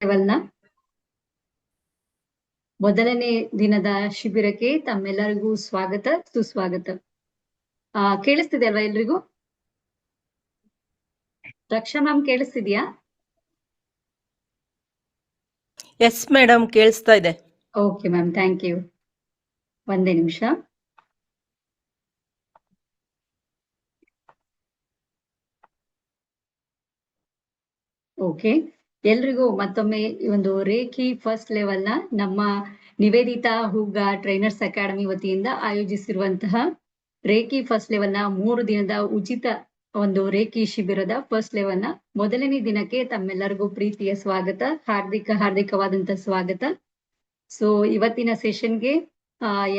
ಲೆವೆಲ್ನ ಮೊದಲನೇ ದಿನದ ಶಿಬಿರಕ್ಕೆ ತಮ್ಮೆಲ್ಲರಿಗೂ ಸ್ವಾಗತ ಸುಸ್ವಾಗತ. ಕೇಳಿಸ್ತಿದೆ ಅಲ್ವಾ ಎಲ್ರಿಗೂ? ರಕ್ಷಾ ಮ್ಯಾಮ್ ಕೇಳಿಸ್ತಿದ್ಯಾ? ಎಸ್ ಮೇಡಮ್, ಕೇಳಿಸ್ತಾ ಇದೆ. Okay ma'am, thank you. ಒಂದೇ ನಿಮಿಷ. ಓಕೆ, ಎಲ್ರಿಗೂ ಮತ್ತೊಮ್ಮೆ ಈ ಒಂದು ರೇಖಿ ಫಸ್ಟ್ ಲೆವೆಲ್ನ ನಮ್ಮ ನಿವೇದಿತಾ ಹೂಗಾ ಟ್ರೈನರ್ಸ್ ಅಕಾಡೆಮಿ ವತಿಯಿಂದ ಆಯೋಜಿಸಿರುವಂತಹ ರೇಖಿ ಫಸ್ಟ್ ಲೆವೆಲ್ನ 3 ದಿನದ ಉಚಿತ ಒಂದು ರೇಖಿ ಶಿಬಿರದ ಫಸ್ಟ್ ಲೆವೆಲ್ನ ಮೊದಲನೇ ದಿನಕ್ಕೆ ತಮ್ಮೆಲ್ಲರಿಗೂ ಪ್ರೀತಿಯ ಸ್ವಾಗತ, ಹಾರ್ದಿಕವಾದಂತಹ ಸ್ವಾಗತ. ಸೊ ಇವತ್ತಿನ ಸೆಷನ್ಗೆ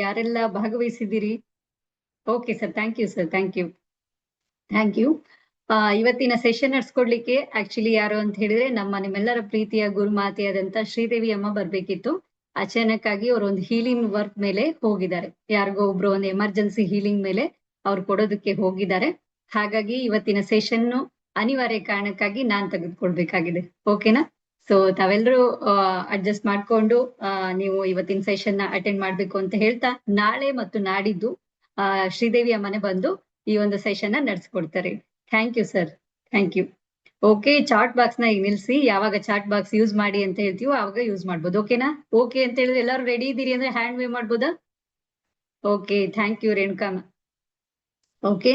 ಯಾರೆಲ್ಲ ಭಾಗವಹಿಸಿದ್ದೀರಿ? Okay sir, thank you sir, thank you. ಇವತ್ತಿನ ಸೆಷನ್ ನಡೆಸ್ಕೊಡ್ಲಿಕ್ಕೆ ಆಕ್ಚುಲಿ ಯಾರು ಅಂತ ಹೇಳಿದ್ರೆ ನಿಮ್ಮೆಲ್ಲರ ಪ್ರೀತಿಯ ಗುರುಮಾತೆಯಾದಂತ ಶ್ರೀದೇವಿ ಅಮ್ಮ ಬರ್ಬೇಕಿತ್ತು. ಅಚಾನಕ್ ಆಗಿ ಅವರು ಒಂದು ಹೀಲಿಂಗ್ ವರ್ಕ್ ಮೇಲೆ ಹೋಗಿದ್ದಾರೆ. ಯಾರಿಗೋ ಒಬ್ರು ಒಂದು ಎಮರ್ಜೆನ್ಸಿ ಹೀಲಿಂಗ್ ಮೇಲೆ ಅವ್ರು ಕೊಡೋದಕ್ಕೆ ಹೋಗಿದ್ದಾರೆ. ಹಾಗಾಗಿ ಇವತ್ತಿನ ಸೆಷನ್ ಅನಿವಾರ್ಯ ಕಾರಣಕ್ಕಾಗಿ ನಾನ್ ತೆಗೆದುಕೊಳ್ಬೇಕಾಗಿದೆ. ಓಕೆನಾ? ಸೊ ತಾವೆಲ್ಲರೂ ಅಡ್ಜಸ್ಟ್ ಮಾಡ್ಕೊಂಡು ನೀವು ಇವತ್ತಿನ ಸೆಷನ್ ನ ಅಟೆಂಡ್ ಮಾಡ್ಬೇಕು ಅಂತ ಹೇಳ್ತಾ, ನಾಳೆ ಮತ್ತು ನಾಡಿದ್ದು ಶ್ರೀದೇವಿ ಅಮ್ಮನೆ ಬಂದು ಈ ಒಂದು ಸೆಷನ್ ನ ನಡೆಸ್ಕೊಡ್ತಾರೆ. Thank you sir, thank you. Okay, chat box ನ ಈಗ ನಿಲ್ಸಿ. ಯಾವಾಗ ಚಾಟ್ ಬಾಕ್ಸ್ ಯೂಸ್ ಮಾಡಿ ಅಂತ ಹೇಳ್ತೀವೋ ಆವಾಗ ಯೂಸ್ ಮಾಡ್ಬೋದು. ಓಕೆನಾ? ಓಕೆ ಅಂತ ಹೇಳಿದ್ರೆ ಎಲ್ಲರೂ ರೆಡಿ ಇದ್ದೀರಿ ಅಂದ್ರೆ ಹ್ಯಾಂಡ್ ವೇವ್ ಮಾಡ್ಬೋದಾ? Okay, thank you Renuka. Okay,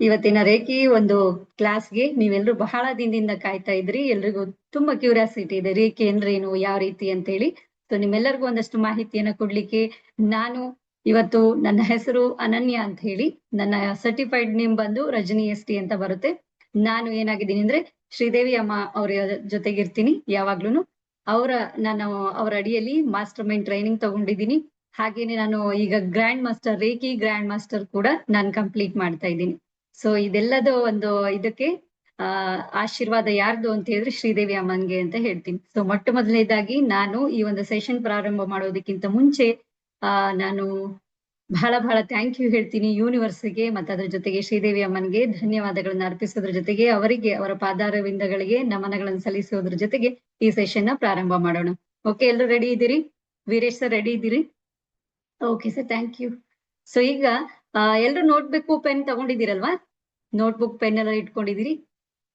ಇವತ್ತಿನ ರೇಖಿ ಒಂದು ಕ್ಲಾಸ್ಗೆ ನೀವೆಲ್ಲರೂ ಬಹಳ ದಿನದಿಂದ ಕಾಯ್ತಾ ಇದ್ರಿ. ಎಲ್ರಿಗೂ ತುಂಬಾ ಕ್ಯೂರಿಯಾಸಿಟಿ ಇದೆ, ರೇಖಿ ಅಂದ್ರೆ ಏನು, ಯಾವ ರೀತಿ ಅಂತ ಹೇಳಿ. ಸೊ ನಿಮ್ಮೆಲ್ಲರಿಗೂ ಒಂದಷ್ಟು ಮಾಹಿತಿಯನ್ನ ಕೊಡ್ಲಿಕ್ಕೆ ನಾನು ಇವತ್ತು, ನನ್ನ ಹೆಸರು ಅನನ್ಯ ಅಂತ ಹೇಳಿ, ನನ್ನ ಸರ್ಟಿಫೈಡ್ ನೇಮ್ ಬಂದು ರಜನಿ ST ಅಂತ ಬರುತ್ತೆ. ನಾನು ಏನಾಗಿದ್ದೀನಿ ಅಂದ್ರೆ ಶ್ರೀದೇವಿ ಅಮ್ಮ ಅವರ ಜೊತೆಗಿರ್ತೀನಿ ಯಾವಾಗ್ಲೂನು. ನಾನು ಅವರ ಅಡಿಯಲ್ಲಿ ಮಾಸ್ಟರ್ ಮೈಂಡ್ ಟ್ರೈನಿಂಗ್ ತಗೊಂಡಿದ್ದೀನಿ. ಹಾಗೇನೆ ನಾನು ಈಗ grand master, reiki grand master ಕೂಡ ನಾನು ಕಂಪ್ಲೀಟ್ ಮಾಡ್ತಾ ಇದ್ದೀನಿ. ಸೊ ಇದೆಲ್ಲದ ಒಂದು ಇದಕ್ಕೆ ಆಶೀರ್ವಾದ ಯಾರ್ದು ಅಂತ ಹೇಳಿದ್ರೆ ಶ್ರೀದೇವಿ ಅಮ್ಮನ್ಗೆ ಅಂತ ಹೇಳ್ತೀನಿ. ಸೊ ಮೊದಲನೇದಾಗಿ ನಾನು ಈ ಒಂದು ಸೆಷನ್ ಪ್ರಾರಂಭ ಮಾಡೋದಕ್ಕಿಂತ ಮುಂಚೆ ನಾನು ಬಹಳ ಥ್ಯಾಂಕ್ ಯು ಹೇಳ್ತೀನಿ ಯೂನಿವರ್ಸ್ಗೆ, ಮತ್ತೆ ಅದ್ರ ಜೊತೆಗೆ ಶ್ರೀದೇವಿ ಅಮ್ಮನ್ಗೆ ಧನ್ಯವಾದಗಳನ್ನ ಅರ್ಪಿಸೋದ್ರ ಜೊತೆಗೆ ಅವರಿಗೆ, ಅವರ ಪಾದಾರವಿಂದಗಳಿಗೆ ನಮನಗಳನ್ನು ಸಲ್ಲಿಸೋದ್ರ ಜೊತೆಗೆ ಈ ಸೆಷನ್ ನ ಪ್ರಾರಂಭ ಮಾಡೋಣ. ಓಕೆ, ಎಲ್ಲರೂ ರೆಡಿ ಇದ್ದೀರಿ? ವೀರೇಶ್ ಸರ್ ರೆಡಿ ಇದ್ದೀರಿ? Okay sir, thank you. So ಈಗ ಎಲ್ರು ನೋಟ್ಬುಕ್ ಪೆನ್ ತಗೊಂಡಿದ್ದೀರಲ್ವಾ? ನೋಟ್ಬುಕ್ ಪೆನ್ ಎಲ್ಲ ಇಟ್ಕೊಂಡಿದ್ದೀರಿ?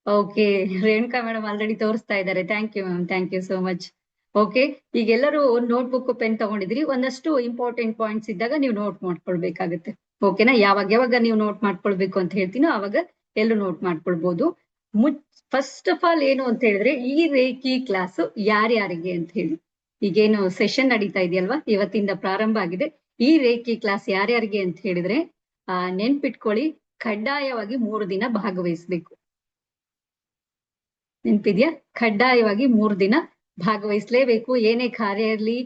ಓಕೆ, ರೇಣುಕಾ ಮೇಡಮ್ ಆಲ್ರೆಡಿ ತೋರಿಸ್ತಾ ಇದ್ದಾರೆ. Thank you ma'am, thank you so much. Okay, ಈಗ ಎಲ್ಲರೂ ನೋಟ್ಬುಕ್ ಪೆನ್ ತಗೊಂಡಿದ್ರಿ. ಒಂದಷ್ಟು ಇಂಪಾರ್ಟೆಂಟ್ ಪಾಯಿಂಟ್ಸ್ ಇದ್ದಾಗ ನೀವು ನೋಟ್ ಮಾಡ್ಕೊಳ್ಬೇಕಾಗುತ್ತೆ. ಓಕೆನಾ? ಯಾವಾಗ ನೀವು ನೋಟ್ ಮಾಡ್ಕೊಳ್ಬೇಕು ಅಂತ ಹೇಳ್ತೀನೋ ಆವಾಗ ಎಲ್ಲರೂ ನೋಟ್ ಮಾಡ್ಕೊಳ್ಬಹುದು. ಫಸ್ಟ್ ಆಫ್ ಆಲ್ ಏನು ಅಂತ ಹೇಳಿದ್ರೆ, ಈ ರೇಖಿ ಕ್ಲಾಸ್ ಯಾರ್ಯಾರಿಗೆ ಅಂತ ಹೇಳಿ, ಈಗೇನು ಸೆಷನ್ ನಡೀತಾ ಇದೆಯಲ್ವಾ, ಇವತ್ತಿಂದ ಪ್ರಾರಂಭ ಆಗಿದೆ. ಈ ರೇಖಿ ಕ್ಲಾಸ್ ಯಾರ್ಯಾರಿಗೆ ಅಂತ ಹೇಳಿದ್ರೆ ನೆನ್ಪಿಟ್ಕೊಳ್ಳಿ, ಕಡ್ಡಾಯವಾಗಿ 3 ದಿನ ಭಾಗವಹಿಸ್ಬೇಕು. ನೆನ್ಪಿದ್ಯಾ? ಕಡ್ಡಾಯವಾಗಿ 3 ದಿನ ಭಾಗವಹಿಸ್ಲೇಬೇಕು. ಏನೇ ಕಾರ್ಯ ಇರ್ಲಿ,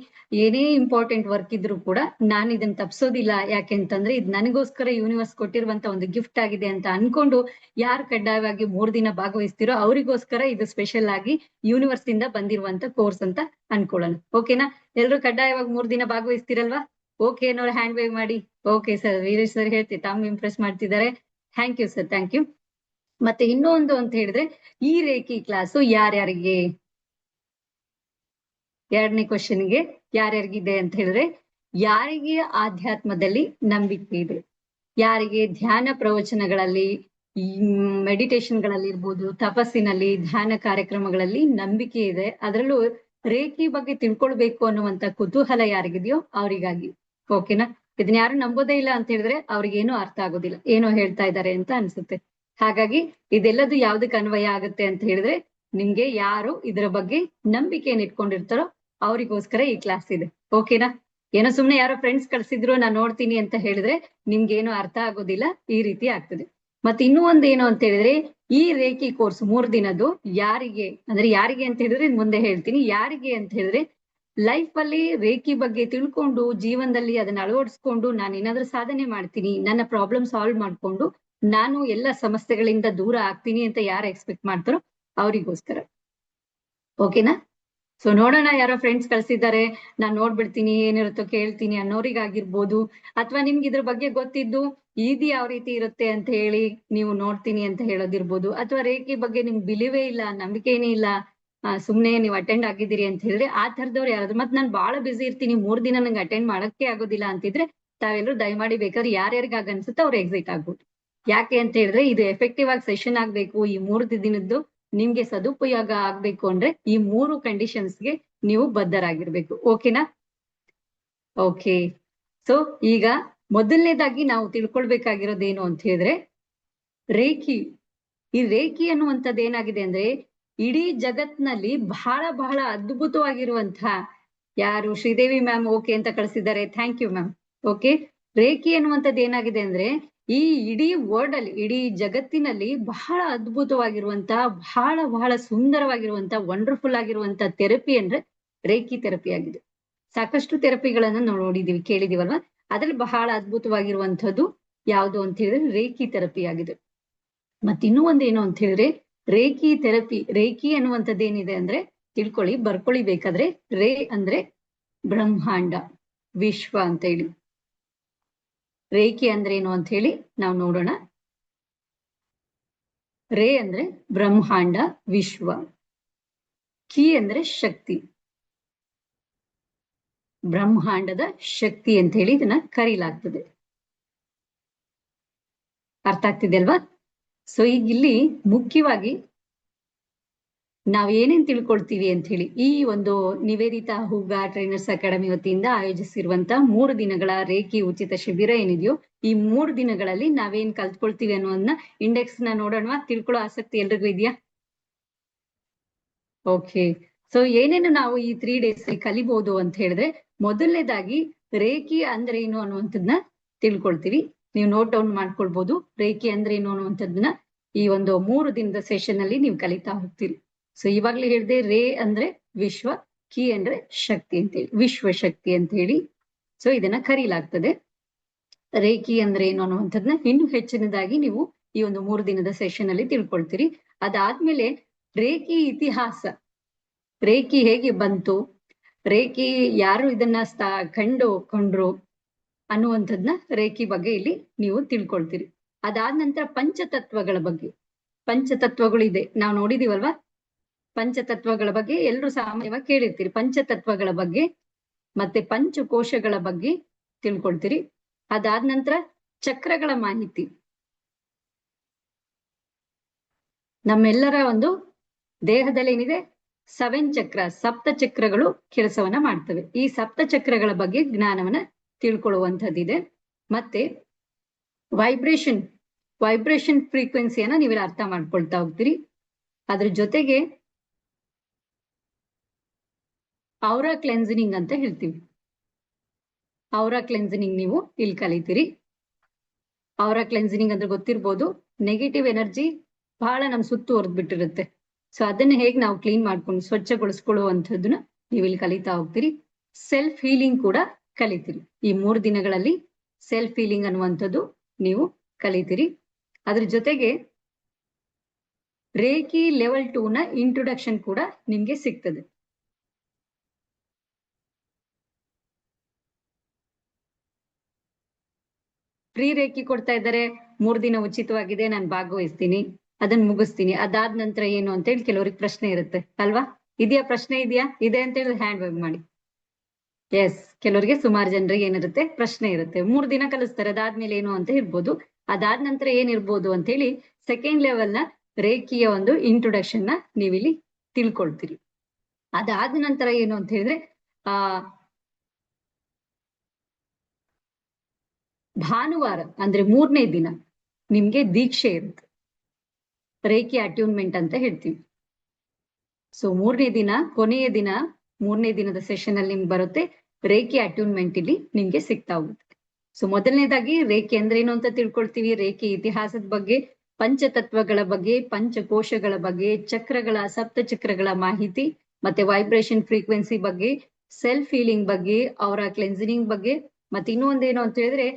ಏನೇ ಇಂಪಾರ್ಟೆಂಟ್ ವರ್ಕ್ ಇದ್ರು ಕೂಡ ನಾನು ಇದನ್ನ ತಪ್ಸೋದಿಲ್ಲ. ಯಾಕೆಂತಂದ್ರೆ ಇದು ನನಗೋಸ್ಕರ ಯೂನಿವರ್ಸ್ ಕೊಟ್ಟಿರುವಂತ ಒಂದು ಗಿಫ್ಟ್ ಆಗಿದೆ ಅಂತ ಅನ್ಕೊಂಡು ಯಾರು ಕಡ್ಡಾಯವಾಗಿ 3 ದಿನ ಭಾಗವಹಿಸ್ತಿರೋ ಅವರಿಗೋಸ್ಕರ ಇದು ಸ್ಪೆಷಲ್ ಆಗಿ ಯೂನಿವರ್ಸ್ ಇಂದ ಬಂದಿರುವಂತ ಕೋರ್ಸ್ ಅಂತ ಅನ್ಕೊಳ್ಳೋಣ. ಓಕೆನಾ? ಎಲ್ರು ಕಡ್ಡಾಯವಾಗಿ 3 ದಿನ ಭಾಗವಹಿಸ್ತಿರಲ್ವಾ? ಓಕೆ ಅನ್ನೋರು ಹ್ಯಾಂಡ್ ವೇವ್ ಮಾಡಿ. ಓಕೆ ಸರ್, ವೀರೇಶ್ ಸರ್ ಹೇಳ್ತಿ ತಮ್ಮ ಇಂಪ್ರೆಸ್ ಮಾಡ್ತಿದ್ದಾರೆ. Thank you sir, thank you. ಮತ್ತೆ ಇನ್ನೊಂದು ಅಂತ ಹೇಳಿದ್ರೆ, ಈ ರೇಖಿ ಕ್ಲಾಸು ಯಾರ್ಯಾರಿಗೆ, ಎರಡನೇ ಕ್ವಶನ್ಗೆ ಯಾರ್ಯಾರಿಗಿದೆ ಅಂತ ಹೇಳಿದ್ರೆ, ಯಾರಿಗೆ ಆಧ್ಯಾತ್ಮದಲ್ಲಿ ನಂಬಿಕೆ ಇದೆ, ಯಾರಿಗೆ ಧ್ಯಾನ ಪ್ರವಚನಗಳಲ್ಲಿ, ಮೆಡಿಟೇಷನ್ಗಳಲ್ಲಿ ಇರ್ಬೋದು, ತಪಸ್ಸಿನಲ್ಲಿ, ಧ್ಯಾನ ಕಾರ್ಯಕ್ರಮಗಳಲ್ಲಿ ನಂಬಿಕೆ ಇದೆ, ಅದರಲ್ಲೂ ರೇಖಿ ಬಗ್ಗೆ ತಿಳ್ಕೊಳ್ಬೇಕು ಅನ್ನುವಂತ ಕುತೂಹಲ ಯಾರಿಗಿದೆಯೋ ಅವರಿಗಾಗಿ. ಓಕೆನಾ? ಇದನ್ನ ಯಾರು ನಂಬೋದೇ ಇಲ್ಲ ಅಂತ ಹೇಳಿದ್ರೆ ಅವ್ರಿಗೇನು ಅರ್ಥ ಆಗೋದಿಲ್ಲ, ಏನೋ ಹೇಳ್ತಾ ಇದ್ದಾರೆ ಅಂತ ಅನ್ಸುತ್ತೆ. ಹಾಗಾಗಿ ಇದೆಲ್ಲದು ಯಾವ್ದಕ್ಕೆ ಅನ್ವಯ ಆಗುತ್ತೆ ಅಂತ ಹೇಳಿದ್ರೆ, ನಿಮ್ಗೆ ಯಾರು ಇದರ ಬಗ್ಗೆ ನಂಬಿಕೆಯನ್ನು ಇಟ್ಕೊಂಡಿರ್ತಾರೋ ಅವರಿಗೋಸ್ಕರ ಈ ಕ್ಲಾಸ್ ಇದೆ. ಓಕೆನಾ? ಏನೋ ಸುಮ್ನೆ ಯಾರೋ ಫ್ರೆಂಡ್ಸ್ ಕಳ್ಸಿದ್ರು ನಾನು ನೋಡ್ತೀನಿ ಅಂತ ಹೇಳಿದ್ರೆ ನಿಮ್ಗೇನು ಅರ್ಥ ಆಗೋದಿಲ್ಲ, ಈ ರೀತಿ ಆಗ್ತದೆ. ಮತ್ತೆ ಇನ್ನೂ ಒಂದೇನು ಅಂತ ಹೇಳಿದ್ರೆ, ಈ ರೇಖಿ ಕೋರ್ಸ್ 3 ದಿನದ್ದು ಯಾರಿಗೆ ಅಂದ್ರೆ, ಯಾರಿಗೆ ಅಂತ ಹೇಳಿದ್ರೆ ಮುಂದೆ ಹೇಳ್ತೀನಿ. ಯಾರಿಗೆ ಅಂತ ಹೇಳಿದ್ರೆ, ಲೈಫ್ ಅಲ್ಲಿ ರೇಖಿ ಬಗ್ಗೆ ತಿಳ್ಕೊಂಡು ಜೀವನದಲ್ಲಿ ಅದನ್ನ ಅಳವಡಿಸ್ಕೊಂಡು ನಾನು ಏನಾದ್ರೂ ಸಾಧನೆ ಮಾಡ್ತೀನಿ, ನನ್ನ ಪ್ರಾಬ್ಲಮ್ ಸಾಲ್ವ್ ಮಾಡ್ಕೊಂಡು ನಾನು ಎಲ್ಲ ಸಮಸ್ಯೆಗಳಿಂದ ದೂರ ಆಗ್ತೀನಿ ಅಂತ ಯಾರು ಎಕ್ಸ್ಪೆಕ್ಟ್ ಮಾಡ್ತಾರೋ ಅವರಿಗೋಸ್ಕರ. ಓಕೆನಾ? ಸೊ ನೋಡೋಣ, ಯಾರೋ ಫ್ರೆಂಡ್ಸ್ ಕಳ್ಸಿದ್ದಾರೆ, ನಾನ್ ನೋಡ್ಬಿಡ್ತೀನಿ ಏನಿರುತ್ತೋ ಕೇಳ್ತೀನಿ ಅನ್ನೋರಿಗಾಗಿರ್ಬೋದು, ಅಥವಾ ನಿಮ್ಗೆ ಇದ್ರ ಬಗ್ಗೆ ಗೊತ್ತಿದ್ದು ಇದು ಯಾವ ರೀತಿ ಇರುತ್ತೆ ಅಂತ ಹೇಳಿ ನೀವು ನೋಡ್ತೀನಿ ಅಂತ ಹೇಳೋದಿರ್ಬೋದು, ಅಥವಾ ರೇಖಿ ಬಗ್ಗೆ ನಿಮ್ಗೆ ಬಿಲಿವೇ ಇಲ್ಲ, ನಂಬಿಕೆನೇ ಇಲ್ಲ, ಸುಮ್ನೆ ನೀವು ಅಟೆಂಡ್ ಆಗಿದ್ದೀರಿ ಅಂತ ಹೇಳಿದ್ರೆ ಆ ತರದವ್ರು ಯಾರಾದ್ರು ಮತ್ತೆ ನಾನು ಬಹಳ ಬಿಸಿ ಇರ್ತೀನಿ 3 ದಿನ ನಂಗೆ ಅಟೆಂಡ್ ಮಾಡಕ್ಕೆ ಆಗೋದಿಲ್ಲ ಅಂತಿದ್ರೆ ತಾವೆಲ್ಲರೂ ದಯಮಾಡಿ ಬೇಕಾದ್ರೆ ಯಾರ್ಯಾರಿಗೆ ಅನ್ಸುತ್ತೋ ಅವ್ರು ಎಕ್ಸಿಟ್ ಆಗ್ಬೋದು. ಯಾಕೆ ಅಂತ ಹೇಳಿದ್ರೆ ಇದು ಎಫೆಕ್ಟಿವ್ ಆಗಿ ಸೆಷನ್ ಆಗ್ಬೇಕು, ಈ 3 ದಿನದ್ದು ನಿಮ್ಗೆ ಸದುಪಯೋಗ ಆಗ್ಬೇಕು ಅಂದ್ರೆ ಈ 3 ಕಂಡೀಷನ್ಸ್ಗೆ ನೀವು ಬದ್ಧರಾಗಿರ್ಬೇಕು. ಓಕೆನಾ? ಓಕೆ. ಸೊ ಈಗ ಮೊದಲನೇದಾಗಿ ನಾವು ತಿಳ್ಕೊಳ್ಬೇಕಾಗಿರೋದೇನು ಅಂತ ಹೇಳಿದ್ರೆ ರೇಖಿ. ಈ ರೇಖಿ ಅನ್ನುವಂಥದ್ದು ಏನಾಗಿದೆ ಅಂದ್ರೆ ಇಡೀ ಜಗತ್ನಲ್ಲಿ ಬಹಳ ಬಹಳ ಅದ್ಭುತವಾಗಿರುವಂತಹ, ಯಾರು ಶ್ರೀದೇವಿ ಮ್ಯಾಮ್ ಓಕೆ ಅಂತ ಕಳಿಸಿದ್ದಾರೆ, thank you ma'am. Okay, reiki ಅನ್ನುವಂಥದ್ದು ಏನಾಗಿದೆ ಅಂದ್ರೆ ಈ ಇಡೀ ವರ್ಲ್ಡ್ ಅಲ್ಲಿ, ಇಡೀ ಜಗತ್ತಿನಲ್ಲಿ ಬಹಳ ಅದ್ಭುತವಾಗಿರುವಂತಹ, ಬಹಳ ಬಹಳ ಸುಂದರವಾಗಿರುವಂತಹ, ವಂಡರ್ಫುಲ್ ಆಗಿರುವಂತಹ ಥೆರಪಿ ಅಂದ್ರೆ ರೇಖಿ ಥೆರಪಿ ಆಗಿದೆ. ಸಾಕಷ್ಟು ಥೆರಪಿಗಳನ್ನ ನಾವು ನೋಡಿದೀವಿ, ಕೇಳಿದೀವಲ್ವಾ. ಅದ್ರಲ್ಲಿ ಬಹಳ ಅದ್ಭುತವಾಗಿರುವಂತದ್ದು ಯಾವುದು ಅಂತ ಹೇಳಿದ್ರೆ ರೇಖಿ ಥೆರಪಿ ಆಗಿದೆ. ಮತ್ತಿನ್ನೂ ಒಂದೇನು ಅಂತ ಹೇಳಿದ್ರೆ ರೇಖಿ ಥೆರಪಿ, ರೇಖಿ ಅನ್ನುವಂಥದ್ದು ಏನಿದೆ ಅಂದ್ರೆ ತಿಳ್ಕೊಳ್ಳಿ, ಬರ್ಕೊಳ್ಳಿ ಬೇಕಾದ್ರೆ. ರೇ ಅಂದ್ರೆ ಬ್ರಹ್ಮಾಂಡ, ವಿಶ್ವ ಅಂತ ಹೇಳಿ. ರೇಖಿ ಅಂದ್ರೆ ಏನು ಅಂತ ಹೇಳಿ ನಾವು ನೋಡೋಣ. ರೇ ಅಂದ್ರೆ ಬ್ರಹ್ಮಾಂಡ, ವಿಶ್ವ. ಕಿ ಅಂದ್ರೆ ಶಕ್ತಿ, ಬ್ರಹ್ಮಾಂಡದ ಶಕ್ತಿ ಅಂತ ಹೇಳಿ ಇದನ್ನ ಕರೀಲಾಗ್ತದೆ. ಅರ್ಥ ಆಗ್ತಿದೆ ಅಲ್ವಾ? ಸೊ ಈಗ ಇಲ್ಲಿ ಮುಖ್ಯವಾಗಿ ನಾವ್ ಏನೇನ್ ತಿಳ್ಕೊಳ್ತೀವಿ ಅಂತ ಹೇಳಿ, ಈ ಒಂದು ನಿವೇದಿತಾ ಹೂಗಾ ಟ್ರೈನರ್ಸ್ ಅಕಾಡೆಮಿ ವತಿಯಿಂದ ಆಯೋಜಿಸಿರುವಂತ 3 ದಿನಗಳ ರೇಖಿ ಉಚಿತ ಶಿಬಿರ ಏನಿದೆಯೋ, ಈ 3 ದಿನಗಳಲ್ಲಿ ನಾವೇನ್ ಕಲ್ತ್ಕೊಳ್ತೀವಿ ಅನ್ನೋದನ್ನ ಇಂಡೆಕ್ಸ್ ನ ನೋಡೋಣ. ತಿಳ್ಕೊಳ್ಳೋ ಆಸಕ್ತಿ ಎಲ್ರಿಗೂ ಇದೆಯಾ? ಓಕೆ. ಸೊ ಏನೇನು ನಾವು ಈ 3 days ಕಲಿಬಹುದು ಅಂತ ಹೇಳಿದ್ರೆ, ಮೊದಲನೇದಾಗಿ ರೇಖಿ ಅಂದ್ರೆ ಏನು ಅನ್ನುವಂಥದ್ದನ್ನ ತಿಳ್ಕೊಳ್ತೀವಿ. ನೀವು ನೋಟ್ ಡೌನ್ ಮಾಡ್ಕೊಳ್ಬಹುದು. ರೇಖಿ ಅಂದ್ರೆ ಏನು ಅನ್ನುವಂಥದ್ದನ್ನ ಈ ಒಂದು 3 ದಿನದ ಸೆಷನ್ ಅಲ್ಲಿ ನೀವು ಕಲಿತಾ ಹೋಗ್ತೀರಿ. ಸೊ ಇವಾಗ್ಲೇ ಹೇಳಿದೆ, ರೇ ಅಂದ್ರೆ ವಿಶ್ವ, ಕಿ ಅಂದ್ರೆ ಶಕ್ತಿ ಅಂತ ಹೇಳಿ, ವಿಶ್ವ ಶಕ್ತಿ ಅಂತ ಹೇಳಿ ಸೊ ಇದನ್ನ ಕರೀಲಾಗ್ತದೆ. ರೇಖಿ ಅಂದ್ರೆ ಏನು ಅನ್ನುವಂಥದ್ದನ್ನ ಇನ್ನೂ ಹೆಚ್ಚಿನದಾಗಿ ನೀವು ಈ ಒಂದು 3 ದಿನದ ಸೆಷನ್ ಅಲ್ಲಿ ತಿಳ್ಕೊಳ್ತೀರಿ. ಅದಾದ್ಮೇಲೆ ರೇಖಿ ಇತಿಹಾಸ, ರೇಖಿ ಹೇಗೆ ಬಂತು, ರೇಖಿ ಯಾರು ಇದನ್ನ ಕಂಡ್ರು ಅನ್ನುವಂಥದ್ನ ರೇಖಿ ಬಗ್ಗೆ ಇಲ್ಲಿ ನೀವು ತಿಳ್ಕೊಳ್ತೀರಿ. ಅದಾದ ನಂತರ ಪಂಚತತ್ವಗಳ ಬಗ್ಗೆ, ಪಂಚತತ್ವಗಳು ಇದೆ ನಾವು ನೋಡಿದೀವಲ್ವಾ. ಪಂಚತತ್ವಗಳ ಬಗ್ಗೆ ಎಲ್ಲರೂ ಸಾಮಾನ್ಯವಾಗಿ ಕೇಳಿರ್ತೀರಿ. ಪಂಚತತ್ವಗಳ ಬಗ್ಗೆ ಮತ್ತೆ ಪಂಚಕೋಶಗಳ ಬಗ್ಗೆ ತಿಳ್ಕೊಳ್ತೀರಿ. ಅದಾದ ನಂತರ ಚಕ್ರಗಳ ಮಾಹಿತಿ, ನಮ್ಮೆಲ್ಲರ ಒಂದು ದೇಹದಲ್ಲಿ ಏನಿದೆ 7 ಚಕ್ರ, ಸಪ್ತ ಚಕ್ರಗಳು ಕೆಲಸವನ್ನ ಮಾಡ್ತವೆ. ಈ ಸಪ್ತ ಚಕ್ರಗಳ ಬಗ್ಗೆ ಜ್ಞಾನವನ್ನ ತಿಳ್ಕೊಳ್ಳುವಂಥದ್ದಿದೆ. ಮತ್ತೆ ವೈಬ್ರೇಷನ್ ಫ್ರೀಕ್ವೆನ್ಸಿಯನ್ನ ನೀವೆಲ್ಲ ಅರ್ಥ ಮಾಡ್ಕೊಳ್ತಾ ಹೋಗ್ತೀರಿ. ಅದ್ರ ಜೊತೆಗೆ ಔರಾ ಕ್ಲೆನ್ಸಿಂಗ್ ಅಂತ ಹೇಳ್ತೀವಿ. ಔರಾ ಕ್ಲೆನ್ಸಿಂಗ್ ನೀವು ಇಲ್ಲಿ ಕಲಿತೀರಿ. ಔರಾ ಕ್ಲೆನ್ಸಿಂಗ್ ಅಂದ್ರೆ ಗೊತ್ತಿರ್ಬೋದು, ನೆಗೆಟಿವ್ ಎನರ್ಜಿ ಬಹಳ ನಮ್ ಸುತ್ತುವರೆದು ಬಿಟ್ಟಿರುತ್ತೆ. ಸೊ ಅದನ್ನ ಹೇಗೆ ನಾವು ಕ್ಲೀನ್ ಮಾಡ್ಕೊಂಡು ಸ್ವಚ್ಛಗೊಳಿಸ್ಕೊಳ್ಳುವಂಥದ್ದನ್ನ ನೀವು ಇಲ್ಲಿ ಕಲಿತಾ ಹೋಗ್ತೀರಿ. ಸೆಲ್ಫ್ ಹೀಲಿಂಗ್ ಕೂಡ ಕಲಿತೀರಿ. ಈ 3 ದಿನಗಳಲ್ಲಿ ಸೆಲ್ಫ್ ಹೀಲಿಂಗ್ ಅನ್ನುವಂಥದ್ದು ನೀವು ಕಲಿತೀರಿ. ಅದ್ರ ಜೊತೆಗೆ ರೇಖಿ ಲೆವೆಲ್ 2 ನ ಇಂಟ್ರೊಡಕ್ಷನ್ ಕೂಡ ನಿಮ್ಗೆ ಸಿಗ್ತದೆ. ಫ್ರೀ ರೇಖಿ ಕೊಡ್ತಾ ಇದ್ದಾರೆ, 3 ದಿನ ಉಚಿತವಾಗಿದೆ, ನಾನು ಭಾಗವಹಿಸ್ತೀನಿ, ಅದನ್ನ ಮುಗಿಸ್ತೀನಿ. ಅದಾದ ನಂತರ ಏನು ಅಂತ ಹೇಳಿ ಕೆಲವರಿಗೆ ಪ್ರಶ್ನೆ ಇರುತ್ತೆ ಅಲ್ವಾ? ಇದೆಯಾ? ಪ್ರಶ್ನೆ ಇದೆಯಾ? ಇದೆ ಅಂತ ಹೇಳಿ ಹ್ಯಾಂಡ್ ವೇವ್ ಮಾಡಿ. ಎಸ್, ಕೆಲವರಿಗೆ ಸುಮಾರು ಜನರಿಗೆ ಏನಿರುತ್ತೆ ಪ್ರಶ್ನೆ ಇರುತ್ತೆ. 3 ದಿನ ಕಲಿಸ್ತಾರೆ, ಅದಾದ್ಮೇಲೆ ಏನು ಅಂತ ಇರ್ಬೋದು. ಅದಾದ ನಂತರ ಏನಿರ್ಬೋದು ಅಂತ ಹೇಳಿ ಸೆಕೆಂಡ್ ಲೆವೆಲ್ ನ ರೇಖಿಯ ಒಂದು ಇಂಟ್ರೊಡಕ್ಷನ್ ನ ನೀವಿಲ್ಲಿ ತಿಳ್ಕೊಳ್ತೀರಿ. ಅದಾದ ನಂತರ ಏನು ಅಂತ ಹೇಳಿದ್ರೆ ಭಾನುವಾರ ಅಂದ್ರೆ 3ನೇ ದಿನ ನಿಮ್ಗೆ ದೀಕ್ಷೆ ಇರುತ್ತೆ, ರೇಖಿ ಅಟ್ಯೂನ್ಮೆಂಟ್ ಅಂತ ಹೇಳ್ತೀವಿ. ಸೊ 3ನೇ ದಿನ, ಕೊನೆಯ ದಿನ, 3ನೇ ದಿನದ ಸೆಷನ್ ಅಲ್ಲಿ ನಿಮ್ಗೆ ಬರುತ್ತೆ ರೇಖಿ ಅಟ್ಯೂನ್ಮೆಂಟ್. ಇಲ್ಲಿ ನಿಮ್ಗೆ ಸಿಗ್ತಾ ಹೋಗುತ್ತೆ. ಸೊ ಮೊದಲನೇದಾಗಿ ರೇಖಿ ಅಂದ್ರೆ ಏನು ಅಂತ ತಿಳ್ಕೊಳ್ತೀವಿ, ರೇಖಿ ಇತಿಹಾಸದ ಬಗ್ಗೆ, ಪಂಚತತ್ವಗಳ ಬಗ್ಗೆ, ಪಂಚಕೋಶಗಳ ಬಗ್ಗೆ, ಚಕ್ರಗಳ, ಸಪ್ತ ಚಕ್ರಗಳ ಮಾಹಿತಿ, ಮತ್ತೆ ವೈಬ್ರೇಷನ್ ಫ್ರೀಕ್ವೆನ್ಸಿ ಬಗ್ಗೆ, ಸೆಲ್ಫ್ ಹೀಲಿಂಗ್ ಬಗ್ಗೆ, ಅವರ ಕ್ಲೆನ್ಸಿಂಗ್ ಬಗ್ಗೆ, ಮತ್ತೆ ಇನ್ನೂ ಒಂದೇನು ಅಂತ ಹೇಳಿದ್ರೆ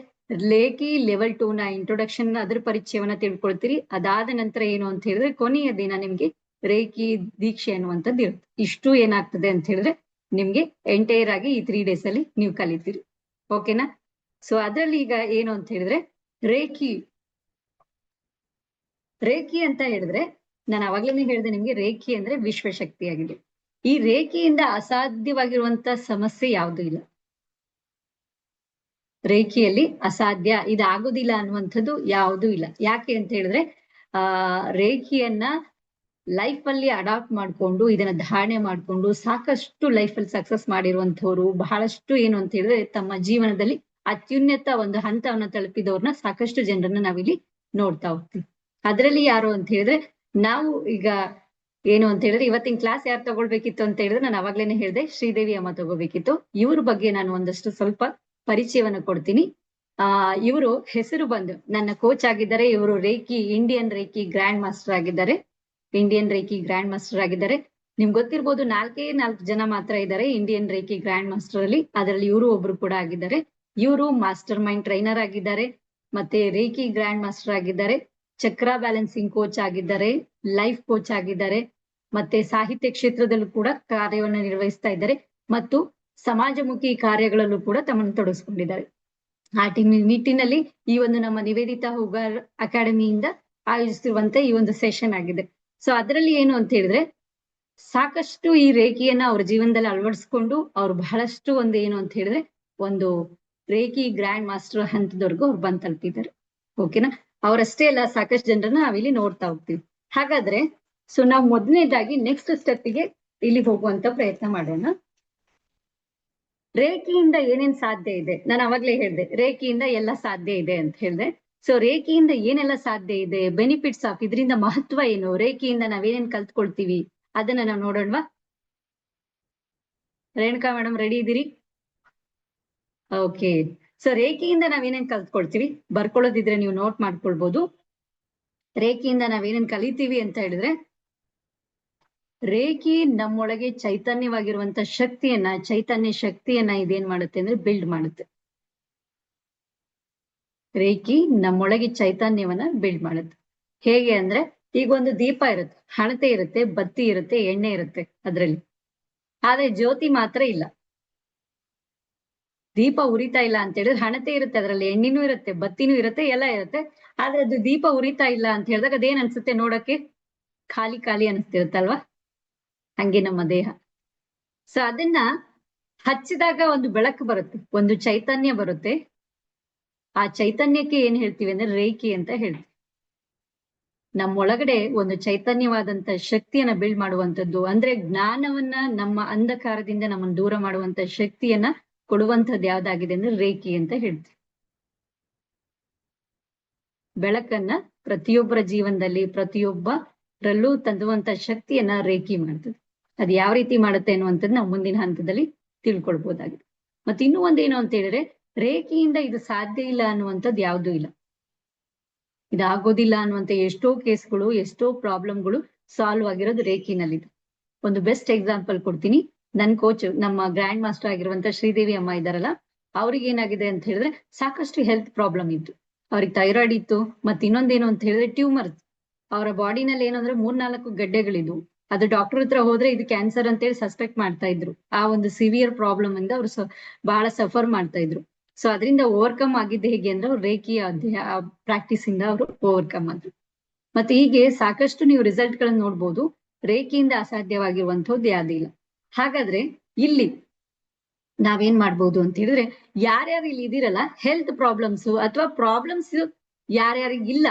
ರೇಖಿ ಲೆವೆಲ್ 2 ನ ಇಂಟ್ರೊಡಕ್ಷನ್, ಅದ್ರ ಪರಿಚಯವನ್ನ ತಿಳ್ಕೊಳ್ತೀರಿ. ಅದಾದ ನಂತರ ಏನು ಅಂತ ಹೇಳಿದ್ರೆ ಕೊನೆಯ ದಿನ ನಿಮ್ಗೆ ರೇಖಿ ದೀಕ್ಷೆ ಅನ್ನುವಂಥದ್ದು ಇರುತ್ತೆ. ಇಷ್ಟು ಏನಾಗ್ತದೆ ಅಂತ ಹೇಳಿದ್ರೆ ನಿಮ್ಗೆ ಎಂಟೈರ್ ಆಗಿ ಈ 3 days ಅಲ್ಲಿ ನೀವು ಕಲಿತೀರಿ. ಓಕೆನಾ? ಸೊ ಅದ್ರಲ್ಲಿ ಈಗ ಏನು ಅಂತ ಹೇಳಿದ್ರೆ ರೇಖಿ ಅಂತ ಹೇಳಿದ್ರೆ ನಾನು ಅವಾಗ್ಲೇನೆ ಹೇಳಿದೆ ನಿಮ್ಗೆ, ರೇಖಿ ಅಂದ್ರೆ ವಿಶ್ವಶಕ್ತಿಯಾಗಿದೆ. ಈ ರೇಖೆಯಿಂದ ಅಸಾಧ್ಯವಾಗಿರುವಂತ ಸಮಸ್ಯೆ ಯಾವುದೂ ಇಲ್ಲ. ರೇಖೆಯಲ್ಲಿ ಅಸಾಧ್ಯ, ಇದಾಗೋದಿಲ್ಲ ಅನ್ನುವಂಥದ್ದು ಯಾವುದೂ ಇಲ್ಲ. ಯಾಕೆ ಅಂತ ಹೇಳಿದ್ರೆ ರೇಖಿಯನ್ನ ಲೈಫ್ ಅಲ್ಲಿ ಅಡಾಪ್ಟ್ ಮಾಡ್ಕೊಂಡು ಇದನ್ನ ಧಾರಣೆ ಮಾಡ್ಕೊಂಡು ಸಾಕಷ್ಟು ಲೈಫ್ ಅಲ್ಲಿ ಸಕ್ಸಸ್ ಮಾಡಿರುವಂತವ್ರು ಬಹಳಷ್ಟು ಏನು ಅಂತ ಹೇಳಿದ್ರೆ ತಮ್ಮ ಜೀವನದಲ್ಲಿ ಅತ್ಯುನ್ನತ ಒಂದು ಹಂತವನ್ನ ತಲುಪಿದವ್ರನ್ನ ಸಾಕಷ್ಟು ಜನರನ್ನ ನಾವಿಲ್ಲಿ ನೋಡ್ತಾ ಹೋಗ್ತೀವಿ. ಅದರಲ್ಲಿ ಯಾರು ಅಂತ ಹೇಳಿದ್ರೆ ನಾವು ಈಗ ಏನು ಅಂತ ಹೇಳಿದ್ರೆ ಇವತ್ತಿನ ಕ್ಲಾಸ್ ಯಾರು ತಗೊಳ್ಬೇಕಿತ್ತು ಅಂತ ಹೇಳಿದ್ರೆ ನಾನು ಅವಾಗ್ಲೇನೆ ಹೇಳಿದೆ, ಶ್ರೀದೇವಿ ಅಮ್ಮ ತಗೋಬೇಕಿತ್ತು. ಇವ್ರ ಬಗ್ಗೆ ನಾನು ಒಂದಷ್ಟು ಸ್ವಲ್ಪ ಪರಿಚಯವನ್ನ ಕೊಡ್ತೀನಿ. ಇವರು ಹೆಸರು ಬಂದು ನನ್ನ ಕೋಚ್ ಆಗಿದ್ದಾರೆ. ಇವರು ಇಂಡಿಯನ್ ರೇಖಿ ಗ್ರ್ಯಾಂಡ್ ಮಾಸ್ಟರ್ ಆಗಿದ್ದಾರೆ. ನಿಮ್ಗೆ ಗೊತ್ತಿರ್ಬೋದು, 4 ಜನ ಮಾತ್ರ ಇದ್ದಾರೆ ಇಂಡಿಯನ್ ರೇಖಿ ಗ್ರ್ಯಾಂಡ್ ಮಾಸ್ಟರ್ ಅಲ್ಲಿ. ಅದರಲ್ಲಿ ಇವರು ಒಬ್ರು ಕೂಡ ಆಗಿದ್ದಾರೆ. ಇವರು ಮಾಸ್ಟರ್ ಮೈಂಡ್ ಟ್ರೈನರ್ ಆಗಿದ್ದಾರೆ, ಮತ್ತೆ ರೇಖಿ ಗ್ರ್ಯಾಂಡ್ ಮಾಸ್ಟರ್ ಆಗಿದ್ದಾರೆ, ಚಕ್ರ ಬ್ಯಾಲೆನ್ಸಿಂಗ್ ಕೋಚ್ ಆಗಿದ್ದಾರೆ, ಲೈಫ್ ಕೋಚ್ ಆಗಿದ್ದಾರೆ, ಮತ್ತೆ ಸಾಹಿತ್ಯ ಕ್ಷೇತ್ರದಲ್ಲೂ ಕೂಡ ಕಾರ್ಯವನ್ನು ನಿರ್ವಹಿಸ್ತಾ ಇದ್ದಾರೆ, ಮತ್ತು ಸಮಾಜಮುಖಿ ಕಾರ್ಯಗಳಲ್ಲೂ ಕೂಡ ತಮ್ಮನ್ನು ತೊಡಗಿಸ್ಕೊಂಡಿದ್ದಾರೆ. ಆ ನಿಟ್ಟಿನಲ್ಲಿ ಈ ಒಂದು ನಮ್ಮ ನಿವೇದಿತಾ ಹೂಗಾರ್ ಅಕಾಡೆಮಿಯಿಂದ ಆಯೋಜಿಸಿರುವಂತ ಈ ಒಂದು ಸೆಷನ್ ಆಗಿದೆ. ಸೊ ಅದರಲ್ಲಿ ಏನು ಅಂತ ಹೇಳಿದ್ರೆ ಸಾಕಷ್ಟು ಈ ರೇಖಿಯನ್ನ ಅವ್ರ ಜೀವನದಲ್ಲಿ ಅಳವಡಿಸ್ಕೊಂಡು ಅವ್ರು ಬಹಳಷ್ಟು ಒಂದು ಏನು ಅಂತ ಹೇಳಿದ್ರೆ ಒಂದು ರೇಖಿ ಗ್ರ್ಯಾಂಡ್ ಮಾಸ್ಟರ್ ಹಂತದವರೆಗೂ ಅವ್ರು ಬಂದ್ ತಲುಪಿದ್ದಾರೆ. ಓಕೆನಾ? ಅವರಷ್ಟೇ ಅಲ್ಲ, ಸಾಕಷ್ಟು ಜನರನ್ನ ನಾವಿಲ್ಲಿ ನೋಡ್ತಾ ಹೋಗ್ತೀವಿ. ಹಾಗಾದ್ರೆ ಸೊ ನಾವು ಮೊದಲನೇದಾಗಿ ನೆಕ್ಸ್ಟ್ ಸ್ಟೆಪ್ಗೆ ಇಲ್ಲಿ ಹೋಗುವಂತ ಪ್ರಯತ್ನ ಮಾಡೋಣ. ರೇಖೆಯಿಂದ ಏನೇನ್ ಸಾಧ್ಯ ಇದೆ? ನಾನು ಅವಾಗ್ಲೇ ಹೇಳಿದೆ, ರೇಖೆಯಿಂದ ಎಲ್ಲ ಸಾಧ್ಯ ಇದೆ ಅಂತ ಹೇಳಿದೆ. ಸೊ ರೇಖೆಯಿಂದ ಏನೆಲ್ಲ ಸಾಧ್ಯ ಇದೆ, ಬೆನಿಫಿಟ್ಸ್ ಆಫ್, ಇದರಿಂದ ಮಹತ್ವ ಏನು, ರೇಖೆಯಿಂದ ನಾವೇನೇನ್ ಕಲ್ತ್ಕೊಳ್ತೀವಿ ಅದನ್ನ ನಾವು ನೋಡೋಣವಾ? ರೇಣುಕಾ ಮೇಡಮ್ ರೆಡಿ ಇದ್ದೀರಿ? ಓಕೆ. ಸೊ ರೇಖೆಯಿಂದ ನಾವೇನೇನ್ ಕಲ್ತ್ಕೊಳ್ತೀವಿ, ಬರ್ಕೊಳ್ಳೋದಿದ್ರೆ ನೀವು ನೋಟ್ ಮಾಡ್ಕೊಳ್ಬಹುದು. ರೇಖೆಯಿಂದ ನಾವೇನೇನ್ ಕಲಿತೀವಿ ಅಂತ ಹೇಳಿದ್ರೆ, ರೇಖಿ ನಮ್ಮೊಳಗೆ ಚೈತನ್ಯವಾಗಿರುವಂತ ಚೈತನ್ಯ ಶಕ್ತಿಯನ್ನ ಇದೇನ್ ಮಾಡುತ್ತೆ ಅಂದ್ರೆ ಬಿಲ್ಡ್ ಮಾಡುತ್ತೆ. ರೇಖಿ ನಮ್ಮೊಳಗೆ ಚೈತನ್ಯವನ್ನ ಬಿಲ್ಡ್ ಮಾಡುತ್ತೆ. ಹೇಗೆ ಅಂದ್ರೆ, ಈಗ ಒಂದು ದೀಪ ಇರುತ್ತೆ, ಹಣತೆ ಇರುತ್ತೆ, ಬತ್ತಿ ಇರುತ್ತೆ, ಎಣ್ಣೆ ಇರುತ್ತೆ ಅದ್ರಲ್ಲಿ, ಆದ್ರೆ ಜ್ಯೋತಿ ಮಾತ್ರ ಇಲ್ಲ. ದೀಪ ಉರಿತಾ ಇಲ್ಲ ಅಂತ ಹೇಳಿದ್ರೆ ಹಣತೆ ಇರುತ್ತೆ, ಅದ್ರಲ್ಲಿ ಎಣ್ಣಿನೂ ಇರುತ್ತೆ, ಬತ್ತಿನೂ ಇರುತ್ತೆ, ಎಲ್ಲ ಇರುತ್ತೆ, ಆದ್ರೆ ಅದು ದೀಪ ಉರಿತಾ ಇಲ್ಲ ಅಂತ ಹೇಳಿದಾಗ ಅದೇನ್ ಅನ್ಸುತ್ತೆ ನೋಡಕ್ಕೆ? ಖಾಲಿ ಖಾಲಿ ಅನಿಸ್ತಿರುತ್ತಲ್ವಾ? ಹಂಗೆ ನಮ್ಮ ದೇಹ. ಸೊ ಅದನ್ನ ಹಚ್ಚಿದಾಗ ಒಂದು ಬೆಳಕು ಬರುತ್ತೆ, ಒಂದು ಚೈತನ್ಯ ಬರುತ್ತೆ. ಆ ಚೈತನ್ಯಕ್ಕೆ ಏನ್ ಹೇಳ್ತೀವಿ ಅಂದ್ರೆ ರೇಖಿ ಅಂತ ಹೇಳ್ತೀವಿ. ನಮ್ಮೊಳಗಡೆ ಒಂದು ಚೈತನ್ಯವಾದಂತ ಶಕ್ತಿಯನ್ನ ಬಿಲ್ಡ್ ಮಾಡುವಂಥದ್ದು, ಅಂದ್ರೆ ಜ್ಞಾನವನ್ನ, ನಮ್ಮ ಅಂಧಕಾರದಿಂದ ನಮ್ಮನ್ನು ದೂರ ಮಾಡುವಂತ ಶಕ್ತಿಯನ್ನ ಕೊಡುವಂಥದ್ದು ಯಾವ್ದಾಗಿದೆ ಅಂದ್ರೆ ರೇಖಿ ಅಂತ ಹೇಳ್ತೀವಿ. ಬೆಳಕನ್ನ ಪ್ರತಿಯೊಬ್ಬರ ಜೀವನದಲ್ಲಿ ಪ್ರತಿಯೊಬ್ಬರಲ್ಲೂ ತಂದುವಂತ ಶಕ್ತಿಯನ್ನ ರೇಖಿ ಮಾಡ್ತದೆ. ಅದು ಯಾವ ರೀತಿ ಮಾಡುತ್ತೆ ಅನ್ನುವಂಥದ್ದು ನಾವು ಮುಂದಿನ ಹಂತದಲ್ಲಿ ತಿಳ್ಕೊಳ್ಬಹುದಾಗಿದೆ. ಮತ್ತೆ ಇನ್ನೂ ಒಂದೇನು ಅಂತ ಹೇಳಿದ್ರೆ, ರೇಖೆಯಿಂದ ಇದು ಸಾಧ್ಯ ಇಲ್ಲ ಅನ್ನುವಂಥದ್ದು ಯಾವುದೂ ಇಲ್ಲ. ಇದಾಗೋದಿಲ್ಲ ಅನ್ನುವಂತ ಎಷ್ಟೋ ಕೇಸ್ಗಳು, ಎಷ್ಟೋ ಪ್ರಾಬ್ಲಮ್ಗಳು ಸಾಲ್ವ್ ಆಗಿರೋದು ರೇಖಿನಲ್ಲಿದೆ. ಒಂದು ಬೆಸ್ಟ್ ಎಕ್ಸಾಂಪಲ್ ಕೊಡ್ತೀನಿ. ನನ್ ಕೋಚ್, ನಮ್ಮ ಗ್ರ್ಯಾಂಡ್ ಮಾಸ್ಟರ್ ಆಗಿರುವಂತ ಶ್ರೀದೇವಿ ಅಮ್ಮ ಇದ್ದಾರಲ್ಲ, ಅವ್ರಿಗೆ ಏನಾಗಿದೆ ಅಂತ ಹೇಳಿದ್ರೆ ಸಾಕಷ್ಟು ಹೆಲ್ತ್ ಪ್ರಾಬ್ಲಮ್ ಇತ್ತು. ಅವ್ರಿಗೆ ಥೈರಾಯ್ಡ್ ಇತ್ತು, ಮತ್ತೆ ಇನ್ನೊಂದೇನು ಅಂತ ಹೇಳಿದ್ರೆ ಟ್ಯೂಮರ್. ಅವರ ಬಾಡಿನಲ್ಲಿ ಏನಂದ್ರೆ 3-4 ಗಡ್ಡೆಗಳಿದ್ವು. ಅದು ಡಾಕ್ಟರ್ ಹತ್ರ ಹೋದ್ರೆ ಇದು ಕ್ಯಾನ್ಸರ್ ಅಂತೇಳಿ ಸಸ್ಪೆಕ್ಟ್ ಮಾಡ್ತಾ ಇದ್ರು. ಆ ಒಂದು ಸಿವಿಯರ್ ಪ್ರಾಬ್ಲಮ್ ಇಂದ ಅವ್ರು ಬಹಳ ಸಫರ್ ಮಾಡ್ತಾ ಇದ್ರು. ಸೊ ಅದರಿಂದ ಓವರ್ಕಮ್ ಆಗಿದ್ದು ಹೇಗೆ ಅಂದ್ರೆ ಅವ್ರು ರೇಖಿಯ ಪ್ರಾಕ್ಟೀಸ್ ಇಂದ ಅವರು ಓವರ್ಕಮ್ ಆದ್ರು. ಮತ್ತೆ ಹೀಗೆ ಸಾಕಷ್ಟು ನೀವು ರಿಸಲ್ಟ್ ಗಳನ್ನ ನೋಡ್ಬೋದು. ರೇಖೆಯಿಂದ ಅಸಾಧ್ಯವಾಗಿರುವಂತದ್ದು ಯಾವ್ದಿಲ್ಲ. ಹಾಗಾದ್ರೆ ಇಲ್ಲಿ ನಾವೇನ್ ಮಾಡ್ಬೋದು ಅಂತ ಹೇಳಿದ್ರೆ, ಯಾರ್ಯಾರು ಇಲ್ಲಿ ಇದೀರಲ್ಲ ಹೆಲ್ತ್ ಪ್ರಾಬ್ಲಮ್ಸ್ ಅಥವಾ ಪ್ರಾಬ್ಲಮ್ಸ್ ಯಾರ್ಯಾರಿಗಿಲ್ಲ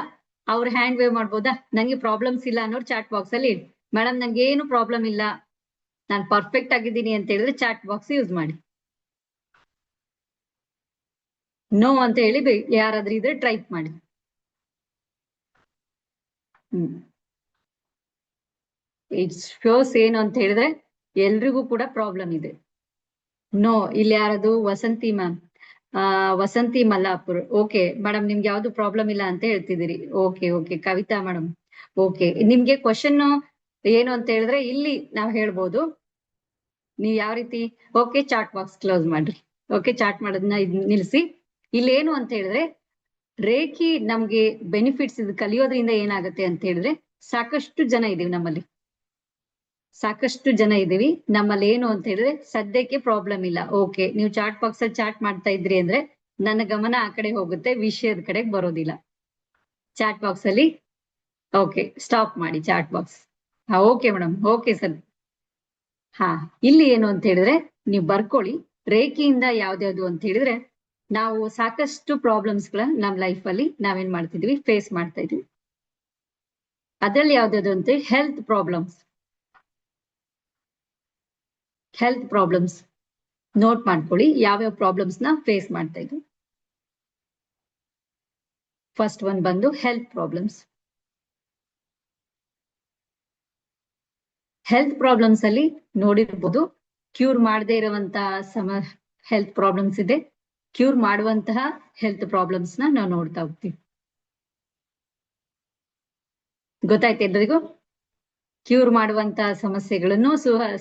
ಅವ್ರ ಹ್ಯಾಂಡ್ ವೇವ್ ಮಾಡ್ಬೋದಾ? ನಂಗೆ ಪ್ರಾಬ್ಲಮ್ಸ್ ಇಲ್ಲ ಅನ್ನೋರು ಚಾಟ್ ಬಾಕ್ಸ್ ಅಲ್ಲಿ ಹೇಳಿ, ಮೇಡಮ್ ನಂಗೆ ಏನು ಪ್ರಾಬ್ಲಮ್ ಇಲ್ಲ, ನಾನು ಪರ್ಫೆಕ್ಟ್ ಆಗಿದ್ದೀನಿ ಅಂತ ಹೇಳಿದ್ರೆ ಚಾಟ್ ಬಾಕ್ಸ್ ಯೂಸ್ ಮಾಡಿ. ನೋ ಅಂತ ಹೇಳಿ ಯಾರಾದ್ರೂ ಇದ್ರೆ ಟೈಪ್ ಮಾಡಿ. ಇಟ್ಸ್ ಶೋಸ್ ಏನು ಅಂತ ಹೇಳಿದ್ರೆ ಎಲ್ರಿಗೂ ಕೂಡ ಪ್ರಾಬ್ಲಮ್ ಇದೆ. ನೋ. ಇಲ್ಲಿ ಯಾರದು? Vasanthi ma'am, Vasanthi Mallapur. Okay madam, ನಿಮ್ಗೆ ಯಾವ್ದು ಪ್ರಾಬ್ಲಮ್ ಇಲ್ಲ ಅಂತ ಹೇಳ್ತಿದ್ದೀರಿ. Okay okay. Kavitha madam, okay. ನಿಮ್ಗೆ ಕ್ವಶನ್ ಏನು ಅಂತ ಹೇಳಿದ್ರೆ ಇಲ್ಲಿ ನಾವ್ ಹೇಳ್ಬೋದು, ನೀವ್ ಯಾವ ರೀತಿ. ಓಕೆ, ಚಾಟ್ ಬಾಕ್ಸ್ ಕ್ಲೋಸ್ ಮಾಡ್ರಿ. ಓಕೆ, ಚಾಟ್ ಮಾಡೋದನ್ನ ನಿಲ್ಸಿ. ಇಲ್ಲೇನು ಅಂತ ಹೇಳಿದ್ರೆ, ರೇಖಿ ನಮ್ಗೆ ಬೆನಿಫಿಟ್ಸ್ ಇದು ಕಲಿಯೋದ್ರಿಂದ ಏನಾಗುತ್ತೆ ಅಂತ ಹೇಳಿದ್ರೆ, ಸಾಕಷ್ಟು ಜನ ಇದೀವಿ ನಮ್ಮಲ್ಲಿ, ಸಾಕಷ್ಟು ಜನ ಇದೀವಿ ನಮ್ಮಲ್ಲಿ. ಏನು ಅಂತ ಹೇಳಿದ್ರೆ ಸದ್ಯಕ್ಕೆ ಪ್ರಾಬ್ಲಮ್ ಇಲ್ಲ. ಓಕೆ, ನೀವು ಚಾಟ್ ಬಾಕ್ಸ್ ಅಲ್ಲಿ ಚಾಟ್ ಮಾಡ್ತಾ ಇದ್ರಿ ಅಂದ್ರೆ ನನ್ನ ಗಮನ ಆ ಕಡೆ ಹೋಗುತ್ತೆ, ವಿಷಯದ ಕಡೆಗೆ ಬರೋದಿಲ್ಲ. ಚಾಟ್ ಬಾಕ್ಸ್ ಅಲ್ಲಿ ಓಕೆ, ಸ್ಟಾಪ್ ಮಾಡಿ chat box. Okay madam, okay sir. ಹಾ, ಇಲ್ಲಿ ಏನು ಅಂತ ಹೇಳಿದ್ರೆ ನೀವು ಬರ್ಕೊಳ್ಳಿ. ರೇಖೆಯಿಂದ ಯಾವ್ದ್ಯಾವ್ದು ಅಂತ ಹೇಳಿದ್ರೆ ನಾವು ಸಾಕಷ್ಟು ಪ್ರಾಬ್ಲಮ್ಸ್ ಗಳ ನಮ್ ಲೈಫ್ ಅಲ್ಲಿ ನಾವೇನ್ ಮಾಡ್ತಿದ್ವಿ, ಫೇಸ್ ಮಾಡ್ತಾ ಇದ್ವಿ. ಅದ್ರಲ್ಲಿ ಯಾವ್ದಾದ್ರು ಅಂತ health problems. Health problems note ಮಾಡ್ಕೊಳ್ಳಿ, ಯಾವ್ಯಾವ ಪ್ರಾಬ್ಲಮ್ಸ್ ನ ಫೇಸ್ ಮಾಡ್ತಾ ಇದ್ವಿ. ಫಸ್ಟ್ ಒನ್ ಬಂದು ಹೆಲ್ತ್ ಪ್ರಾಬ್ಲಮ್ಸ್. ಹೆಲ್ತ್ ಪ್ರಾಬ್ಲಮ್ಸ್ ಅಲ್ಲಿ ನೋಡಿರ್ಬೋದು, ಕ್ಯೂರ್ ಮಾಡದೇ ಇರುವಂತಹ ಹೆಲ್ತ್ ಪ್ರಾಬ್ಲಮ್ಸ್ ಇದೆ, ಕ್ಯೂರ್ ಮಾಡುವಂತಹ ಹೆಲ್ತ್ ಪ್ರಾಬ್ಲಮ್ಸ್ ನ ನಾವು ನೋಡ್ತಾ ಹೋಗ್ತೀವಿ. ಗೊತ್ತಾಯ್ತು ಎಲ್ರಿಗೂ? ಕ್ಯೂರ್ ಮಾಡುವಂತಹ ಸಮಸ್ಯೆಗಳನ್ನು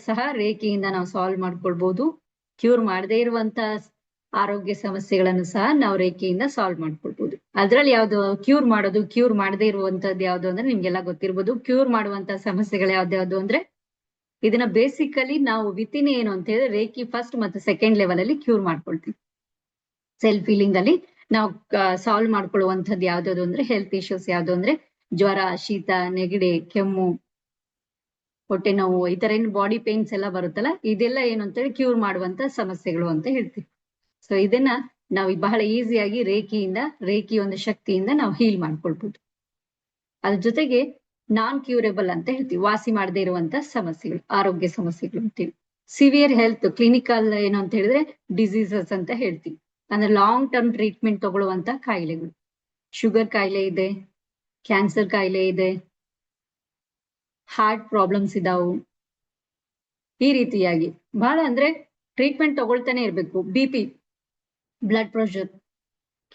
ಸಹ ರೇಖೆಯಿಂದ ನಾವು ಸಾಲ್ವ್ ಮಾಡ್ಕೊಳ್ಬಹುದು. ಕ್ಯೂರ್ ಮಾಡದೇ ಇರುವಂತಹ ಆರೋಗ್ಯ ಸಮಸ್ಯೆಗಳನ್ನು ಸಹ ನಾವು ರೇಖೆಯಿಂದ ಸಾಲ್ವ್ ಮಾಡ್ಕೊಳ್ಬಹುದು. ಅದ್ರಲ್ಲಿ ಯಾವ್ದು ಕ್ಯೂರ್ ಮಾಡೋದು, ಕ್ಯೂರ್ ಮಾಡದೇ ಇರುವಂತದ್ದು ಯಾವ್ದು ಅಂದ್ರೆ ನಿಮ್ಗೆಲ್ಲ ಗೊತ್ತಿರ್ಬೋದು. ಕ್ಯೂರ್ ಮಾಡುವಂತಹ ಸಮಸ್ಯೆಗಳು ಯಾವ್ದ್ಯಾವ್ದು ಅಂದ್ರೆ ಇದನ್ನ ಬೇಸಿಕಲಿ ನಾವು ವಿತಿನ್ ಏನು ಅಂತ ಹೇಳಿದ್ರೆ ರೇಖಿ ಫಸ್ಟ್ ಮತ್ತು ಸೆಕೆಂಡ್ ಲೆವೆಲ್ ಅಲ್ಲಿ ಕ್ಯೂರ್ ಮಾಡ್ಕೊಳ್ತೀವಿ. ಸೆಲ್ಫ್ ಹೀಲಿಂಗ್ ಅಲ್ಲಿ ನಾವು ಸಾಲ್ವ್ ಮಾಡ್ಕೊಳ್ಳುವಂಥದ್ದು ಯಾವ್ದು ಅಂದ್ರೆ ಹೆಲ್ತ್ ಇಶ್ಯೂಸ್ ಯಾವ್ದು ಅಂದ್ರೆ ಜ್ವರ, ಶೀತ, ನೆಗಡಿ, ಕೆಮ್ಮು, ಹೊಟ್ಟೆ ನೋವು, ಈ ತರ ಏನು ಬಾಡಿ ಪೇನ್ಸ್ ಎಲ್ಲ ಬರುತ್ತಲ್ಲ, ಇದೆಲ್ಲ ಏನು ಅಂತೇಳಿ ಕ್ಯೂರ್ ಮಾಡುವಂತ ಸಮಸ್ಯೆಗಳು ಅಂತ ಹೇಳ್ತೀವಿ. ಸೊ ಇದನ್ನ ನಾವು ಬಹಳ ಈಸಿಯಾಗಿ ರೇಖಿ ಒಂದು ಶಕ್ತಿಯಿಂದ ನಾವು ಹೀಲ್ ಮಾಡ್ಕೊಳ್ಬಹುದು. ಅದ್ರ ಜೊತೆಗೆ ನಾನ್ ಕ್ಯೂರೇಬಲ್ ಅಂತ ಹೇಳ್ತೀವಿ, ವಾಸಿ ಮಾಡದೇ ಇರುವಂತ ಸಮಸ್ಯೆಗಳು, ಆರೋಗ್ಯ ಸಮಸ್ಯೆಗಳು ಅಂತೀವಿ. ಸಿವಿಯರ್ ಹೆಲ್ತ್ ಕ್ಲಿನಿಕಲ್ ಏನು ಅಂತ ಹೇಳಿದ್ರೆ ಡಿಸೀಸಸ್ ಅಂತ ಹೇಳ್ತೀವಿ, ಅಂದ್ರೆ ಲಾಂಗ್ ಟರ್ಮ್ ಟ್ರೀಟ್ಮೆಂಟ್ ತಗೊಳ್ಳುವಂತ ಕಾಯಿಲೆಗಳು. ಶುಗರ್ ಕಾಯಿಲೆ ಇದೆ, ಕ್ಯಾನ್ಸರ್ ಕಾಯಿಲೆ ಇದೆ, ಹಾರ್ಟ್ ಪ್ರಾಬ್ಲಮ್ಸ್ ಇದಾವು. ಈ ರೀತಿಯಾಗಿ ಬಹಳ ಅಂದ್ರೆ ಟ್ರೀಟ್ಮೆಂಟ್ ತಗೊಳ್ತಾನೆ ಇರ್ಬೇಕು. BP, ಬ್ಲಡ್ ಪ್ರೆಷರ್,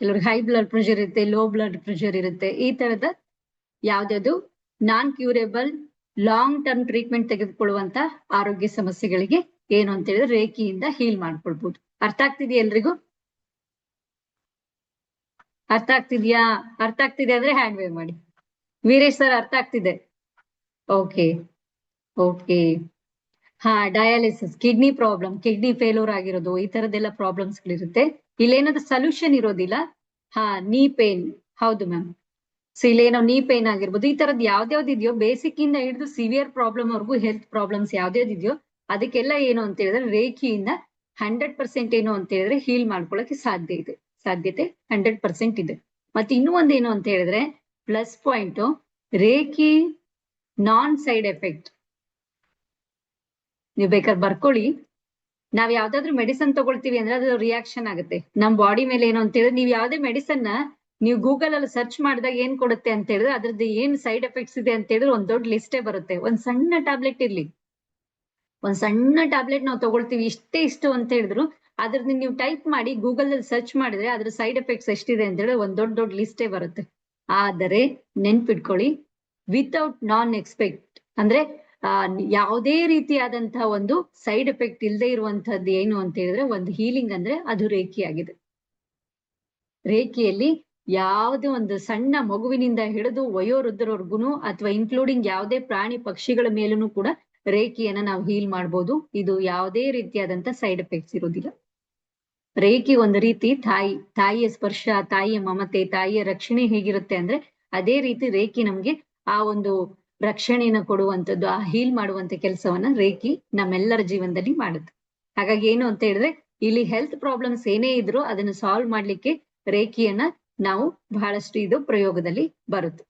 ಕೆಲವ್ರಿಗೆ ಹೈ ಬ್ಲಡ್ ಪ್ರೆಷರ್ ಇರುತ್ತೆ, ಲೋ ಬ್ಲಡ್ ಪ್ರೆಷರ್ ಇರುತ್ತೆ. ಈ ತರದ ಯಾವ್ದಾದ್ರು ನಾನ್ ಕ್ಯೂರೇಬಲ್ ಲಾಂಗ್ ಟರ್ಮ್ ಟ್ರೀಟ್ಮೆಂಟ್ ತೆಗೆದುಕೊಳ್ಳುವಂತ ಆರೋಗ್ಯ ಸಮಸ್ಯೆಗಳಿಗೆ ಏನು ಅಂತ ಹೇಳಿದ್ರೆ ರೇಖೆಯಿಂದ ಹೀಲ್ ಮಾಡ್ಕೊಳ್ಬಹುದು. ಅರ್ಥ ಆಗ್ತಿದೆಯಾ ಎಲ್ರಿಗೂ? ಅರ್ಥ ಆಗ್ತಿದ್ಯಾ? ಅರ್ಥ ಆಗ್ತಿದೆ ಅಂದ್ರೆ ಹ್ಯಾಂಡ್ ವೇವ್ ಮಾಡಿ. ವೀರೇಶ್ ಸರ್ ಅರ್ಥ ಆಗ್ತಿದೆ? Okay okay. ಹಾ, dialysis, kidney problem, kidney failure ಆಗಿರೋದು, ಈ ತರದೆಲ್ಲ ಪ್ರಾಬ್ಲಮ್ಸ್ ಗಳಿರುತ್ತೆ. ಇಲ್ಲೇನಾದ್ರೂ ಸೊಲ್ಯೂಷನ್ ಇರೋದಿಲ್ಲ. ಹಾ, ನೀ ಪೇನ್, ಹೌದು ಮ್ಯಾಮ್. ಸೊ ಇಲ್ಲೇನೋ ನೀ ಪೇನ್ ಆಗಿರ್ಬೋದು, ಈ ತರದ್ ಯಾವ್ದ್ಯಾವ್ದು ಇದೆಯೋ ಬೇಸಿಕ್ ಇಂದ ಹಿಡಿದು ಸಿವಿಯರ್ ಪ್ರಾಬ್ಲಮ್ ವರ್ಗೂ ಹೆಲ್ತ್ ಪ್ರಾಬ್ಲಮ್ಸ್ ಯಾವ್ದ್ಯಾವ್ದು ಇದೆಯೋ ಅದಕ್ಕೆಲ್ಲ ಏನು ಅಂತ ಹೇಳಿದ್ರೆ ರೇಖೆಯಿಂದ 100% ಏನು ಅಂತ ಹೇಳಿದ್ರೆ ಹೀಲ್ ಮಾಡ್ಕೊಳ್ಳಕ್ಕೆ ಸಾಧ್ಯತೆ 100% ಇದೆ. ಮತ್ತೆ ಇನ್ನೂ ಒಂದೇನು ಅಂತ ಹೇಳಿದ್ರೆ ಪ್ಲಸ್ ಪಾಯಿಂಟ್, ರೇಖಿ ನಾನ್ ಸೈಡ್ ಎಫೆಕ್ಟ್. ನೀವು ಬೇಕಾದ್ರೆ ಬರ್ಕೊಳ್ಳಿ. ನಾವ್ ಯಾವ್ದಾದ್ರು ಮೆಡಿಸನ್ ತಗೊಳ್ತೀವಿ ಅಂದ್ರೆ ಅದು ರಿಯಾಕ್ಷನ್ ಆಗುತ್ತೆ ನಮ್ ಬಾಡಿ ಮೇಲೆ. ಏನು ಅಂತ ಹೇಳಿದ್ರೆ ನೀವು ಯಾವ್ದೇ ಮೆಡಿಸನ್ ನ ನೀವು ಗೂಗಲ್ ಅಲ್ಲಿ ಸರ್ಚ್ ಮಾಡಿದಾಗ ಏನ್ ಕೊಡುತ್ತೆ ಅಂತ ಹೇಳಿದ್ರೆ ಅದ್ರದ್ದು ಏನ್ ಸೈಡ್ ಎಫೆಕ್ಟ್ಸ್ ಇದೆ ಅಂತ ಹೇಳಿದ್ರೆ ಒಂದ್ ದೊಡ್ಡ ಲಿಸ್ಟೇ ಬರುತ್ತೆ. ಒಂದ್ ಸಣ್ಣ ಟ್ಯಾಬ್ಲೆಟ್ ಇರ್ಲಿ, ಒಂದ್ ಸಣ್ಣ ಟ್ಯಾಬ್ಲೆಟ್ ನಾವು ತಗೊಳ್ತೀವಿ, ಇಷ್ಟು ಅಂತ ಹೇಳಿದ್ರು ಅದ್ರದ್ದು ನೀವು ಟೈಪ್ ಮಾಡಿ ಗೂಗಲ್ ಅಲ್ಲಿ ಸರ್ಚ್ ಮಾಡಿದ್ರೆ ಅದ್ರ ಸೈಡ್ ಎಫೆಕ್ಟ್ಸ್ ಎಷ್ಟಿದೆ ಅಂತ ಹೇಳಿದ್ರೆ ಒಂದ್ ದೊಡ್ಡ ಲಿಸ್ಟೇ ಬರುತ್ತೆ. ಆದರೆ ನೆನ್ಪಿಟ್ಕೊಳ್ಳಿ, ವಿತೌಟ್ ನಾನ್ ಎಕ್ಸ್ಪೆಕ್ಟ್ ಅಂದ್ರೆ ಯಾವುದೇ ರೀತಿಯಾದಂತಹ ಒಂದು ಸೈಡ್ ಎಫೆಕ್ಟ್ ಇಲ್ಲದೆ ಇರುವಂತಹದ್ದು ಏನು ಅಂತ ಹೇಳಿದ್ರೆ ಒಂದು ಹೀಲಿಂಗ್ ಅಂದ್ರೆ ಅದು ರೇಖೆಯಾಗಿದೆ. ರೇಖೆಯಲ್ಲಿ ಯಾವುದೇ ಒಂದು ಸಣ್ಣ ಮಗುವಿನಿಂದ ಹಿಡಿದು ವಯೋವೃದ್ಧರವರೆಗೂ ಅಥವಾ ಇನ್ಕ್ಲೂಡಿಂಗ್ ಯಾವುದೇ ಪ್ರಾಣಿ ಪಕ್ಷಿಗಳ ಮೇಲೂ ಕೂಡ ರೇಖೆಯನ್ನ ನಾವು ಹೀಲ್ ಮಾಡ್ಬೋದು. ಇದು ಯಾವುದೇ ರೀತಿಯಾದಂತ ಸೈಡ್ ಎಫೆಕ್ಟ್ಸ್ ಇರೋದಿಲ್ಲ. ರೇಖೆ ಒಂದು ರೀತಿ ತಾಯಿಯ ಸ್ಪರ್ಶ, ತಾಯಿಯ ಮಮತೆ, ತಾಯಿಯ ರಕ್ಷಣೆ ಹೇಗಿರುತ್ತೆ ಅಂದ್ರೆ ಅದೇ ರೀತಿ ರೇಖೆ ನಮ್ಗೆ ಆ ಒಂದು ರಕ್ಷಣೆಯನ್ನ ಕೊಡುವಂಥದ್ದು, ಆ ಹೀಲ್ ಮಾಡುವಂತ ಕೆಲಸವನ್ನ ರೇಖೆ ನಮ್ಮೆಲ್ಲರ ಜೀವನದಲ್ಲಿ ಮಾಡುತ್ತೆ. ಹಾಗಾಗಿ ಏನು ಅಂತ ಹೇಳಿದ್ರೆ ಇಲ್ಲಿ ಹೆಲ್ತ್ ಪ್ರಾಬ್ಲಮ್ಸ್ ಏನೇ ಇದ್ರು ಅದನ್ನ ಸಾಲ್ವ್ ಮಾಡ್ಲಿಕ್ಕೆ ರೇಖೆಯನ್ನ ನಾವು ಬಹಳಷ್ಟು ಇದು ಪ್ರಯೋಗದಲ್ಲಿ ಬರುತ್ತೆ.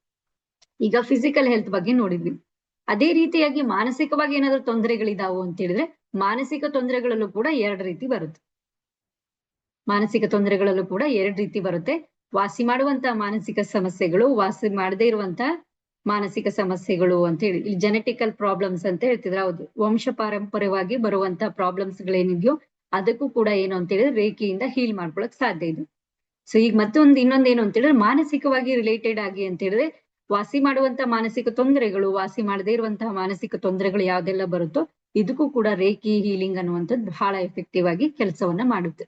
ಈಗ ಫಿಸಿಕಲ್ ಹೆಲ್ತ್ ಬಗ್ಗೆ ನೋಡಿದ್ವಿ. ಅದೇ ರೀತಿಯಾಗಿ ಮಾನಸಿಕವಾಗಿ ಏನಾದ್ರು ತೊಂದರೆಗಳಿದಾವು ಅಂತ ಹೇಳಿದ್ರೆ ಮಾನಸಿಕ ತೊಂದರೆಗಳಲ್ಲೂ ಕೂಡ ಎರಡು ರೀತಿ ಬರುತ್ತೆ. ಮಾನಸಿಕ ತೊಂದರೆಗಳಲ್ಲೂ ಕೂಡ ಎರಡು ರೀತಿ ಬರುತ್ತೆ. ವಾಸಿ ಮಾಡುವಂತಹ ಮಾನಸಿಕ ಸಮಸ್ಯೆಗಳು, ವಾಸಿ ಮಾಡದೇ ಇರುವಂತಹ ಮಾನಸಿಕ ಸಮಸ್ಯೆಗಳು ಅಂತ ಹೇಳಿ. ಇಲ್ಲಿ ಜೆನೆಟಿಕಲ್ ಪ್ರಾಬ್ಲಮ್ಸ್ ಅಂತ ಹೇಳ್ತಿದ್ರೆ, ಹೌದು, ವಂಶ ಪಾರಂಪರ್ಯವಾಗಿ ಬರುವಂತಹ ಪ್ರಾಬ್ಲಮ್ಸ್ ಗಳೇನಿದೆಯೋ ಅದಕ್ಕೂ ಕೂಡ ಏನು ಅಂತ ಹೇಳಿದ್ರೆ ರೇಖೆಯಿಂದ ಹೀಲ್ ಮಾಡ್ಕೊಳಕ್ ಸಾಧ್ಯ ಇದೆ. ಸೊ ಈಗ ಇನ್ನೊಂದೇನು ಅಂತ ಹೇಳಿದ್ರೆ ಮಾನಸಿಕವಾಗಿ ರಿಲೇಟೆಡ್ ಆಗಿ ಅಂತ ಹೇಳಿದ್ರೆ ವಾಸಿ ಮಾಡುವಂತಹ ಮಾನಸಿಕ ತೊಂದರೆಗಳು, ವಾಸಿ ಮಾಡದೇ ಇರುವಂತಹ ಮಾನಸಿಕ ತೊಂದರೆಗಳು ಯಾವ್ದೆಲ್ಲ ಬರುತ್ತೋ ಇದಕ್ಕೂ ಕೂಡ ರೇಖಿ ಹೀಲಿಂಗ್ ಅನ್ನುವಂಥದ್ದು ಬಹಳ ಎಫೆಕ್ಟಿವ್ ಆಗಿ ಕೆಲಸವನ್ನ ಮಾಡುತ್ತೆ.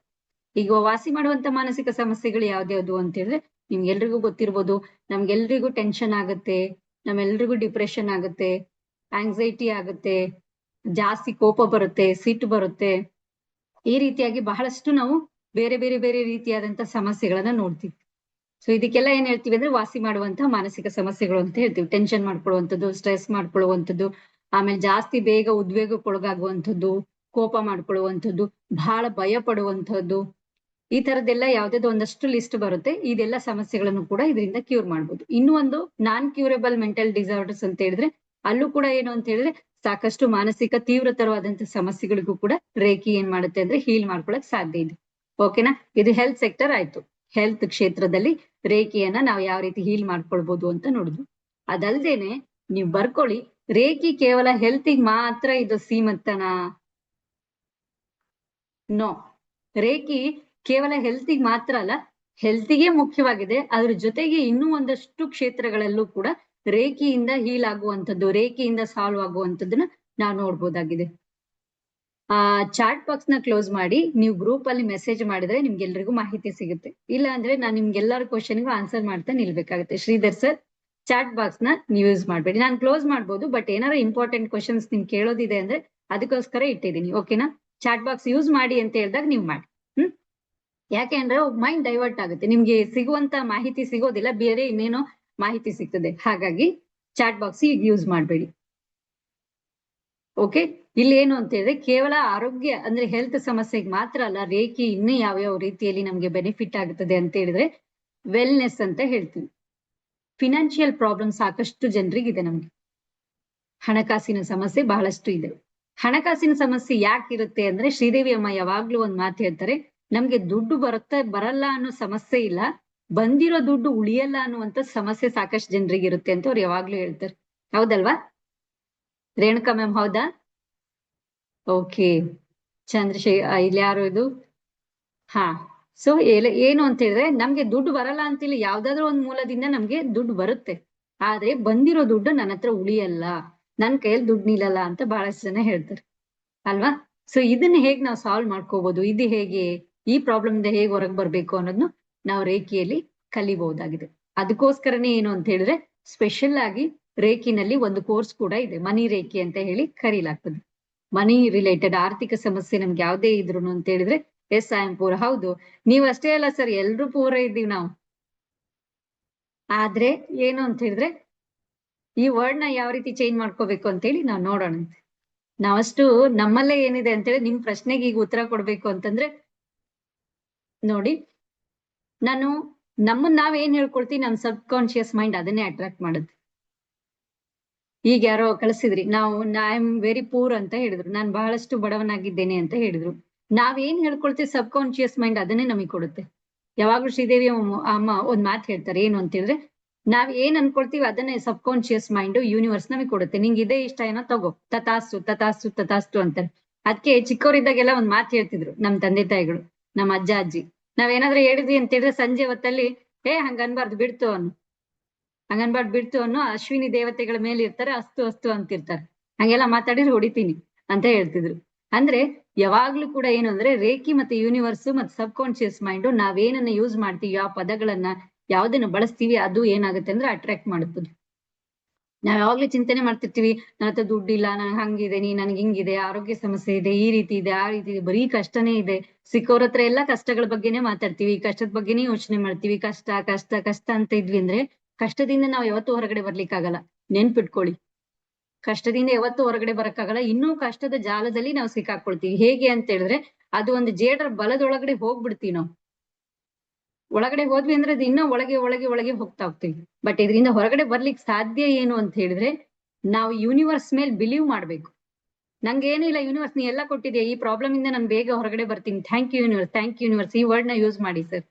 ಈಗ ವಾಸಿ ಮಾಡುವಂತ ಮಾನಸಿಕ ಸಮಸ್ಯೆಗಳು ಯಾವ್ದ್ಯಾವ್ದು ಅಂತ ಹೇಳಿದ್ರೆ ನಿಮ್ಗೆಲ್ರಿಗೂ ಗೊತ್ತಿರ್ಬೋದು. ನಮ್ಗೆಲ್ರಿಗೂ ಟೆನ್ಷನ್ ಆಗುತ್ತೆ, ನಮ್ಮೆಲ್ರಿಗೂ ಡಿಪ್ರೆಷನ್ ಆಗುತ್ತೆ, ಆಂಗ್ಸೈಟಿ ಆಗುತ್ತೆ, ಜಾಸ್ತಿ ಕೋಪ ಬರುತ್ತೆ, ಸಿಟ್ಟು ಬರುತ್ತೆ. ಈ ರೀತಿಯಾಗಿ ಬಹಳಷ್ಟು ನಾವು ಬೇರೆ ಬೇರೆ ರೀತಿಯಾದಂತ ಸಮಸ್ಯೆಗಳನ್ನ ನೋಡ್ತೀವಿ. ಸೊ ಇದಕ್ಕೆಲ್ಲ ಏನ್ ಹೇಳ್ತೀವಿ ಅಂದ್ರೆ ವಾಸಿ ಮಾಡುವಂತಹ ಮಾನಸಿಕ ಸಮಸ್ಯೆಗಳು ಅಂತ ಹೇಳ್ತೀವಿ. ಟೆನ್ಷನ್ ಮಾಡ್ಕೊಳ್ಳುವಂಥದ್ದು, ಸ್ಟ್ರೆಸ್ ಮಾಡ್ಕೊಳ್ಳುವಂಥದ್ದು, ಆಮೇಲೆ ಜಾಸ್ತಿ ಬೇಗ ಉದ್ವೇಗಕ್ಕೊಳಗಾಗುವಂಥದ್ದು, ಕೋಪ ಮಾಡ್ಕೊಳ್ಳುವಂಥದ್ದು, ಬಹಳ ಭಯ ಪಡುವಂಥದ್ದು, ಈ ತರದ್ದೆಲ್ಲ ಯಾವ್ದಾದ್ರು ಒಂದಷ್ಟು ಲಿಸ್ಟ್ ಬರುತ್ತೆ. ಇದೆಲ್ಲ ಸಮಸ್ಯೆಗಳನ್ನು ಕೂಡ ಇದರಿಂದ ಕ್ಯೂರ್ ಮಾಡ್ಬೋದು. ಇನ್ನು ಒಂದು ನಾನ್ ಕ್ಯೂರಬಲ್ ಮೆಂಟಲ್ ಡಿಸಾರ್ಡರ್ಸ್ ಅಂತ ಹೇಳಿದ್ರೆ ಅಲ್ಲೂ ಕೂಡ ಏನು ಅಂತ ಹೇಳಿದ್ರೆ ಸಾಕಷ್ಟು ಮಾನಸಿಕ ತೀವ್ರತರವಾದಂತಹ ಸಮಸ್ಯೆಗಳಿಗೂ ಕೂಡ ರೇಖಿ ಏನ್ ಮಾಡುತ್ತೆ ಅಂದ್ರೆ ಹೀಲ್ ಮಾಡ್ಕೊಳಕ್ ಸಾಧ್ಯ ಇದೆ. ಓಕೆನಾ? ಇದು ಹೆಲ್ತ್ ಸೆಕ್ಟರ್ ಆಯ್ತು. ಹೆಲ್ತ್ ಕ್ಷೇತ್ರದಲ್ಲಿ ರೇಖಿಯನ್ನ ನಾವು ಯಾವ ರೀತಿ ಹೀಲ್ ಮಾಡ್ಕೊಳ್ಬಹುದು ಅಂತ ನೋಡಿದ್ವಿ. ಅದಲ್ದೇನೆ ನೀವು ಬರ್ಕೊಳ್ಳಿ, ರೇಖಿ ಕೇವಲ ಹೆಲ್ತಿಗೆ ಮಾತ್ರ ಇದು ಸೀಮಿತನಾ? ನೋ. ರೇಖಿ ಕೇವಲ ಹೆಲ್ತಿಗೆ ಮಾತ್ರ ಅಲ್ಲ, ಹೆಲ್ತಿಗೆ ಮುಖ್ಯವಾಗಿದೆ. ಅದ್ರ ಜೊತೆಗೆ ಇನ್ನೂ ಒಂದಷ್ಟು ಕ್ಷೇತ್ರಗಳಲ್ಲೂ ಕೂಡ ರೇಖಿಯಿಂದ ಹೀಲ್ ಆಗುವಂಥದ್ದು, ರೇಖಿಯಿಂದ ಸಾಲ್ವ್ ಆಗುವಂಥದ್ದನ್ನ ನಾವು ನೋಡ್ಬೋದಾಗಿದೆ. ಚಾಟ್ ಬಾಕ್ಸ್ ನ ಕ್ಲೋಸ್ ಮಾಡಿ ನೀವು ಗ್ರೂಪ್ ಅಲ್ಲಿ ಮೆಸೇಜ್ ಮಾಡಿದ್ರೆ ನಿಮ್ಗೆಲ್ರಿಗೂ ಮಾಹಿತಿ ಸಿಗುತ್ತೆ. ಇಲ್ಲ ಅಂದ್ರೆ ನಾನು ನಿಮ್ಗೆಲ್ಲರ ಕ್ವಶನ್ಗೂ ಆನ್ಸರ್ ಮಾಡ್ತಾ ನಿಲ್ಬೇಕಾಗುತ್ತೆ. ಶ್ರೀಧರ್ ಸರ್, ಚಾಟ್ ಬಾಕ್ಸ್ ನ ನೀವು ಯೂಸ್ ಮಾಡ್ಬೇಡಿ. ನಾನು ಕ್ಲೋಸ್ ಮಾಡ್ಬೋದು, ಬಟ್ ಏನಾರ ಇಂಪಾರ್ಟೆಂಟ್ ಕ್ವಶನ್ಸ್ ನಿಮ್ಗೆ ಕೇಳೋದಿದೆ ಅಂದ್ರೆ ಅದಕ್ಕೋಸ್ಕರ ಇಟ್ಟಿದ್ದೀನಿ. ಓಕೆನಾ? ಚಾಟ್ ಬಾಕ್ಸ್ ಯೂಸ್ ಮಾಡಿ ಅಂತ ಹೇಳಿದಾಗ ನೀವು ಮಾಡಿ. ಯಾಕೆ ಅಂದ್ರೆ ಮೈಂಡ್ ಡೈವರ್ಟ್ ಆಗುತ್ತೆ, ನಿಮ್ಗೆ ಸಿಗುವಂತ ಮಾಹಿತಿ ಸಿಗೋದಿಲ್ಲ, ಬೇರೆ ಇನ್ನೇನೋ ಮಾಹಿತಿ ಸಿಗ್ತದೆ. ಹಾಗಾಗಿ ಚಾಟ್ ಬಾಕ್ಸ್ ಈಗ ಯೂಸ್ ಮಾಡಬೇಡಿ. ಓಕೆ? ಇಲ್ಲಿ ಏನು ಅಂತ ಹೇಳಿದ್ರೆ ಕೇವಲ ಆರೋಗ್ಯ ಅಂದ್ರೆ ಹೆಲ್ತ್ ಸಮಸ್ಯೆಗೆ ಮಾತ್ರ ಅಲ್ಲ, ರೇಖಿ ಇನ್ನೂ ಯಾವ್ಯಾವ ರೀತಿಯಲ್ಲಿ ನಮ್ಗೆ ಬೆನಿಫಿಟ್ ಆಗುತ್ತದೆ ಅಂತ ಹೇಳಿದ್ರೆ ವೆಲ್ನೆಸ್ ಅಂತ ಹೇಳ್ತೀವಿ. ಫಿನಾನ್ಷಿಯಲ್ ಪ್ರಾಬ್ಲಮ್ ಸಾಕಷ್ಟು ಜನರಿಗಿದೆ. ನಮ್ಗೆ ಹಣಕಾಸಿನ ಸಮಸ್ಯೆ ಬಹಳಷ್ಟು ಇದೆ. ಹಣಕಾಸಿನ ಸಮಸ್ಯೆ ಯಾಕಿರುತ್ತೆ ಅಂದ್ರೆ ಶ್ರೀದೇವಿ ಅಮ್ಮ ಯಾವಾಗ್ಲೂ ಒಂದ್ ಮಾತು ಹೇಳ್ತಾರೆ, ನಮ್ಗೆ ದುಡ್ಡು ಬರಲ್ಲ ಅನ್ನೋ ಸಮಸ್ಯೆ ಇಲ್ಲ, ಬಂದಿರೋ ದುಡ್ಡು ಉಳಿಯಲ್ಲ ಅನ್ನುವಂತ ಸಮಸ್ಯೆ ಸಾಕಷ್ಟು ಜನರಿಗೆ ಇರುತ್ತೆ ಅಂತ ಅವ್ರು ಯಾವಾಗ್ಲೂ ಹೇಳ್ತಾರೆ. ಹೌದಲ್ವಾ ರೇಣುಕಾ ಮ್ಯಾಮ್? ಹೌದಾ? ಓಕೆ. ಇಲ್ಲಿ ಯಾರು ಇದು? ಹಾ. ಸೊ ಏನು ಅಂತ ಹೇಳಿದ್ರೆ ನಮ್ಗೆ ದುಡ್ಡು ಬರಲ್ಲ ಅಂತಿಲ್ಲ, ಯಾವ್ದಾದ್ರು ಒಂದ್ ಮೂಲದಿಂದ ನಮ್ಗೆ ದುಡ್ಡು ಬರುತ್ತೆ, ಆದ್ರೆ ಬಂದಿರೋ ದುಡ್ಡು ನನ್ನ ಹತ್ರ ಉಳಿಯಲ್ಲ, ನನ್ ಕೈಯಲ್ಲಿ ದುಡ್ಡು ನಿಲ್ಲಲ್ಲ ಅಂತ ಬಹಳಷ್ಟು ಜನ ಹೇಳ್ತಾರೆ ಅಲ್ವಾ? ಸೊ ಇದನ್ನ ಹೇಗ್ ನಾವು ಸಾಲ್ವ್ ಮಾಡ್ಕೋಬಹುದು, ಇದು ಹೇಗೆ, ಈ ಪ್ರಾಬ್ಲಮ್ ಇಂದ ಹೇಗೆ ಹೊರಗೆ ಬರ್ಬೇಕು ಅನ್ನೋದನ್ನು ನಾವು ರೇಖಿಯಲ್ಲಿ ಕಲಿಬಹುದಾಗಿದೆ. ಅದಕ್ಕೋಸ್ಕರನೇ ಏನು ಅಂತ ಹೇಳಿದ್ರೆ ಸ್ಪೆಷಲ್ ಆಗಿ ರೇಖಿನಲ್ಲಿ ಒಂದು ಕೋರ್ಸ್ ಕೂಡ ಇದೆ, ಮನಿ ರೇಖಿ ಅಂತ ಹೇಳಿ ಕರೀಲಾಗ್ತದೆ. ಮನಿ ರಿಲೇಟೆಡ್ ಆರ್ಥಿಕ ಸಮಸ್ಯೆ ನಮ್ಗೆ ಯಾವ್ದೇ ಇದ್ರು ಅಂತ ಹೇಳಿದ್ರೆ ಎಸ್ ಐ ಆಮ್ ಪೂರ್. ಹೌದು, ನೀವು ಅಷ್ಟೇ ಅಲ್ಲ ಸರ್, ಎಲ್ರೂ ಪೂರ ಇದ್ದೀವಿ ನಾವು. ಆದ್ರೆ ಏನು ಅಂತ ಹೇಳಿದ್ರೆ ಈ ವರ್ಡ್ ನ ಯಾವ ರೀತಿ ಚೇಂಜ್ ಮಾಡ್ಕೋಬೇಕು ಅಂತ ಹೇಳಿ ನಾವು ನೋಡೋಣ. ನಾವಷ್ಟು ನಮ್ಮಲ್ಲೇ ಏನಿದೆ ಅಂತೇಳಿ ನಿಮ್ ಪ್ರಶ್ನೆಗೆ ಈಗ ಉತ್ತರ ಕೊಡ್ಬೇಕು ಅಂತಂದ್ರೆ ನೋಡಿ, ನಾನು ನಮ್ಮನ್ನ ನಾವೇನ್ ಹೇಳ್ಕೊಳ್ತೀವಿ, ನಮ್ ಸಬ್ ಕಾನ್ಶಿಯಸ್ ಮೈಂಡ್ ಅದನ್ನೇ ಅಟ್ರಾಕ್ಟ್ ಮಾಡುತ್ತೆ. ಈಗ ಯಾರೋ ಕಳಿಸಿದ್ರಿ, ಐ ಆಮ್ ವೆರಿ ಪೂರ್ ಅಂತ ಹೇಳಿದ್ರು, ನಾನು ಬಹಳಷ್ಟು ಬಡವನಾಗಿದ್ದೇನೆ ಅಂತ ಹೇಳಿದ್ರು. ನಾವೇನ್ ಹೇಳ್ಕೊಳ್ತೀವಿ ಸಬ್ ಕಾನ್ಶಿಯಸ್ ಮೈಂಡ್ ಅದನ್ನೇ ನಮಗೆ ಕೊಡುತ್ತೆ. ಯಾವಾಗ್ಲೂ ಶ್ರೀದೇವಿ ಅಮ್ಮ ಒಂದ್ ಮಾತು ಹೇಳ್ತಾರೆ, ಏನು ಅಂತ ಹೇಳಿದ್ರೆ ನಾವ್ ಏನ್ ಅನ್ಕೊಳ್ತೀವಿ ಅದನ್ನೇ ಸಬ್ ಕಾನ್ಶಿಯಸ್ ಮೈಂಡ್ ಯೂನಿವರ್ಸ್ ನಮಗೆ ಕೊಡುತ್ತೆ. ನಿಂಗೆ ಇದೇ ಇಷ್ಟ ಏನೋ ತಗೋ, ತಥಾಸ್ತು ತಥಾಸ್ತು ತಥಾಸ್ತು ಅಂತಾರೆ. ಅದಕ್ಕೆ ಚಿಕ್ಕವರಿದ್ದಾಗೆಲ್ಲ ಒಂದ್ ಮಾತು ಹೇಳ್ತಿದ್ರು ನಮ್ ತಂದೆ ತಾಯಿಗಳು, ನಮ್ಮ ಅಜ್ಜ ಅಜ್ಜಿ. ನಾವೇನಾದ್ರೂ ಹೇಳಿದ್ವಿ ಅಂತ ಹೇಳಿದ್ರೆ ಸಂಜೆ ಹೊತ್ತಲ್ಲಿ ಹಂಗ ಅನ್ಬಾರ್ದು ಬಿಡ್ತು ಅನ್ನೋ ಅಶ್ವಿನಿ ದೇವತೆಗಳ ಮೇಲೆ ಇರ್ತಾರೆ, ಅಸ್ತು ಅಸ್ತು ಅಂತಿರ್ತಾರೆ, ಹಂಗೆಲ್ಲ ಮಾತಾಡಿದ್ರೆ ಹೊಡಿತೀನಿ ಅಂತ ಹೇಳ್ತಿದ್ರು. ಅಂದ್ರೆ ಯಾವಾಗ್ಲೂ ಕೂಡ ಏನು ಅಂದ್ರೆ ರೇಖಿ ಮತ್ತೆ ಯೂನಿವರ್ಸ್ ಮತ್ತೆ ಸಬ್ ಕಾನ್ಶಿಯಸ್ ಮೈಂಡ್ ನಾವೇನನ್ನ ಯೂಸ್ ಮಾಡ್ತೀವಿ, ಯಾವ ಪದಗಳನ್ನ ಯಾವ್ದನ್ನ ಬಳಸ್ತೀವಿ, ಅದು ಏನಾಗುತ್ತೆ ಅಂದ್ರೆ ಅಟ್ರಾಕ್ಟ್ ಮಾಡುತ್ತದೆ. ನಾವ್ ಯಾವಾಗ್ಲೂ ಚಿಂತನೆ ಮಾಡ್ತಿರ್ತೀವಿ, ನನ್ನ ಹತ್ರ ದುಡ್ಡಿಲ್ಲ, ನನ್ ಹಂಗಿದೆ, ನನ್ಗೆ ಹಿಂಗಿದೆ, ಆರೋಗ್ಯ ಸಮಸ್ಯೆ ಇದೆ, ಈ ರೀತಿ ಇದೆ, ಆ ರೀತಿ ಇದೆ, ಬರೀ ಕಷ್ಟನೇ ಇದೆ. ಸಿಕ್ಕವ್ರ ಹತ್ರ ಎಲ್ಲಾ ಕಷ್ಟಗಳ ಬಗ್ಗೆನೇ ಮಾತಾಡ್ತೀವಿ, ಕಷ್ಟದ ಬಗ್ಗೆನೇ ಯೋಚನೆ ಮಾಡ್ತೀವಿ. ಕಷ್ಟ ಕಷ್ಟ ಕಷ್ಟ ಅಂತ ಇದ್ವಿ ಅಂದ್ರೆ ಕಷ್ಟದಿಂದ ನಾವು ಯಾವತ್ತೂ ಹೊರಗಡೆ ಬರ್ಲಿಕ್ಕಾಗಲ್ಲ. ನೆನ್ಪಿಟ್ಕೊಳ್ಳಿ, ಕಷ್ಟದಿಂದ ಯಾವತ್ತೂ ಹೊರಗಡೆ ಬರಕ್ಕಾಗಲ್ಲ. ಇನ್ನೂ ಕಷ್ಟದ ಜಾಲದಲ್ಲಿ ನಾವು ಸಿಕ್ಕಾಕೊಳ್ತೀವಿ. ಹೇಗೆ ಅಂತ ಹೇಳಿದ್ರೆ ಅದು ಒಂದು ಜೇಡರ ಬಲದೊಳಗಡೆ ಹೋಗ್ಬಿಡ್ತೀವಿ ನಾವು. ಒಳಗಡೆ ಹೋದ್ವಿ ಅಂದ್ರೆ ಅದು ಇನ್ನೂ ಒಳಗೆ ಒಳಗೆ ಒಳಗೆ ಹೋಗ್ತಾ ಹೋಗ್ತೀವಿ. ಬಟ್ ಇದರಿಂದ ಹೊರಗಡೆ ಬರ್ಲಿಕ್ಕೆ ಸಾಧ್ಯ ಏನು ಅಂತ ಹೇಳಿದ್ರೆ ನಾವು ಯೂನಿವರ್ಸ್ ಮೇಲೆ ಬಿಲೀವ್ ಮಾಡ್ಬೇಕು. ನಂಗೆ ಏನಿಲ್ಲ ಯೂನಿವರ್ಸ್ ನೀ ಎಲ್ಲ ಕೊಟ್ಟಿದ್ಯಾ, ಈ ಪ್ರಾಬ್ಲಮ್ ಇಂದ ನಾನು ಬೇಗ ಹೊರಗಡೆ ಬರ್ತೀನಿ, thank you universe, thank you universe. ಈ ವರ್ಡ್ ನ ಯೂಸ್ ಮಾಡಿ ಸರ್,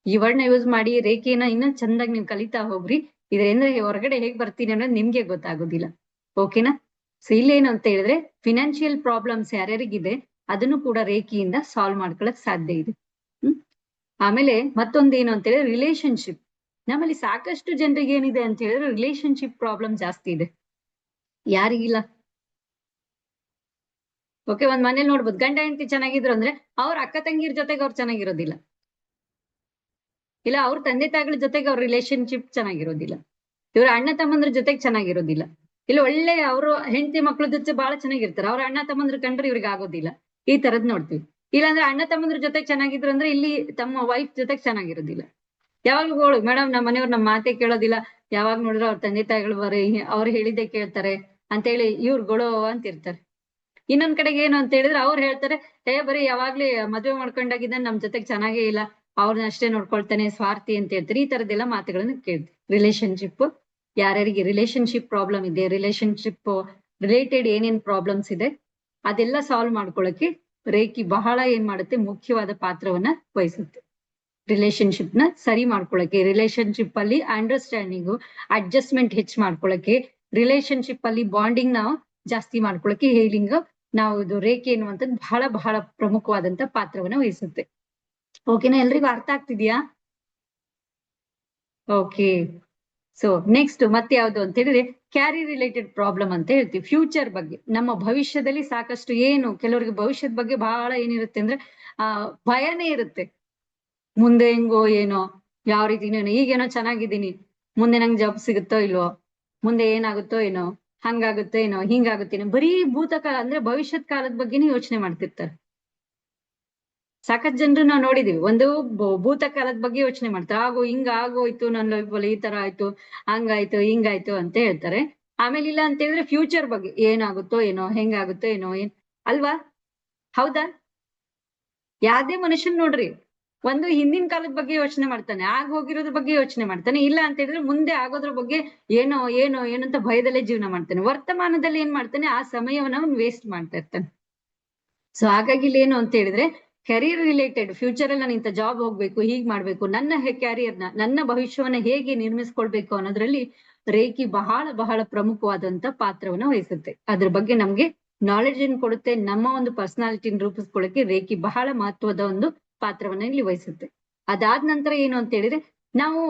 ಈ ವರ್ಡ್ ನ ಯೂಸ್ ಮಾಡಿ ರೇಖೆನ ಇನ್ನೂ ಚಂದಾಗಿ ನೀವು ಕಲಿತಾ ಹೋಗ್ರಿ. ಇದರಿಂದ ಹೊರಗಡೆ ಹೇಗ್ ಬರ್ತೀನಿ ಅನ್ನೋದು ನಿಮ್ಗೆ ಗೊತ್ತಾಗೋದಿಲ್ಲ. ಓಕೆನಾ? ಸೊ ಇಲ್ಲೇನು ಅಂತ ಹೇಳಿದ್ರೆ ಫಿನಾನ್ಷಿಯಲ್ ಪ್ರಾಬ್ಲಮ್ಸ್ ಯಾರ್ಯಾರಿಗಿದೆ ಅದನ್ನು ಕೂಡ ರೇಖೆಯಿಂದ ಸಾಲ್ವ್ ಮಾಡ್ಕೊಳಕ್ ಸಾಧ್ಯ ಇದೆ. ಆಮೇಲೆ ಮತ್ತೊಂದೇನು ಅಂತ ಹೇಳಿದ್ರೆ ರಿಲೇಶನ್ಶಿಪ್. ನಮ್ಮಲ್ಲಿ ಸಾಕಷ್ಟು ಜನರಿಗೆ ಏನಿದೆ ಅಂತ ಹೇಳಿದ್ರೆ ರಿಲೇಶನ್ಶಿಪ್ ಪ್ರಾಬ್ಲಮ್ ಜಾಸ್ತಿ ಇದೆ. ಯಾರಿಗಿಲ್ಲ? ಓಕೆ, ಒಂದ್ ಮನೇಲಿ ನೋಡ್ಬೋದು, ಗಂಡ ಹೆಂಡತಿ ಚೆನ್ನಾಗಿದ್ರು ಅಂದ್ರೆ ಅವ್ರ ಅಕ್ಕ ತಂಗಿರ ಜೊತೆಗೆ ಅವ್ರು ಚೆನ್ನಾಗಿರೋದಿಲ್ಲ, ಇಲ್ಲ ಅವ್ರ ತಂದೆ ತಾಯಿಗಳ ಜೊತೆಗೆ ಅವ್ರ ರಿಲೇಶನ್ಶಿಪ್ ಚೆನ್ನಾಗಿರೋದಿಲ್ಲ, ಇವ್ರ ಅಣ್ಣ ತಮ್ಮಂದ್ರ ಜೊತೆಗೆ ಚೆನ್ನಾಗಿರೋದಿಲ್ಲ, ಇಲ್ಲ ಒಳ್ಳೆ ಅವರು ಹೆಂಡತಿ ಮಕ್ಳ ಜೊತೆ ಬಹಳ ಚೆನ್ನಾಗಿರ್ತಾರೆ, ಅವ್ರ ಅಣ್ಣ ತಮ್ಮಂದ್ರ ಕಂಡ್ರೆ ಇವ್ರಿಗೆ ಆಗೋದಿಲ್ಲ. ಈ ತರದ್ ನೋಡ್ತೀವಿ. ಇಲ್ಲಾಂದ್ರೆ ಅಣ್ಣ ತಮ್ಮಂದ್ರ ಜೊತೆಗೆ ಚೆನ್ನಾಗಿದ್ರು ಅಂದ್ರೆ ಇಲ್ಲಿ ತಮ್ಮ ವೈಫ್ ಜೊತೆಗೆ ಚೆನ್ನಾಗಿರೋದಿಲ್ಲ. ಯಾವಾಗ್ಲೂ ಗೋಳು, ಮೇಡಮ್ ನಮ್ಮ ಮನೆಯವ್ರು ನಮ್ಮ ಮಾತೆ ಕೇಳೋದಿಲ್ಲ, ಯಾವಾಗ ನೋಡಿದ್ರು ಅವ್ರ ತಂದೆ ತಾಯಿಗಳು ಅವ್ರು ಹೇಳಿದ್ದೆ ಕೇಳ್ತಾರೆ ಅಂತೇಳಿ ಇವ್ರು ಗೊಳೋ ಅಂತಿರ್ತಾರೆ. ಇನ್ನೊಂದ್ ಕಡೆಗೆ ಏನು ಅಂತ ಹೇಳಿದ್ರೆ ಅವ್ರು ಹೇಳ್ತಾರೆ, ಬರೀ ಯಾವಾಗ್ಲೂ ಮದುವೆ ಮಾಡ್ಕೊಂಡಾಗಿದ್ದ ನಮ್ ಜೊತೆಗ್ ಚೆನ್ನಾಗೇ ಇಲ್ಲ, ಅವ್ರನ್ನ ಅಷ್ಟೇ ನೋಡ್ಕೊಳ್ತಾನೆ, ಸ್ವಾರ್ಥಿ ಅಂತ ಹೇಳ್ತಾರೆ. ಈ ತರದೆಲ್ಲ ಮಾತುಗಳನ್ನ ಕೇಳ್ತೀವಿ. ರಿಲೇಶನ್ಶಿಪ್, ಯಾರ್ಯಾರಿಗೆ ರಿಲೇಶನ್ಶಿಪ್ ಪ್ರಾಬ್ಲಮ್ ಇದೆ, ರಿಲೇಶನ್ಶಿಪ್ ರಿಲೇಟೆಡ್ ಏನೇನ್ ಪ್ರಾಬ್ಲಮ್ಸ್ ಇದೆ ಅದೆಲ್ಲ ಸಾಲ್ವ್ ಮಾಡ್ಕೊಳಕ್ಕೆ ರೇಖಿ ಬಹಳ ಏನ್ ಮಾಡುತ್ತೆ, ಮುಖ್ಯವಾದ ಪಾತ್ರವನ್ನ ವಹಿಸುತ್ತೆ. ರಿಲೇಶನ್ಶಿಪ್ ನ ಸರಿ ಮಾಡ್ಕೊಳಕ್ಕೆ, ರಿಲೇಶನ್ಶಿಪ್ ಅಲ್ಲಿ ಅಂಡರ್ಸ್ಟ್ಯಾಂಡಿಂಗ್ ಅಡ್ಜಸ್ಟ್ಮೆಂಟ್ ಹೆಚ್ಚು ಮಾಡ್ಕೊಳಕ್ಕೆ, ರಿಲೇಶನ್ಶಿಪ್ ಅಲ್ಲಿ ಬಾಂಡಿಂಗ್ ನಾವು ಜಾಸ್ತಿ ಮಾಡ್ಕೊಳಕ್ಕೆ ಹೇಲಿಂಗ್ ನಾವು ಇದು ರೇಖೆ ಎನ್ನುವಂಥದ್ದು ಬಹಳ ಬಹಳ ಪ್ರಮುಖವಾದಂತ ಪಾತ್ರವನ್ನ ವಹಿಸುತ್ತೆ. ಓಕೆನಾ, ಎಲ್ರಿಗೂ ಅರ್ಥ ಆಗ್ತಿದ್ಯಾ? ಓಕೆ. ಸೊ ನೆಕ್ಸ್ಟ್ ಮತ್ತೆ ಯಾವ್ದು ಅಂತ ಹೇಳಿದ್ರೆ ಕ್ಯಾರಿ ರಿಲೇಟೆಡ್ ಪ್ರಾಬ್ಲಮ್ ಅಂತ ಹೇಳ್ತೀವಿ. ಫ್ಯೂಚರ್ ಬಗ್ಗೆ, ನಮ್ಮ ಭವಿಷ್ಯದಲ್ಲಿ ಸಾಕಷ್ಟು ಏನು ಕೆಲವರಿಗೆ ಭವಿಷ್ಯದ ಬಗ್ಗೆ ಬಹಳ ಏನಿರುತ್ತೆ ಅಂದ್ರೆ ಭಯನೇ ಇರುತ್ತೆ. ಮುಂದೆ ಹೆಂಗೋ ಏನೋ, ಯಾವ ರೀತಿ ಈಗೇನೋ ಚೆನ್ನಾಗಿದ್ದೀನಿ, ಮುಂದೆ ನಂಗೆ ಜಾಬ್ ಸಿಗುತ್ತೋ ಇಲ್ವೋ, ಮುಂದೆ ಏನಾಗುತ್ತೋ ಏನೋ, ಹಂಗಾಗುತ್ತೋ ಏನೋ, ಹಿಂಗಾಗುತ್ತೇನೋ, ಬರೀ ಭೂತಕಾಲ ಅಂದ್ರೆ ಭವಿಷ್ಯತ್ ಕಾಲದ ಬಗ್ಗೆನೇ ಯೋಚನೆ ಮಾಡ್ತಿರ್ತಾರೆ. ಸಾಕಷ್ಟು ಜನರು ನಾವು ನೋಡಿದೀವಿ, ಒಂದು ಭೂತಕಾಲದ ಬಗ್ಗೆ ಯೋಚನೆ ಮಾಡ್ತಾರೆ. ಹಿಂಗ ಆಗೋಯ್ತು, ನನ್ನ ಲೈಫಲ್ಲಿ ಈ ತರ ಆಯ್ತು, ಹಂಗಾಯ್ತು ಹಿಂಗಾಯ್ತು ಅಂತ ಹೇಳ್ತಾರೆ. ಆಮೇಲೆ ಇಲ್ಲ ಅಂತ ಹೇಳಿದ್ರೆ ಫ್ಯೂಚರ್ ಬಗ್ಗೆ ಏನಾಗುತ್ತೋ ಏನೋ, ಹೆಂಗಾಗುತ್ತೋ ಏನೋ, ಅಲ್ವಾ? ಹೌದಾ? ಯಾವ್ದೇ ಮನುಷ್ಯನ್ ನೋಡ್ರಿ, ಒಂದು ಹಿಂದಿನ ಕಾಲದ ಬಗ್ಗೆ ಯೋಚನೆ ಮಾಡ್ತಾನೆ, ಹೋಗಿರೋದ್ರ ಬಗ್ಗೆ ಯೋಚನೆ ಮಾಡ್ತಾನೆ, ಇಲ್ಲ ಅಂತ ಹೇಳಿದ್ರೆ ಮುಂದೆ ಆಗೋದ್ರ ಬಗ್ಗೆ ಏನೋ ಏನೋ ಏನಂತ ಭಯದಲ್ಲೇ ಜೀವನ ಮಾಡ್ತಾನೆ. ವರ್ತಮಾನದಲ್ಲಿ ಏನ್ ಮಾಡ್ತಾನೆ, ಆ ಸಮಯವನ್ನ ಅವ್ನು ವೇಸ್ಟ್ ಮಾಡ್ತಾ ಇರ್ತಾನೆ. ಸೊ ಹಾಗಾಗಿ ಇಲ್ಲಿ ಏನು ಅಂತ ಹೇಳಿದ್ರೆ ಕೆರಿಯರ್ ರಿಲೇಟೆಡ್, ಫ್ಯೂಚರ್ ಅಲ್ಲಿ ನಾನು ಇಂಥ ಜಾಬ್ ಹೋಗ್ಬೇಕು, ಹೀಗ್ ಮಾಡ್ಬೇಕು, ನನ್ನ ಕ್ಯಾರಿಯರ್ನ, ನನ್ನ ಭವಿಷ್ಯವನ್ನ ಹೇಗೆ ನಿರ್ಮಿಸ್ಕೊಳ್ಬೇಕು ಅನ್ನೋದ್ರಲ್ಲಿ ರೇಖಿ ಬಹಳ ಬಹಳ ಪ್ರಮುಖವಾದಂತ ಪಾತ್ರವನ್ನ ವಹಿಸುತ್ತೆ. ಅದ್ರ ಬಗ್ಗೆ ನಮ್ಗೆ ನಾಲೆಡ್ಜ್ ಅನ್ನು ಕೊಡುತ್ತೆ. ನಮ್ಮ ಒಂದು ಪರ್ಸನಾಲಿಟಿನ ರೂಪಿಸ್ಕೊಳ್ಳಕ್ಕೆ ರೇಖಿ ಬಹಳ ಮಹತ್ವದ ಒಂದು ಪಾತ್ರವನ್ನ ಇಲ್ಲಿ ವಹಿಸುತ್ತೆ. ಅದಾದ ನಂತರ ಏನು ಅಂತ ಹೇಳಿದ್ರೆ ನಾವು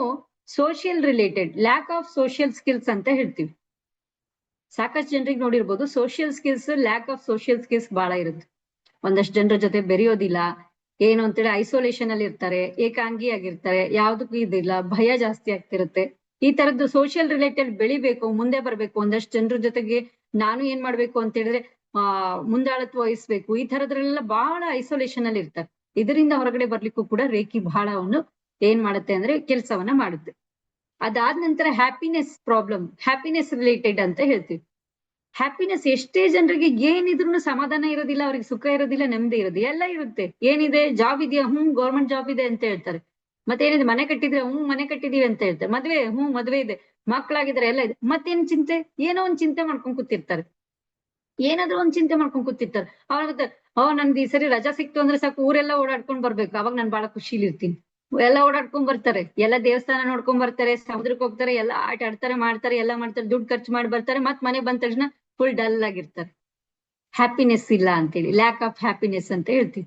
social related, lack of social skills ಅಂತ ಹೇಳ್ತೀವಿ. ಸಾಕಷ್ಟು ಜನರಿಗೆ ನೋಡಿರ್ಬೋದು, social skills, lack of social skills ಬಹಳ ಇರುತ್ತೆ. ಒಂದಷ್ಟು ಜನರ ಜೊತೆ ಬೆರೆಯೋದಿಲ್ಲ, ಏನು ಅಂತೇಳಿ ಐಸೋಲೇಷನ್ ಅಲ್ಲಿ ಇರ್ತಾರೆ, ಏಕಾಂಗಿ ಆಗಿರ್ತಾರೆ, ಯಾವ್ದಕ್ಕೂ ಇದಿಲ್ಲ, ಭಯ ಜಾಸ್ತಿ ಆಗ್ತಿರುತ್ತೆ. ಈ ತರದ್ದು ಸೋಷಿಯಲ್ ರಿಲೇಟೆಡ್ ಬೆಳಿಬೇಕು, ಮುಂದೆ ಬರ್ಬೇಕು, ಒಂದಷ್ಟು ಜನರ ಜೊತೆಗೆ ನಾನು ಏನ್ ಮಾಡ್ಬೇಕು ಅಂತ ಹೇಳಿದ್ರೆ ಮುಂದಾಳತ್ವ ವಹಿಸ್ಬೇಕು, ಈ ತರದ್ರೆಲ್ಲ ಬಹಳ ಐಸೋಲೇಷನ್ ಅಲ್ಲಿ ಇರ್ತಾರೆ. ಇದರಿಂದ ಹೊರಗಡೆ ಬರ್ಲಿಕ್ಕೂ ಕೂಡ ರೇಖಿ ಬಹಳ ಒಂದು ಏನ್ ಮಾಡುತ್ತೆ ಅಂದ್ರೆ ಕೆಲಸವನ್ನ ಮಾಡುತ್ತೆ. ಅದಾದ ನಂತರ ಹ್ಯಾಪಿನೆಸ್ ಪ್ರಾಬ್ಲಮ್, ಹ್ಯಾಪಿನೆಸ್ ರಿಲೇಟೆಡ್ ಅಂತ ಹೇಳ್ತೀವಿ. ಹ್ಯಾಪಿನೆಸ್, ಎಷ್ಟೇ ಜನರಿಗೆ ಏನಿದ್ರು ಸಮಾಧಾನ ಇರೋದಿಲ್ಲ, ಅವ್ರಿಗೆ ಸುಖ ಇರೋದಿಲ್ಲ, ನೆಮ್ಮದಿ ಇರೋದಿಲ್ಲ, ಎಲ್ಲ ಇರುತ್ತೆ. ಏನಿದೆ, ಜಾಬ್ ಇದೆಯಾ, ಗೌರ್ಮೆಂಟ್ ಜಾಬ್ ಇದೆ ಅಂತ ಹೇಳ್ತಾರೆ. ಮತ್ತೇನಿದೆ, ಮನೆ ಕಟ್ಟಿದ್ರೆ, ಮನೆ ಕಟ್ಟಿದೀವಿ ಅಂತ ಹೇಳ್ತಾರೆ. ಮದ್ವೆ, ಮದ್ವೆ ಇದೆ, ಮಕ್ಕಳಾಗಿದ್ರೆ ಎಲ್ಲ ಇದೆ. ಮತ್ತೇನ್ ಚಿಂತೆ, ಏನೋ ಒಂದ್ ಚಿಂತೆ ಮಾಡ್ಕೊಂಡ್ ಕೂತಿರ್ತಾರೆ, ಏನಾದ್ರೂ ಒಂದ್ ಚಿಂತೆ ಮಾಡ್ಕೊಂಡ್ ಕೂತಿರ್ತಾರೆ. ಅವಾಗ ನನ್ಗೆ ಈ ಸರಿ ರಜಾ ಸಿಕ್ತು ಅಂದ್ರೆ ಸಾಕು, ಊರೆಲ್ಲ ಓಡಾಡ್ಕೊಂಡ್ ಬರ್ಬೇಕು, ಅವಾಗ ನಾನ್ ಬಹಳ ಖುಷಿಲಿ ಇರ್ತೀನಿ. ಎಲ್ಲ ಓಡಾಡ್ಕೊಂಡ್ ಬರ್ತಾರೆ, ಎಲ್ಲ ದೇವಸ್ಥಾನ ನೋಡ್ಕೊಂಡ್ ಬರ್ತಾರೆ, ಸಮುದ್ರಕ್ಕೆ ಹೋಗ್ತಾರೆ, ಎಲ್ಲ ಆಟ ಆಡ್ತಾರೆ, ಮಾಡ್ತಾರೆ, ಎಲ್ಲ ಮಾಡ್ತಾರೆ, ದುಡ್ಡು ಖರ್ಚು ಮಾಡಿ ಬರ್ತಾರೆ. ಮತ್ ಮನೆ ಬಂದ ತಕ್ಷಣ ಫುಲ್ ಡಲ್ ಆಗಿರ್ತಾರೆ. ಹ್ಯಾಪಿನೆಸ್ ಇಲ್ಲ ಅಂತೇಳಿ, ಲ್ಯಾಕ್ ಆಫ್ ಹ್ಯಾಪಿನೆಸ್ ಅಂತ ಹೇಳ್ತೀವಿ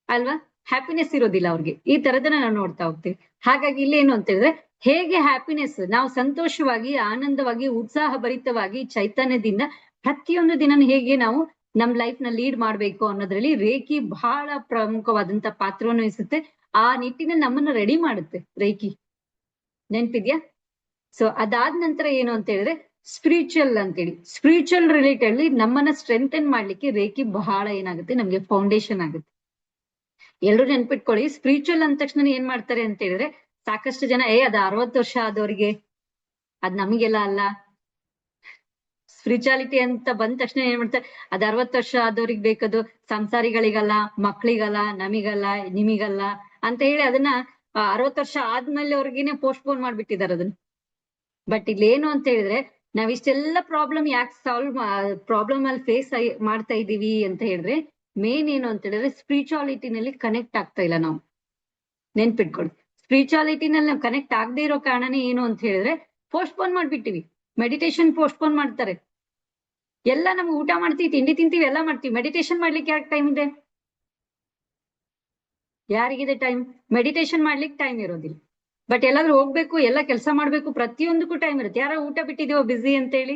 ಅಲ್ವಾ? ಹ್ಯಾಪಿನೆಸ್ ಇರೋದಿಲ್ಲ ಅವ್ರಿಗೆ. ಈ ತರದನ್ನ ನಾವು ನೋಡ್ತಾ ಹೋಗ್ತೀವಿ. ಹಾಗಾಗಿ ಇಲ್ಲಿ ಏನು ಅಂತ ಹೇಳಿದ್ರೆ, ಹೇಗೆ ಹ್ಯಾಪಿನೆಸ್, ನಾವು ಸಂತೋಷವಾಗಿ, ಆನಂದವಾಗಿ, ಉತ್ಸಾಹ ಭರಿತವಾಗಿ, ಚೈತನ್ಯದಿಂದ ಪ್ರತಿಯೊಂದು ದಿನ ಹೇಗೆ ನಾವು ನಮ್ ಲೈಫ್ ನ ಲೀಡ್ ಮಾಡ್ಬೇಕು ಅನ್ನೋದ್ರಲ್ಲಿ ರೇಖಿ ಬಹಳ ಪ್ರಮುಖವಾದಂತ ಪಾತ್ರವನ್ನು ವಹಿಸುತ್ತೆ. ಆ ನಿಟ್ಟಿನಲ್ಲಿ ನಮ್ಮನ್ನ ರೆಡಿ ಮಾಡುತ್ತೆ ರೇಖಿ. ನೆನ್ಪಿದ್ಯಾ? ಸೊ ಅದಾದ ನಂತರ ಏನು ಅಂತ ಹೇಳಿದ್ರೆ ಸ್ಪಿರಿಚುವಲ್ ಅಂತೇಳಿ, ಸ್ಪಿರಿಚುವಲ್ ರಿಲೇಟೆಡ್ ನಮ್ಮನ್ನ ಸ್ಟ್ರೆಂಥನ್ ಮಾಡ್ಲಿಕ್ಕೆ ರೇಖಿ ಬಹಳ ಏನಾಗುತ್ತೆ, ನಮ್ಗೆ ಫೌಂಡೇಶನ್ ಆಗುತ್ತೆ. ಎಲ್ರು ನೆನ್ಪಿಟ್ಕೊಳ್ಳಿ, ಸ್ಪಿರಿಚುವಲ್ ಅಂದ ತಕ್ಷಣ ಏನ್ ಮಾಡ್ತಾರೆ ಅಂತ ಹೇಳಿದ್ರೆ, ಸಾಕಷ್ಟು ಜನ ಅದ್ 60 ವರ್ಷ ಆದವ್ರಿಗೆ, ಅದ್ ನಮಗೆಲ್ಲ ಅಲ್ಲ. ಸ್ಪಿರಿಚುಯಾಲಿಟಿ ಅಂತ ಬಂದ ತಕ್ಷಣ ಏನ್ ಮಾಡ್ತಾರೆ, ಅದ್ 60 ವರ್ಷ ಆದವ್ರಿಗೆ ಬೇಕದು, ಸಂಸಾರಿಗಳಿಗಲ್ಲ, ಮಕ್ಳಿಗಲ್ಲ, ನಮಿಗಲ್ಲ, ನಿಮಿಗಲ್ಲ ಅಂತ ಹೇಳಿ ಅದನ್ನ 60 ವರ್ಷ ಆದ್ಮೇಲೆ ಅವ್ರಿಗೇನೆ ಪೋಸ್ಟ್ಪೋನ್ ಮಾಡ್ಬಿಟ್ಟಿದಾರೆ ಅದನ್ನ. ಬಟ್ ಇಲ್ಲಿ ಏನು ಅಂತ ಹೇಳಿದ್ರೆ, ನಾವ್ ಇಷ್ಟೆಲ್ಲ ಪ್ರಾಬ್ಲಮ್ ಯಾಕೆ ಪ್ರಾಬ್ಲಮ್ ಅಲ್ಲಿ ಫೇಸ್ ಮಾಡ್ತಾ ಇದೀವಿ ಅಂತ ಹೇಳಿದ್ರೆ, ಮೇನ್ ಏನು ಅಂತ ಹೇಳಿದ್ರೆ ಸ್ಪಿರಿಚುಯಾಲಿಟಿನಲ್ಲಿ ಕನೆಕ್ಟ್ ಆಗ್ತಾ ಇಲ್ಲ ನಾವು. ನೆನ್ಪಿಟ್ಕೊಳ್ಳಿ, ಸ್ಪಿರಿಚುಯಾಲಿಟಿನಲ್ಲಿ ನಾವು ಕನೆಕ್ಟ್ ಆಗದೆ ಇರೋ ಕಾರಣನೇ ಏನು ಅಂತ ಹೇಳಿದ್ರೆ ಪೋಸ್ಟ್ಪೋನ್ ಮಾಡ್ಬಿಟ್ಟಿವಿ. ಮೆಡಿಟೇಷನ್ ಪೋಸ್ಟ್ಪೋನ್ ಮಾಡ್ತಾರೆ. ಎಲ್ಲ ನಮ್ಗೆ ಊಟ ಮಾಡ್ತೀವಿ, ತಿಂಡಿ ತಿಂತೀವಿ, ಎಲ್ಲ ಮಾಡ್ತೀವಿ. ಮೆಡಿಟೇಷನ್ ಮಾಡ್ಲಿಕ್ಕೆ ಯಾಕೆ ಟೈಮ್ ಇದೆ? ಯಾರಿಗಿದೆ ಟೈಮ್? ಮೆಡಿಟೇಷನ್ ಮಾಡ್ಲಿಕ್ಕೆ ಟೈಮ್ ಇರೋದಿಲ್ಲ. ಬಟ್ ಎಲ್ಲಾದ್ರೂ ಹೋಗ್ಬೇಕು, ಎಲ್ಲ ಕೆಲಸ ಮಾಡ್ಬೇಕು, ಪ್ರತಿಯೊಂದಕ್ಕೂ ಟೈಮ್ ಇರುತ್ತೆ. ಯಾರೋ ಊಟ ಬಿಟ್ಟಿದೀವೋ ಬಿಸಿ ಅಂತ ಹೇಳಿ?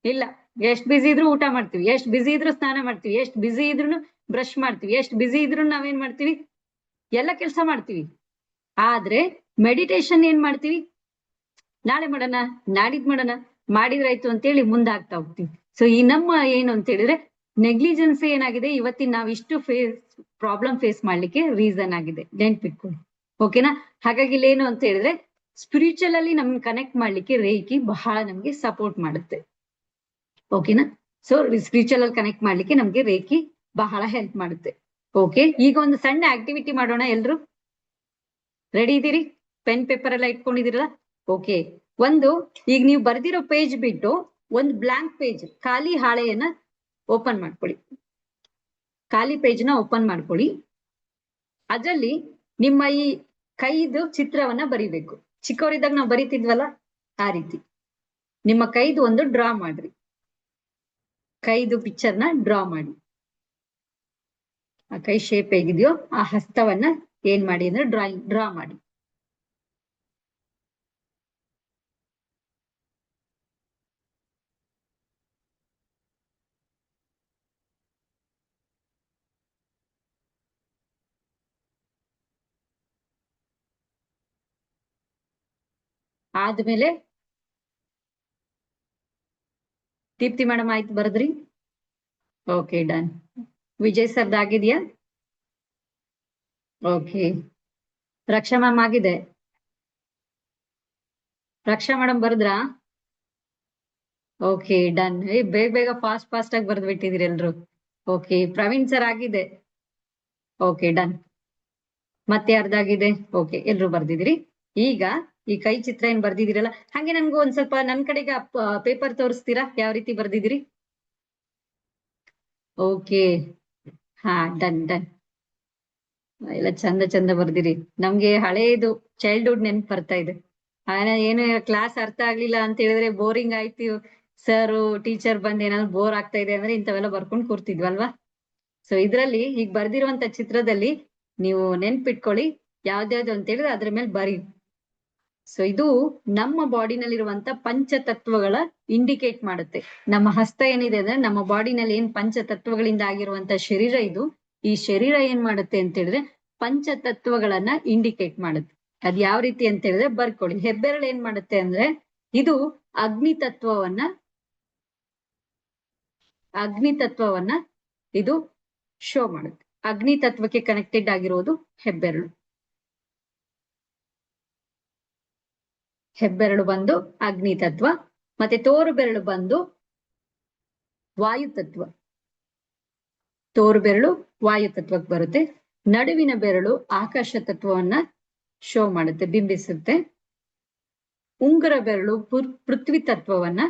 ಇಲ್ಲ. ಎಷ್ಟ್ ಬಿಸಿ ಇದ್ರು ಊಟ ಮಾಡ್ತೀವಿ, ಎಷ್ಟ್ ಬಿಸಿ ಇದ್ರು ಸ್ನಾನ ಮಾಡ್ತೀವಿ, ಎಷ್ಟ್ ಬಿಸಿ ಇದ್ರು ಬ್ರಷ್ ಮಾಡ್ತೀವಿ, ಎಷ್ಟ್ ಬಿಸಿ ಇದ್ರು ನಾವೇನ್ ಮಾಡ್ತೀವಿ, ಎಲ್ಲ ಕೆಲಸ ಮಾಡ್ತೀವಿ. ಆದ್ರೆ ಮೆಡಿಟೇಷನ್ ಏನ್ ಮಾಡ್ತೀವಿ, ನಾಳೆ ಮಾಡೋಣ, ನಾಡಿದ್ ಮಾಡೋಣ, ಮಾಡಿದ್ರಾಯ್ತು ಅಂತೇಳಿ ಮುಂದಾಗ್ತಾ ಹೋಗ್ತೀವಿ. ಸೊ ಈ ನಮ್ಮ ಏನು ಅಂತ ಹೇಳಿದ್ರೆ ನೆಗ್ಲಿಜೆನ್ಸ್ ಏನಾಗಿದೆ ಇವತ್ತಿನ ನಾವ್ ಇಷ್ಟು ಪ್ರಾಬ್ಲಮ್ ಫೇಸ್ ಮಾಡ್ಲಿಕ್ಕೆ ರೀಸನ್ ಆಗಿದೆ. ನೆನ್ಪಿಟ್ಕೊಳ್ಳಿ. ಓಕೆನಾ. ಹಾಗಾಗಿ ಇಲ್ಲೇನು ಅಂತ ಹೇಳಿದ್ರೆ ಸ್ಪಿರಿಚುವಲ್ ಅಲ್ಲಿ ನಮ್ಗೆ ಕನೆಕ್ಟ್ ಮಾಡ್ಲಿಕ್ಕೆ ರೇಖಿ ಬಹಳ ನಮ್ಗೆ ಸಪೋರ್ಟ್ ಮಾಡುತ್ತೆ. ಓಕೆನಾ. ಸೊ ಸ್ಪಿರಿಚುವಲ್ ಅಲ್ಲಿ ಕನೆಕ್ಟ್ ಮಾಡ್ಲಿಕ್ಕೆ ನಮ್ಗೆ ರೇಖಿ ಬಹಳ ಹೆಲ್ಪ್ ಮಾಡುತ್ತೆ. ಓಕೆ, ಈಗ ಒಂದು ಸಣ್ಣ ಆಕ್ಟಿವಿಟಿ ಮಾಡೋಣ. ಎಲ್ರು ರೆಡಿ ಇದ್ದೀರಿ? ಪೆನ್ ಪೇಪರ್ ಎಲ್ಲ ಇಟ್ಕೊಂಡಿದ್ದೀರಲ್ಲ? ಓಕೆ, ಈಗ ನೀವು ಬರ್ದಿರೋ ಪೇಜ್ ಬಿಟ್ಟು ಒಂದು ಬ್ಲಾಂಕ್ ಪೇಜ್, ಖಾಲಿ ಹಾಳೆಯನ್ನ ಓಪನ್ ಮಾಡ್ಕೊಳ್ಳಿ. ಖಾಲಿ ಪೇಜ್ ನ ಓಪನ್ ಮಾಡ್ಕೊಳ್ಳಿ. ಅದರಲ್ಲಿ ನಿಮ್ಮ ಈ ಕೈದು ಚಿತ್ರವನ್ನ ಬರಿಬೇಕು. ಚಿಕ್ಕವರಿದ್ದಾಗ ನಾವು ಬರಿತಿದ್ವಲ್ಲ, ಆ ರೀತಿ ನಿಮ್ಮ ಕೈದು ಒಂದು ಡ್ರಾ ಮಾಡ್ರಿ. ಕೈದು ಪಿಕ್ಚರ್ ನ ಡ್ರಾ ಮಾಡಿ. ಆ ಕೈ ಶೇಪ್ ಹೇಗಿದೆಯೋ ಆ ಹಸ್ತವನ್ನ ಏನ್ ಮಾಡಿ ಅಂದ್ರೆ ಡ್ರಾ ಮಾಡಿ. ಆದ್ಮೇಲೆ ದೀಪ್ತಿ ಮೇಡಮ್ ಆಯ್ತು, ಬರದ್ರಿ? Okay, done. ವಿಜಯ್ ಸರ್ದ್ ಆಗಿದೆಯಾ? ಓಕೆ, ರಕ್ಷಾ ಮ್ಯಾಮ್ ಆಗಿದೆ. ರಕ್ಷಾ ಮೇಡಮ್ ಬರದ್ರಾ? Okay, done. ಬೇಗ ಬೇಗ ಫಾಸ್ಟ್ ಆಗಿ ಬರ್ದ್ ಬಿಟ್ಟಿದಿರಿ ಎಲ್ರು. ಓಕೆ, ಪ್ರವೀಣ್ ಸರ್ ಆಗಿದೆ. Okay, done. ಮತ್ತೆ ಯಾರ್ದಾಗಿದೆ? ಓಕೆ, ಎಲ್ರು ಬರ್ದಿದಿರಿ. ಈಗ ಈ ಕೈ ಚಿತ್ರ ಏನ್ ಬರ್ದಿದಿರಲ್ಲ, ಹಾಗೆ ನನ್ಗೂ ಒಂದ್ ಸ್ವಲ್ಪ ನನ್ ಕಡೆಗೆ ಪೇಪರ್ ತೋರಿಸ್ತೀರಾ ಯಾವ ರೀತಿ ಬರ್ದಿದಿರಿ? ಓಕೆ, ಹಾ, ಡನ್ ಡನ್. ಎಲ್ಲ ಚಂದ ಬರ್ದಿರಿ. ನಮ್ಗೆ ಹಳೇದು ಚೈಲ್ಡ್ಹುಡ್ ನೆನ್ಪು ಬರ್ತಾ ಇದೆ. ಏನು ಕ್ಲಾಸ್ ಅರ್ಥ ಆಗ್ಲಿಲ್ಲ ಅಂತ ಹೇಳಿದ್ರೆ, ಬೋರಿಂಗ್ ಆಯ್ತು, ಸರ್ ಟೀಚರ್ ಬಂದ್ ಏನಾದ್ರು ಬೋರ್ ಆಗ್ತಾ ಇದೆ ಅಂದ್ರೆ ಇಂಥವೆಲ್ಲ ಬರ್ಕೊಂಡ್ ಕೂರ್ತಿದ್ವಲ್ವಾ. ಸೊ ಇದ್ರಲ್ಲಿ ಈಗ ಬರ್ದಿರುವಂತ ಚಿತ್ರದಲ್ಲಿ ನೀವು ನೆನ್ಪಿಟ್ಕೊಳ್ಳಿ ಯಾವ್ದ್ಯಾವ್ದು ಅಂತ ಹೇಳಿದ್ರೆ ಅದ್ರ ಮೇಲೆ ಬರಿ. ಸೊ ಇದು ನಮ್ಮ ಬಾಡಿನಲ್ಲಿರುವಂತ ಪಂಚತತ್ವಗಳ ಇಂಡಿಕೇಟ್ ಮಾಡುತ್ತೆ. ನಮ್ಮ ಹಸ್ತ ಏನಿದೆ ಅಂದ್ರೆ ನಮ್ಮ ಬಾಡಿನಲ್ಲಿ ಏನ್ ಪಂಚತತ್ವಗಳಿಂದ ಆಗಿರುವಂತ ಶರೀರ ಇದು. ಈ ಶರೀರ ಏನ್ ಮಾಡುತ್ತೆ ಅಂತ ಹೇಳಿದ್ರೆ ಪಂಚತತ್ವಗಳನ್ನ ಇಂಡಿಕೇಟ್ ಮಾಡುತ್ತೆ. ಅದ್ ಯಾವ ರೀತಿ ಅಂತ ಹೇಳಿದ್ರೆ ಬರ್ಕೊಳ್ಳಿ. ಹೆಬ್ಬೆರಳು ಏನ್ ಮಾಡುತ್ತೆ ಅಂದ್ರೆ ಇದು ಅಗ್ನಿ ತತ್ವವನ್ನ ಇದು ಶೋ ಮಾಡುತ್ತೆ. ಅಗ್ನಿ ತತ್ವಕ್ಕೆ ಕನೆಕ್ಟೆಡ್ ಆಗಿರೋದು ಹೆಬ್ಬೆರಳು. ಹೆಬ್ಬೆರಳು ಬಂದು ಅಗ್ನಿ ತತ್ವ, ಮತ್ತೆ ತೋರು ಬೆರಳು ಬಂದು ವಾಯು ತತ್ವ. ತೋರು ಬೆರಳು ವಾಯು ತತ್ವಕ್ಕೆ ಬರುತ್ತೆ. ನಡುವಿನ ಬೆರಳು ಆಕಾಶ ತತ್ವವನ್ನ ಶೋ ಮಾಡುತ್ತೆ, ಬಿಂಬಿಸುತ್ತೆ. ಉಂಗುರ ಬೆರಳು ಪೃಥ್ವಿ ತತ್ವವನ್ನ,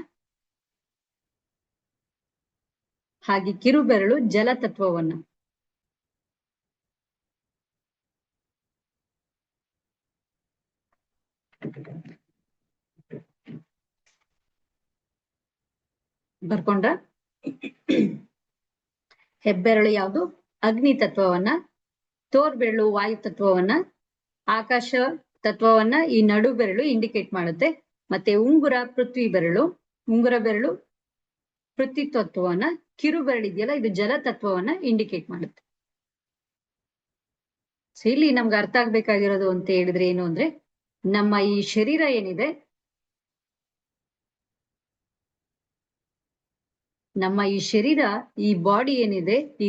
ಹಾಗೆ ಕಿರು ಬೆರಳು ಜಲ ತತ್ವವನ್ನ. ಬರ್ಕೊಂಡ್ರ? ಹೆಬ್ಬೆರಳು ಯಾವುದು? ಅಗ್ನಿ ತತ್ವವನ್ನ, ತೋರ್ ಬೆರಳು ವಾಯು ತತ್ವವನ್ನ, ಆಕಾಶ ತತ್ವವನ್ನ ಈ ನಡು ಬೆರಳು ಇಂಡಿಕೇಟ್ ಮಾಡುತ್ತೆ. ಮತ್ತೆ ಉಂಗುರ ಬೆರಳು ಪೃಥ್ವಿ ತತ್ವವನ್ನ, ಕಿರು ಬೆರಳು ಇದೆಯಲ್ಲ ಇದು ಜಲ ತತ್ವವನ್ನ ಇಂಡಿಕೇಟ್ ಮಾಡುತ್ತೆ. ಸೊ ಇಲ್ಲಿ ನಮ್ಗೆ ಅರ್ಥ ಆಗ್ಬೇಕಾಗಿರೋದು ಅಂತ ಹೇಳಿದ್ರೆ ಏನು ಅಂದ್ರೆ, ನಮ್ಮ ಈ ಶರೀರ ಏನಿದೆ, ಈ ಬಾಡಿ ಏನಿದೆ, ಈ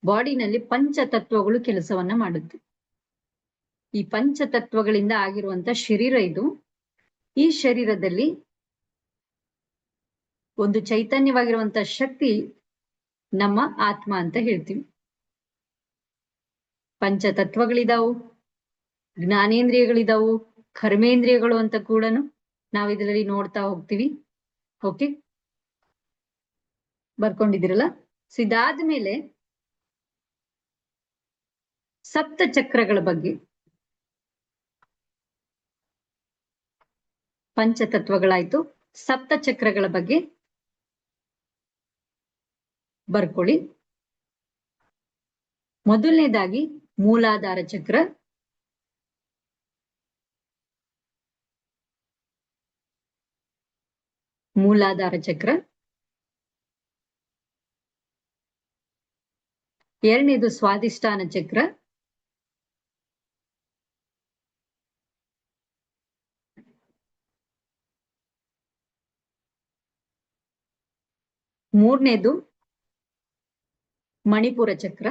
ಬಾಡಿನಲ್ಲಿ ಪಂಚತತ್ವಗಳು ಕೆಲಸವನ್ನ ಮಾಡುತ್ತೆ. ಈ ಪಂಚತತ್ವಗಳಿಂದ ಆಗಿರುವಂತ ಶರೀರ ಇದು. ಈ ಶರೀರದಲ್ಲಿ ಒಂದು ಚೈತನ್ಯವಾಗಿರುವಂತ ಶಕ್ತಿ ನಮ್ಮ ಆತ್ಮ ಅಂತ ಹೇಳ್ತೀವಿ. ಪಂಚತತ್ವಗಳಿದಾವು, ಜ್ಞಾನೇಂದ್ರಿಯಗಳಿದಾವು, ಕರ್ಮೇಂದ್ರಿಯಗಳು ಅಂತ ಕೂಡ ನಾವು ಇದರಲ್ಲಿ ನೋಡ್ತಾ ಹೋಗ್ತೀವಿ. ಓಕೆ, ಬರ್ಕೊಂಡಿದ್ದೀರಲ್ಲ? ಸೊ ಇದಾದ್ಮೇಲೆ ಸಪ್ತ ಚಕ್ರಗಳ ಬಗ್ಗೆ, ಪಂಚತತ್ವಗಳಾಯ್ತು, ಸಪ್ತ ಚಕ್ರಗಳ ಬಗ್ಗೆ ಬರ್ಕೊಳ್ಳಿ. ಮೊದಲನೇದಾಗಿ ಮೂಲಾಧಾರ ಚಕ್ರ, ಎರಡನೇದು ಸ್ವಾದಿಷ್ಠಾನ ಚಕ್ರ, ಮೂರನೇದು ಮಣಿಪುರ ಚಕ್ರ,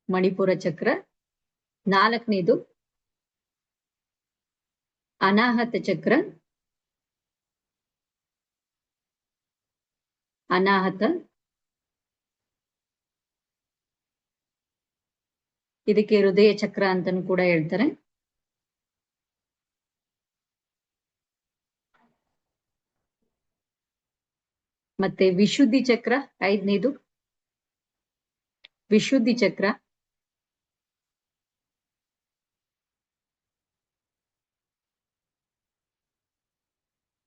ಮಣಿಪುರ ಚಕ್ರ. 4ನೇದು ಅನಾಹತ ಚಕ್ರ. ಅನಾಹತ. ಇದಕ್ಕೆ ಹೃದಯ ಚಕ್ರ ಅಂತನೂ ಕೂಡ ಹೇಳ್ತಾರೆ. ಮತ್ತೆ ವಿಶುದ್ಧಿ ಚಕ್ರ 5ನೇದು ವಿಶುದ್ಧಿ ಚಕ್ರ.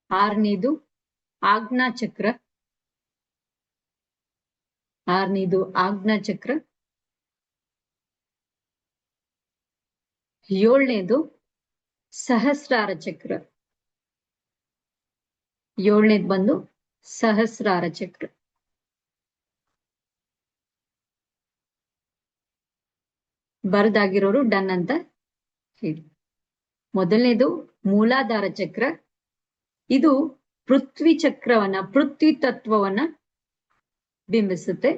6ನೇದು ಆಜ್ಞಾ ಚಕ್ರ. 6ನೇದು ಆಜ್ಞಾ ಚಕ್ರ. 7ನೇದು ಸಹಸ್ರಾರ ಚಕ್ರ. 7ನೇದು ಬಂದು ಸಹಸ್ರಾರ ಚಕ್ರ. ಬರದಾಗಿರೋರು ಡನ್ ಅಂತ ಹೇಳಿ. ಮೊದಲನೇದು ಮೂಲಾಧಾರ ಚಕ್ರ. ಇದು ಪೃಥ್ವಿ ಚಕ್ರವನ್ನ, ಪೃಥ್ವಿ ತತ್ವವನ್ನ ಬಿಂಬಿಸುತ್ತೆ.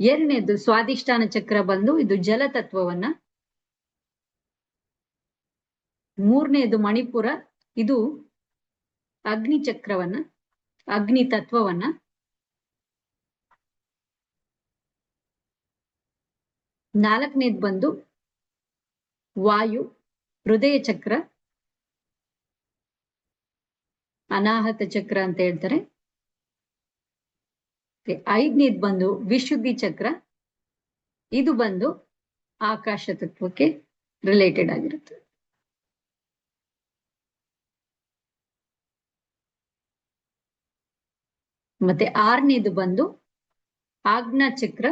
2ನೇದು ಸ್ವಾಧಿಷ್ಠಾನ ಚಕ್ರ ಬಂದು ಇದು ಜಲ ತತ್ವವನ್ನ. 3ನೇದು ಮಣಿಪುರ, ಇದು ಅಗ್ನಿ ಚಕ್ರವನ್ನ, ಅಗ್ನಿ ತತ್ವವನ್ನ. 4ನೇದು ಬಂದು ವಾಯು, ಹೃದಯ ಚಕ್ರ, ಅನಾಹತ ಚಕ್ರ ಅಂತ ಹೇಳ್ತಾರೆ. 5ನೇದು ಬಂದು ವಿಶುದ್ಧಿ ಚಕ್ರ. ಇದು ಬಂದು ಆಕಾಶ ತತ್ವಕ್ಕೆ ರಿಲೇಟೆಡ್ ಆಗಿರುತ್ತೆ. ಮತ್ತೆ 6ನೇದು ಬಂದು ಆಜ್ಞಾ ಚಕ್ರ.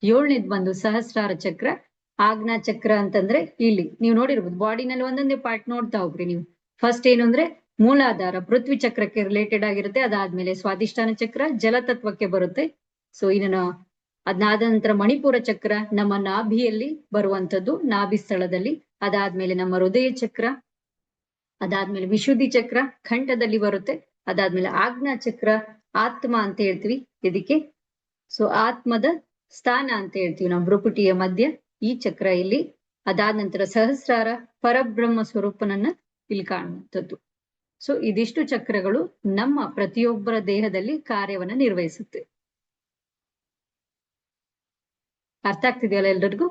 7ನೇದು ಬಂದು ಸಹಸ್ರಾರ ಚಕ್ರ. ಆಜ್ಞಾ ಚಕ್ರ ಅಂತಂದ್ರೆ ಇಲ್ಲಿ ನೀವು ನೋಡಿರ್ಬೋದು, ಬಾಡಿನಲ್ಲಿ ಒಂದೊಂದೇ ಪಾರ್ಟ್ ನೋಡ್ತಾ ಹೋಗ್ರಿ ನೀವು. ಫಸ್ಟ್ ಏನು ಅಂದ್ರೆ ಮೂಲಾಧಾರ, ಪೃಥ್ವಿ ಚಕ್ರಕ್ಕೆ ರಿಲೇಟೆಡ್ ಆಗಿರುತ್ತೆ. ಅದಾದ್ಮೇಲೆ ಸ್ವಾಧಿಷ್ಠಾನ ಚಕ್ರ ಜಲತತ್ವಕ್ಕೆ ಬರುತ್ತೆ. ಸೊ ಇನ್ನು ಅದಾದ ನಂತರ ಮಣಿಪುರ ಚಕ್ರ ನಮ್ಮ ನಾಭಿಯಲ್ಲಿ ಬರುವಂತದ್ದು, ನಾಭಿ ಸ್ಥಳದಲ್ಲಿ. ಅದಾದ್ಮೇಲೆ ನಮ್ಮ ಹೃದಯ ಚಕ್ರ. ಅದಾದ್ಮೇಲೆ ವಿಶುದ್ಧಿ ಚಕ್ರ ಕಂಠದಲ್ಲಿ ಬರುತ್ತೆ. ಅದಾದ್ಮೇಲೆ ಆಜ್ಞಾ ಚಕ್ರ ಆತ್ಮ ಅಂತ ಹೇಳ್ತೀವಿ ಇದಕ್ಕೆ. ಸೊ ಆತ್ಮದ ಸ್ಥಾನ ಅಂತ ಹೇಳ್ತೀವಿ ನಾವು, ಭ್ರುಕುಟಿಯ ಮಧ್ಯ ಈ ಚಕ್ರ ಇಲ್ಲಿ. ಅದಾದ ನಂತರ ಸಹಸ್ರಾರ, ಪರಬ್ರಹ್ಮ ಸ್ವರೂಪನನ್ನ ಇಲ್ಲಿ ಕಾಣುವಂಥದ್ದು. ಸೊ ಇದಿಷ್ಟು ಚಕ್ರಗಳು ನಮ್ಮ ಪ್ರತಿಯೊಬ್ಬರ ದೇಹದಲ್ಲಿ ಕಾರ್ಯವನ್ನ ನಿರ್ವಹಿಸುತ್ತೆ. ಅರ್ಥ ಆಗ್ತಿದೆಯಲ್ಲ ಎಲ್ರಿಗೂ?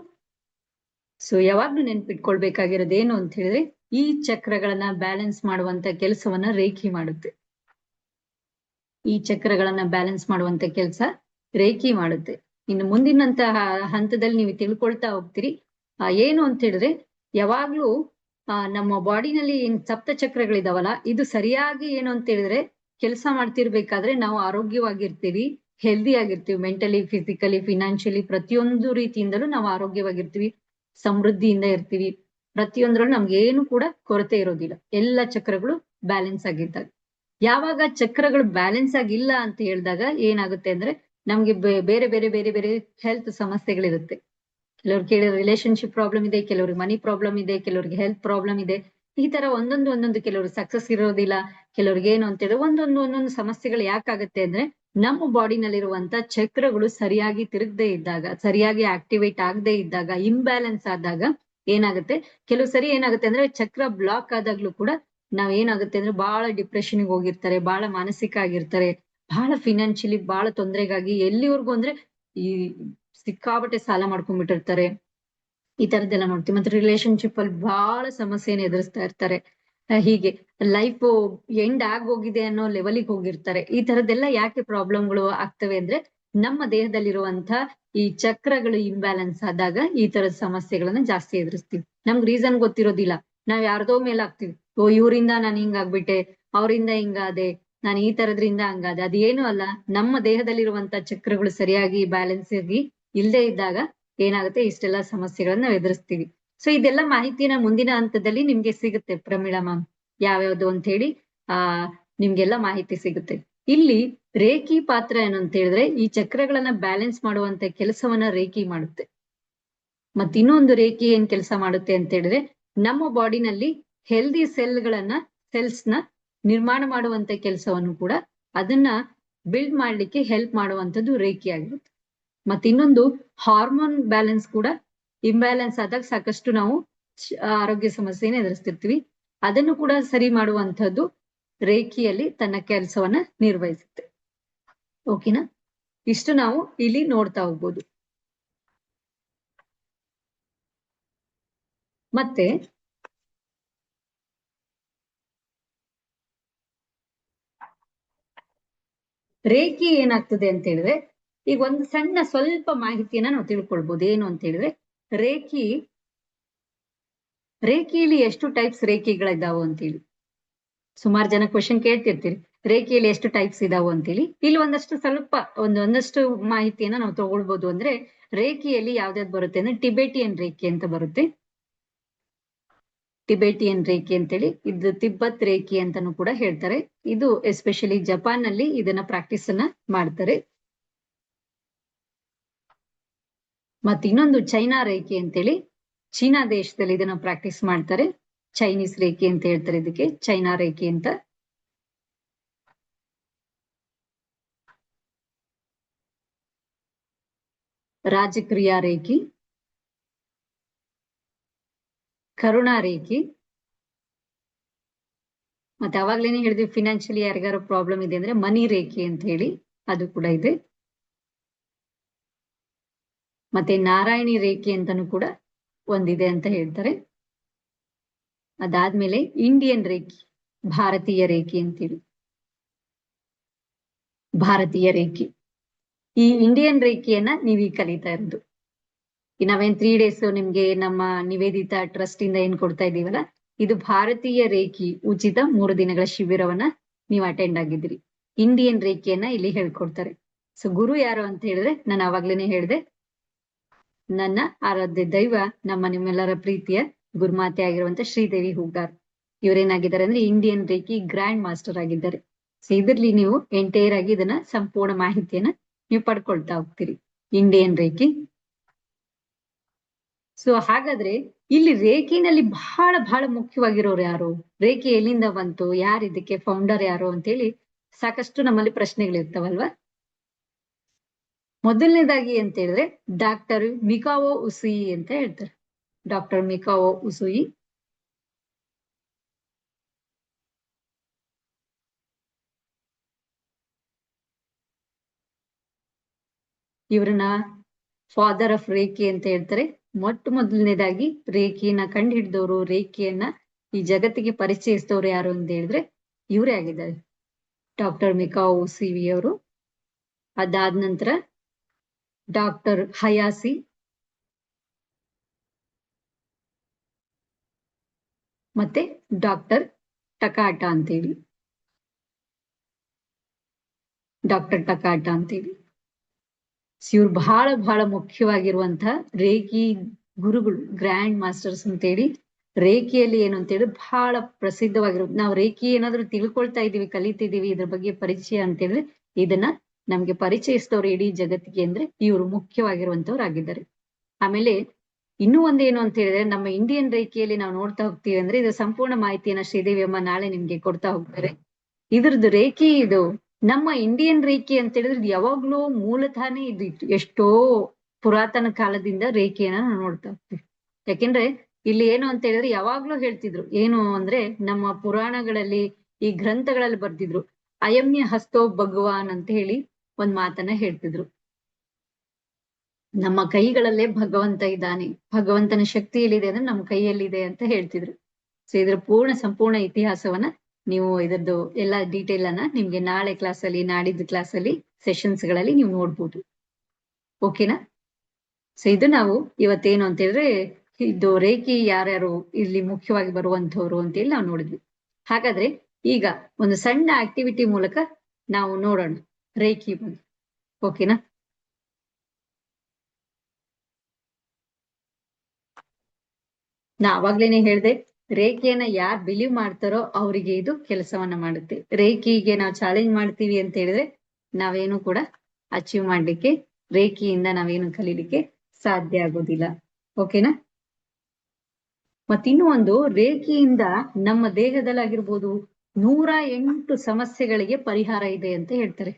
ಸೊ ಯಾವಾಗ್ಲೂ ನೆನ್ಪಿಟ್ಕೊಳ್ಬೇಕಾಗಿರೋದು ಏನು ಅಂತ ಹೇಳಿದ್ರೆ, ಈ ಚಕ್ರಗಳನ್ನ ಬ್ಯಾಲೆನ್ಸ್ ಮಾಡುವಂತ ಕೆಲಸವನ್ನ ರೇಖಿ ಮಾಡುತ್ತೆ. ಈ ಚಕ್ರಗಳನ್ನ ಬ್ಯಾಲೆನ್ಸ್ ಮಾಡುವಂತ ಕೆಲಸ ರೇಖಿ ಮಾಡುತ್ತೆ. ಇನ್ನು ಮುಂದಿನಂತಹ ಹಂತದಲ್ಲಿ ನೀವು ತಿಳ್ಕೊಳ್ತಾ ಹೋಗ್ತೀರಿ. ಏನು ಅಂತ ಹೇಳಿದ್ರೆ, ಯಾವಾಗ್ಲೂ ನಮ್ಮ ಬಾಡಿನಲ್ಲಿ ಏನ್ ಸಪ್ತ ಚಕ್ರಗಳಿದಾವಲ್ಲ, ಇದು ಸರಿಯಾಗಿ ಏನು ಅಂತ ಹೇಳಿದ್ರೆ ಕೆಲಸ ಮಾಡ್ತಿರ್ಬೇಕಾದ್ರೆ ನಾವು ಆರೋಗ್ಯವಾಗಿರ್ತೀವಿ, ಹೆಲ್ದಿ ಆಗಿರ್ತೀವಿ. ಮೆಂಟಲಿ, ಫಿಸಿಕಲಿ, ಫಿನಾನ್ಷಿಯಲಿ ಪ್ರತಿಯೊಂದು ರೀತಿಯಿಂದಲೂ ನಾವು ಆರೋಗ್ಯವಾಗಿರ್ತೀವಿ, ಸಮೃದ್ಧಿಯಿಂದ ಇರ್ತೀವಿ. ಪ್ರತಿಯೊಂದ್ರಲ್ಲೂ ನಮ್ಗೆ ಏನು ಕೂಡ ಕೊರತೆ ಇರೋದಿಲ್ಲ, ಎಲ್ಲ ಚಕ್ರಗಳು ಬ್ಯಾಲೆನ್ಸ್ ಆಗಿದ್ದಾಗ. ಯಾವಾಗ ಚಕ್ರಗಳು ಬ್ಯಾಲೆನ್ಸ್ ಆಗಿಲ್ಲ ಅಂತ ಹೇಳಿದಾಗ ಏನಾಗುತ್ತೆ ಅಂದ್ರೆ ನಮ್ಗೆ ಬೇರೆ ಬೇರೆ ಬೇರೆ ಬೇರೆ ಹೆಲ್ತ್ ಸಮಸ್ಯೆಗಳಿರುತ್ತೆ. ಕೆಲವ್ರಿಗೆ ಕೇಳಿದ್ರೆ ರಿಲೇಶನ್ಶಿಪ್ ಪ್ರಾಬ್ಲಮ್ ಇದೆ, ಕೆಲವ್ರಿಗೆ ಮನಿ ಪ್ರಾಬ್ಲಮ್ ಇದೆ, ಕೆಲವ್ರಿಗೆ ಹೆಲ್ತ್ ಪ್ರಾಬ್ಲಮ್ ಇದೆ. ಈ ತರ ಒಂದೊಂದು ಕೆಲವ್ರಿಗೆ ಸಕ್ಸಸ್ ಇರೋದಿಲ್ಲ, ಕೆಲವ್ರಿಗೆ ಏನು ಅಂತ ಹೇಳಿದ್ರೆ ಒಂದೊಂದು ಸಮಸ್ಯೆಗಳು ಯಾಕಾಗುತ್ತೆ ಅಂದ್ರೆ ನಮ್ಮ ಬಾಡಿನಲ್ಲಿರುವಂತ ಚಕ್ರಗಳು ಸರಿಯಾಗಿ ತಿರುಗದೆ ಇದ್ದಾಗ, ಸರಿಯಾಗಿ ಆಕ್ಟಿವೇಟ್ ಆಗದೆ ಇದ್ದಾಗ, ಇಂಬ್ಯಾಲೆನ್ಸ್ ಆದಾಗ ಏನಾಗುತ್ತೆ. ಕೆಲವು ಸರಿ ಏನಾಗುತ್ತೆ ಅಂದ್ರೆ ಚಕ್ರ ಬ್ಲಾಕ್ ಆದಾಗ್ಲೂ ಕೂಡ ನಾವ್ ಏನಾಗುತ್ತೆ ಅಂದ್ರೆ ಬಹಳ ಡಿಪ್ರೆಷನ್ಗೆ ಹೋಗಿರ್ತಾರೆ, ಬಹಳ ಮಾನಸಿಕ ಆಗಿರ್ತಾರೆ, ಬಹಳ ಫಿನಾನ್ಷಿಯಲಿ ಬಹಳ ತೊಂದರೆಗಾಗಿ ಎಲ್ಲಿವರೆಗೂ ಅಂದ್ರೆ ಈ ಸಿಕ್ಕಾಬಟ್ಟೆ ಸಾಲ ಮಾಡ್ಕೊಂಡ್ಬಿಟ್ಟಿರ್ತಾರೆ. ಈ ತರದ್ದೆಲ್ಲ ನೋಡ್ತೀವಿ. ಮತ್ತೆ ರಿಲೇಶನ್ಶಿಪ್ ಅಲ್ಲಿ ಬಹಳ ಸಮಸ್ಯೆನ ಎದುರಿಸ್ತಾ ಇರ್ತಾರೆ. ಹೀಗೆ ಲೈಫ್ ಎಂಡ್ ಆಗೋಗಿದೆ ಅನ್ನೋ ಲೆವೆಲಿಗೆ ಹೋಗಿರ್ತಾರೆ. ಈ ತರದ್ದೆಲ್ಲ ಯಾಕೆ ಪ್ರಾಬ್ಲಮ್ಗಳು ಆಗ್ತವೆ ಅಂದ್ರೆ ನಮ್ಮ ದೇಹದಲ್ಲಿರುವಂತ ಈ ಚಕ್ರಗಳು ಇಂಬ್ಯಾಲೆನ್ಸ್ ಆದಾಗ ಈ ತರದ ಸಮಸ್ಯೆಗಳನ್ನ ಜಾಸ್ತಿ ಎದುರಿಸ್ತೀವಿ. ನಮ್ಗೆ ರೀಸನ್ ಗೊತ್ತಿರೋದಿಲ್ಲ, ನಾವ್ ಯಾರ್ದೋ ಮೇಲೆ ಆಗ್ತೀವಿ. ಓ ಇವರಿಂದ ನಾನು ಹಿಂಗಾಗ್ಬಿಟ್ಟೆ, ಅವರಿಂದ ಹಿಂಗಾದೆ, ನಾನು ಈ ತರದ್ರಿಂದ ಹಂಗಾದೆ. ಅದೇನು ಅಲ್ಲ, ನಮ್ಮ ದೇಹದಲ್ಲಿರುವಂತ ಚಕ್ರಗಳು ಸರಿಯಾಗಿ ಬ್ಯಾಲೆನ್ಸ್ ಆಗಿ ಇಲ್ಲದೆ ಇದ್ದಾಗ ಏನಾಗುತ್ತೆ, ಇಷ್ಟೆಲ್ಲ ಸಮಸ್ಯೆಗಳನ್ನ ನಾವು ಎದುರಿಸ್ತೀವಿ. ಸೊ ಇದೆಲ್ಲ ಮಾಹಿತಿನ ಮುಂದಿನ ಹಂತದಲ್ಲಿ ನಿಮ್ಗೆ ಸಿಗುತ್ತೆ ಪ್ರಮೀಳಾ ಮ್ಯಾಮ್, ಯಾವ್ಯಾವ್ದು ಅಂತ ಹೇಳಿ ನಿಮ್ಗೆಲ್ಲ ಮಾಹಿತಿ ಸಿಗುತ್ತೆ. ಇಲ್ಲಿ ರೇಖಿ ಪಾತ್ರ ಏನು ಅಂತ ಹೇಳಿದ್ರೆ ಈ ಚಕ್ರಗಳನ್ನ ಬ್ಯಾಲೆನ್ಸ್ ಮಾಡುವಂತ ಕೆಲಸವನ್ನ ರೇಖಿ ಮಾಡುತ್ತೆ. ಮತ್ ಇನ್ನೊಂದು ರೇಖಿ ಏನ್ ಕೆಲಸ ಮಾಡುತ್ತೆ ಅಂತ ಹೇಳಿದ್ರೆ ನಮ್ಮ ಬಾಡಿನಲ್ಲಿ ಹೆಲ್ದಿ ಸೆಲ್ಸ್ ನ ನಿರ್ಮಾಣ ಮಾಡುವಂತ ಕೆಲಸವನ್ನು ಕೂಡ ಅದನ್ನ ಬಿಲ್ಡ್ ಮಾಡ್ಲಿಕ್ಕೆ ಹೆಲ್ಪ್ ಮಾಡುವಂತದ್ದು ರೇಖಿ ಆಗಿರುತ್ತೆ. ಮತ್ತೆ ಇನ್ನೊಂದು ಹಾರ್ಮೋನ್ ಬ್ಯಾಲೆನ್ಸ್ ಕೂಡ ಇಂಬ್ಯಾಲೆನ್ಸ್ ಆದಾಗ ಸಾಕಷ್ಟು ನಾವು ಆರೋಗ್ಯ ಸಮಸ್ಯೆಯನ್ನು ಎದುರಿಸ್ತಿರ್ತೀವಿ. ಅದನ್ನು ಕೂಡ ಸರಿ ಮಾಡುವಂತದ್ದು ರೇಖಿಯಲ್ಲಿ ತನ್ನ ಕೆಲಸವನ್ನ ನಿರ್ವಹಿಸುತ್ತೆ. ಓಕೆನಾ? ಇಷ್ಟು ನಾವು ಇಲ್ಲಿ ನೋಡ್ತಾ ಹೋಗ್ಬೋದು. ಮತ್ತೆ ರೇಖಿ ಏನಾಗ್ತದೆ ಅಂತ ಹೇಳಿದ್ರೆ, ಈಗ ಒಂದು ಸಣ್ಣ ಸ್ವಲ್ಪ ಮಾಹಿತಿಯನ್ನ ನಾವು ತಿಳ್ಕೊಳ್ಬಹುದು. ಏನು ಅಂತ ಹೇಳಿದ್ರೆ, ರೇಖಿಯಲ್ಲಿ ಎಷ್ಟು ಟೈಪ್ಸ್ ರೇಖೆಗಳಿದ್ದಾವೆ ಅಂತೇಳಿ ಸುಮಾರು ಜನ ಕ್ವಶನ್ ಕೇಳ್ತಿರ್ತೀರಿ, ರೇಖೆಯಲ್ಲಿ ಎಷ್ಟು ಟೈಪ್ಸ್ ಇದಾವು ಅಂತೇಳಿ. ಇಲ್ಲಿ ಒಂದಷ್ಟು ಮಾಹಿತಿಯನ್ನ ನಾವು ತಗೊಳ್ಬಹುದು. ಅಂದ್ರೆ ರೇಖೆಯಲ್ಲಿ ಯಾವ್ದಾವ್ದು ಬರುತ್ತೆ ಅಂದ್ರೆ ಟಿಬೆಟಿಯನ್ ರೇಖೆ ಅಂತ ಬರುತ್ತೆ. ಟಿಬೆಟಿಯನ್ ರೇಖೆ ಅಂತೇಳಿ, ಇದು ತಿಬ್ಬತ್ ರೇಖೆ ಅಂತಾನು ಕೂಡ ಹೇಳ್ತಾರೆ. ಇದು ಎಸ್ಪೆಷಲಿ ಜಪಾನ್ ನಲ್ಲಿ ಇದನ್ನ ಪ್ರಾಕ್ಟೀಸ್ ಅನ್ನ ಮಾಡ್ತಾರೆ. ಮತ್ತೆ ಇನ್ನೊಂದು ಚೈನಾ ರೇಖೆ ಅಂತೇಳಿ, ಚೀನಾ ದೇಶದಲ್ಲಿ ಇದನ್ನ ಪ್ರಾಕ್ಟೀಸ್ ಮಾಡ್ತಾರೆ. ಚೈನೀಸ್ ರೇಖೆ ಅಂತ ಹೇಳ್ತಾರೆ ಇದಕ್ಕೆ, ಚೈನಾ ರೇಖೆ ಅಂತ. ರಾಜಕ್ರಿಯಾ ರೇಖೆ, ಕರುಣಾ ರೇಖೆ, ಮತ್ತೆ ಅವಾಗ್ಲೇನೆ ಹೇಳಿದ್ವಿ ಫಿನಾನ್ಷಿಯಲಿ ಯಾರಿಗಾರು ಪ್ರಾಬ್ಲಮ್ ಇದೆ ಅಂದ್ರೆ ಮನಿ ರೇಖೆ ಅಂತ ಹೇಳಿ, ಅದು ಕೂಡ ಇದೆ. ಮತ್ತೆ ನಾರಾಯಣಿ ರೇಖೆ ಅಂತಾನು ಕೂಡ ಒಂದಿದೆ ಅಂತ ಹೇಳ್ತಾರೆ. ಅದಾದ್ಮೇಲೆ ಇಂಡಿಯನ್ ರೇಖೆ, ಭಾರತೀಯ ರೇಖೆ ಅಂತೇಳಿ, ಭಾರತೀಯ ರೇಖೆ. ಈ ಇಂಡಿಯನ್ ರೇಖೆಯನ್ನ ನೀವೀಗ ಕಲಿತಾ ಇರೋದು. ನಾವೇನ್ 3 days ನಿಮ್ಗೆ ನಮ್ಮ ನಿವೇದಿತಾ ಟ್ರಸ್ಟ್ ಇಂದ ಏನ್ ಕೊಡ್ತಾ ಇದೀವಲ್ಲ, ಇದು ಭಾರತೀಯ ರೇಖಿ ಉಚಿತ 3 ದಿನಗಳ ಶಿಬಿರವನ್ನ ನೀವು ಅಟೆಂಡ್ ಆಗಿದ್ರಿ. ಇಂಡಿಯನ್ ರೇಖೆಯನ್ನ ಇಲ್ಲಿ ಹೇಳ್ಕೊಡ್ತಾರೆ. ಸೊ ಗುರು ಯಾರು ಅಂತ ಹೇಳಿದ್ರೆ, ನಾನು ಅವಾಗ್ಲೇನೆ ಹೇಳಿದೆ, ನನ್ನ ಆರಾಧ್ಯ ದೈವ, ನಿಮ್ಮೆಲ್ಲರ ಪ್ರೀತಿಯ ಗುರುಮಾತೆ ಆಗಿರುವಂತ ಶ್ರೀದೇವಿ ಹೂಗಾರ್. ಇವರೇನಾಗಿದ್ದಾರೆ ಅಂದ್ರೆ ಇಂಡಿಯನ್ ರೇಖಿ ಗ್ರ್ಯಾಂಡ್ ಮಾಸ್ಟರ್ ಆಗಿದ್ದಾರೆ. ಸೊ ಇದ್ರಲ್ಲಿ ನೀವು ಎಂಟೈರ್ ಆಗಿ ಇದನ್ನ ಸಂಪೂರ್ಣ ಮಾಹಿತಿಯನ್ನ ನೀವು ಪಡ್ಕೊಳ್ತಾ ಹೋಗ್ತೀರಿ, ಇಂಡಿಯನ್ ರೇಖಿ. ಸೊ ಹಾಗಾದ್ರೆ ಇಲ್ಲಿ ರೇಖಿನಲ್ಲಿ ಬಹಳ ಬಹಳ ಮುಖ್ಯವಾಗಿರೋರು ಯಾರು, ರೇಖೆ ಎಲ್ಲಿಂದ ಬಂತು, ಯಾರು ಇದಕ್ಕೆ ಫೌಂಡರ್ ಯಾರು ಅಂತೇಳಿ ಸಾಕಷ್ಟು ನಮ್ಮಲ್ಲಿ ಪ್ರಶ್ನೆಗಳಿರ್ತಾವಲ್ವಾ. ಮೊದಲನೇದಾಗಿ ಅಂತ ಹೇಳಿದ್ರೆ ಡಾಕ್ಟರ್ ಮಿಕಾವೋ ಉಸುಯಿ ಅಂತ ಹೇಳ್ತಾರೆ. ಡಾಕ್ಟರ್ ಮಿಕಾವೋ ಉಸುಯಿ ಇವ್ರನ್ನ ಫಾದರ್ ಆಫ್ ರೇಖಿ ಅಂತ ಹೇಳ್ತಾರೆ. ಮೊದಲನೇದಾಗಿ ರೇಖೆಯನ್ನ ಕಂಡು ಹಿಡಿದವರು, ರೇಖೆಯನ್ನ ಈ ಜಗತ್ತಿಗೆ ಪರಿಚಯಿಸಿದವರು ಯಾರು ಅಂತ ಹೇಳಿದ್ರೆ ಇವರೇ ಆಗಿದ್ದಾರೆ, ಡಾಕ್ಟರ್ ಮಿಕಾವೋ ಉಸುಯಿ ಅವರು. ಅದಾದ ನಂತರ ಡಾಕ್ಟರ್ ಹಯಾಸಿ, ಮತ್ತೆ ಡಾಕ್ಟರ್ ಟಕಾಟ ಅಂತೇಳಿ, ಡಾಕ್ಟರ್ ಟಕಾಟ ಅಂತೇಳಿ. ಇವ್ರು ಬಹಳ ಬಹಳ ಮುಖ್ಯವಾಗಿರುವಂತಹ ರೇಖಿ ಗುರುಗಳು, ಗ್ರ್ಯಾಂಡ್ ಮಾಸ್ಟರ್ಸ್ ಅಂತೇಳಿ. ರೇಖಿಯಲ್ಲಿ ಏನು ಅಂತ ಹೇಳಿ ಬಹಳ ಪ್ರಸಿದ್ಧವಾಗಿರುತ್ತೆ. ನಾವು ರೇಖಿ ಏನಾದ್ರು ತಿಳ್ಕೊಳ್ತಾ ಇದೀವಿ, ಕಲಿತಿದೀವಿ, ಇದ್ರ ಬಗ್ಗೆ ಪರಿಚಯ ಅಂತ ಹೇಳಿದ್ರೆ ಇದನ್ನ ನಮ್ಗೆ ಪರಿಚಯಿಸಿದವರು ಇಡೀ ಜಗತ್ತಿಗೆ ಅಂದ್ರೆ ಇವರು ಮುಖ್ಯವಾಗಿರುವಂತವ್ರು ಆಗಿದ್ದಾರೆ. ಆಮೇಲೆ ಇನ್ನೂ ಒಂದೇನು ಅಂತ ಹೇಳಿದ್ರೆ, ನಮ್ಮ ಇಂಡಿಯನ್ ರೇಖೆಯಲ್ಲಿ ನಾವು ನೋಡ್ತಾ ಹೋಗ್ತೀವಿ ಅಂದ್ರೆ, ಇದು ಸಂಪೂರ್ಣ ಮಾಹಿತಿಯನ್ನ ಶ್ರೀದೇವಿ ಅಮ್ಮ ನಾಳೆ ನಿಮ್ಗೆ ಕೊಡ್ತಾ ಹೋಗ್ತಾರೆ. ಇದ್ರದ್ದು ರೇಖೆ, ಇದು ನಮ್ಮ ಇಂಡಿಯನ್ ರೇಖೆ ಅಂತ ಹೇಳಿದ್ರೆ ಯಾವಾಗ್ಲೂ ಮೂಲತಃನೇ ಇದ್ದಿತ್ತು. ಎಷ್ಟೋ ಪುರಾತನ ಕಾಲದಿಂದ ರೇಖೆಯನ್ನ ನಾವು ನೋಡ್ತಾ ಹೋಗ್ತೀವಿ. ಯಾಕೆಂದ್ರೆ ಇಲ್ಲಿ ಏನು ಅಂತ ಹೇಳಿದ್ರೆ ಯಾವಾಗ್ಲೂ ಹೇಳ್ತಿದ್ರು, ಏನು ಅಂದ್ರೆ ನಮ್ಮ ಪುರಾಣಗಳಲ್ಲಿ, ಈ ಗ್ರಂಥಗಳಲ್ಲಿ ಬರ್ದಿದ್ರು, ಅಯಮ್ಯ ಹಸ್ತೋ ಭಗವಾನ್ ಅಂತ ಹೇಳಿ ಒಂದ್ ಮಾತನ್ನ ಹೇಳ್ತಿದ್ರು. ನಮ್ಮ ಕೈಗಳಲ್ಲೇ ಭಗವಂತ ಇದ್ದಾನೆ, ಭಗವಂತನ ಶಕ್ತಿ ಎಲ್ಲಿದೆ ಅಂದ್ರೆ ನಮ್ಮ ಕೈಯಲ್ಲಿದೆ ಅಂತ ಹೇಳ್ತಿದ್ರು. ಸೊ ಇದ್ರ ಸಂಪೂರ್ಣ ಇತಿಹಾಸವನ್ನ ನೀವು, ಇದರದ್ದು ಎಲ್ಲ ಡೀಟೇಲ್ ಅನ್ನ ನಿಮ್ಗೆ ನಾಳೆ ಕ್ಲಾಸಲ್ಲಿ, ನಾಡಿದ್ದು ಕ್ಲಾಸಲ್ಲಿ, ಸೆಷನ್ಸ್ ಗಳಲ್ಲಿ ನೀವು ನೋಡ್ಬೋದು. ಓಕೆನಾ? ಸೊ ಇದು ನಾವು ಇವತ್ತೇನು ಅಂತ ಹೇಳಿದ್ರೆ, ಇದು ರೇಖಿ ಯಾರ್ಯಾರು ಇಲ್ಲಿ ಮುಖ್ಯವಾಗಿ ಬರುವಂತವ್ರು ಅಂತೇಳಿ ನಾವು ನೋಡಿದ್ವಿ. ಹಾಗಾದ್ರೆ ಈಗ ಒಂದು ಸಣ್ಣ ಆಕ್ಟಿವಿಟಿ ಮೂಲಕ ನಾವು ನೋಡೋಣ ರೇಖಿ ಬಗ್ಗೆ. ಓಕೆನಾ? ನಾ ಅವಾಗ್ಲೇನೆ ಹೇಳ್ದೆ, ರೇಖೆಯನ್ನ ಯಾರು ಬಿಲೀವ್ ಮಾಡ್ತಾರೋ ಅವರಿಗೆ ಇದು ಕೆಲಸವನ್ನ ಮಾಡುತ್ತೆ. ರೇಖೆಗೆ ನಾವು ಚಾಲೆಂಜ್ ಮಾಡ್ತೀವಿ ಅಂತ ಹೇಳಿದ್ರೆ ನಾವೇನು ಕೂಡ ಅಚೀವ್ ಮಾಡ್ಲಿಕ್ಕೆ, ರೇಖೆಯಿಂದ ನಾವೇನು ಕಲೀಲಿಕ್ಕೆ ಸಾಧ್ಯ ಆಗೋದಿಲ್ಲ. ಓಕೆನಾ? ಮತ್ತಿನ್ನೂ ಒಂದು, ರೇಖೆಯಿಂದ ನಮ್ಮ ದೇಹದಲ್ಲಾಗಿರ್ಬೋದು 108 ಸಮಸ್ಯೆಗಳಿಗೆ ಪರಿಹಾರ ಇದೆ ಅಂತ ಹೇಳ್ತಾರೆ.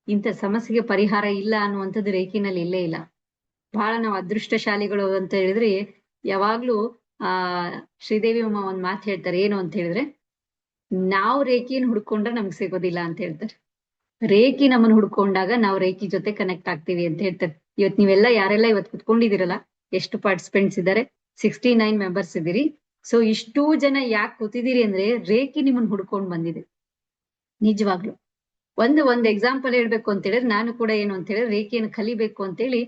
ಇಂಥ ಸಮಸ್ಯೆಗೆ ಪರಿಹಾರ ಇಲ್ಲ ಅನ್ನುವಂಥದ್ದು ರೇಖಿನಲ್ಲಿ ಇಲ್ಲೇ ಇಲ್ಲ. ಬಹಳ ನಾವು ಅದೃಷ್ಟಶಾಲಿಗಳು ಅಂತ ಹೇಳಿದ್ರೆ ಯಾವಾಗ್ಲೂ ಆ ಶ್ರೀದೇವಿ ಅಮ್ಮ ಒಂದ್ ಮಾತು ಹೇಳ್ತಾರೆ, ಏನು ಅಂತ ಹೇಳಿದ್ರೆ, ನಾವು ರೇಖಿನ ಹುಡ್ಕೊಂಡ್ರೆ ನಮ್ಗೆ ಸಿಗೋದಿಲ್ಲ ಅಂತ ಹೇಳ್ತಾರೆ. ರೇಖಿ ನಮ್ಮನ್ನ ಹುಡ್ಕೊಂಡಾಗ ನಾವು ರೇಖಿ ಜೊತೆ ಕನೆಕ್ಟ್ ಆಗ್ತೀವಿ ಅಂತ ಹೇಳ್ತಾರೆ. ಇವತ್ ನೀವೆಲ್ಲ ಯಾರೆಲ್ಲ ಇವತ್ತು ಕುತ್ಕೊಂಡಿದ್ದೀರಲ್ಲ, ಎಷ್ಟು ಪಾರ್ಟಿಸಿಪೆಂಟ್ಸ್ ಇದ್ದಾರೆ? 69 ಮೆಂಬರ್ಸ್ ಇದ್ದೀರಿ. ಸೊ ಇಷ್ಟೂ ಜನ ಯಾಕೆ ಕೂತಿದ್ದೀರಿ ಅಂದ್ರೆ ರೇಖಿ ನಿಮ್ಮನ್ನ ಹುಡ್ಕೊಂಡ್ ಬಂದಿದೆ. ನಿಜವಾಗ್ಲು ಒಂದ್ ಎಕ್ಸಾಂಪಲ್ ಹೇಳ್ಬೇಕು ಅಂತ ಹೇಳಿದ್ರೆ, ನಾನು ಕೂಡ ಏನು ಅಂತ ಹೇಳಿದ್ರೆ ರೇಖಿಯನ್ನು ಕಲಿಬೇಕು ಅಂತೇಳಿ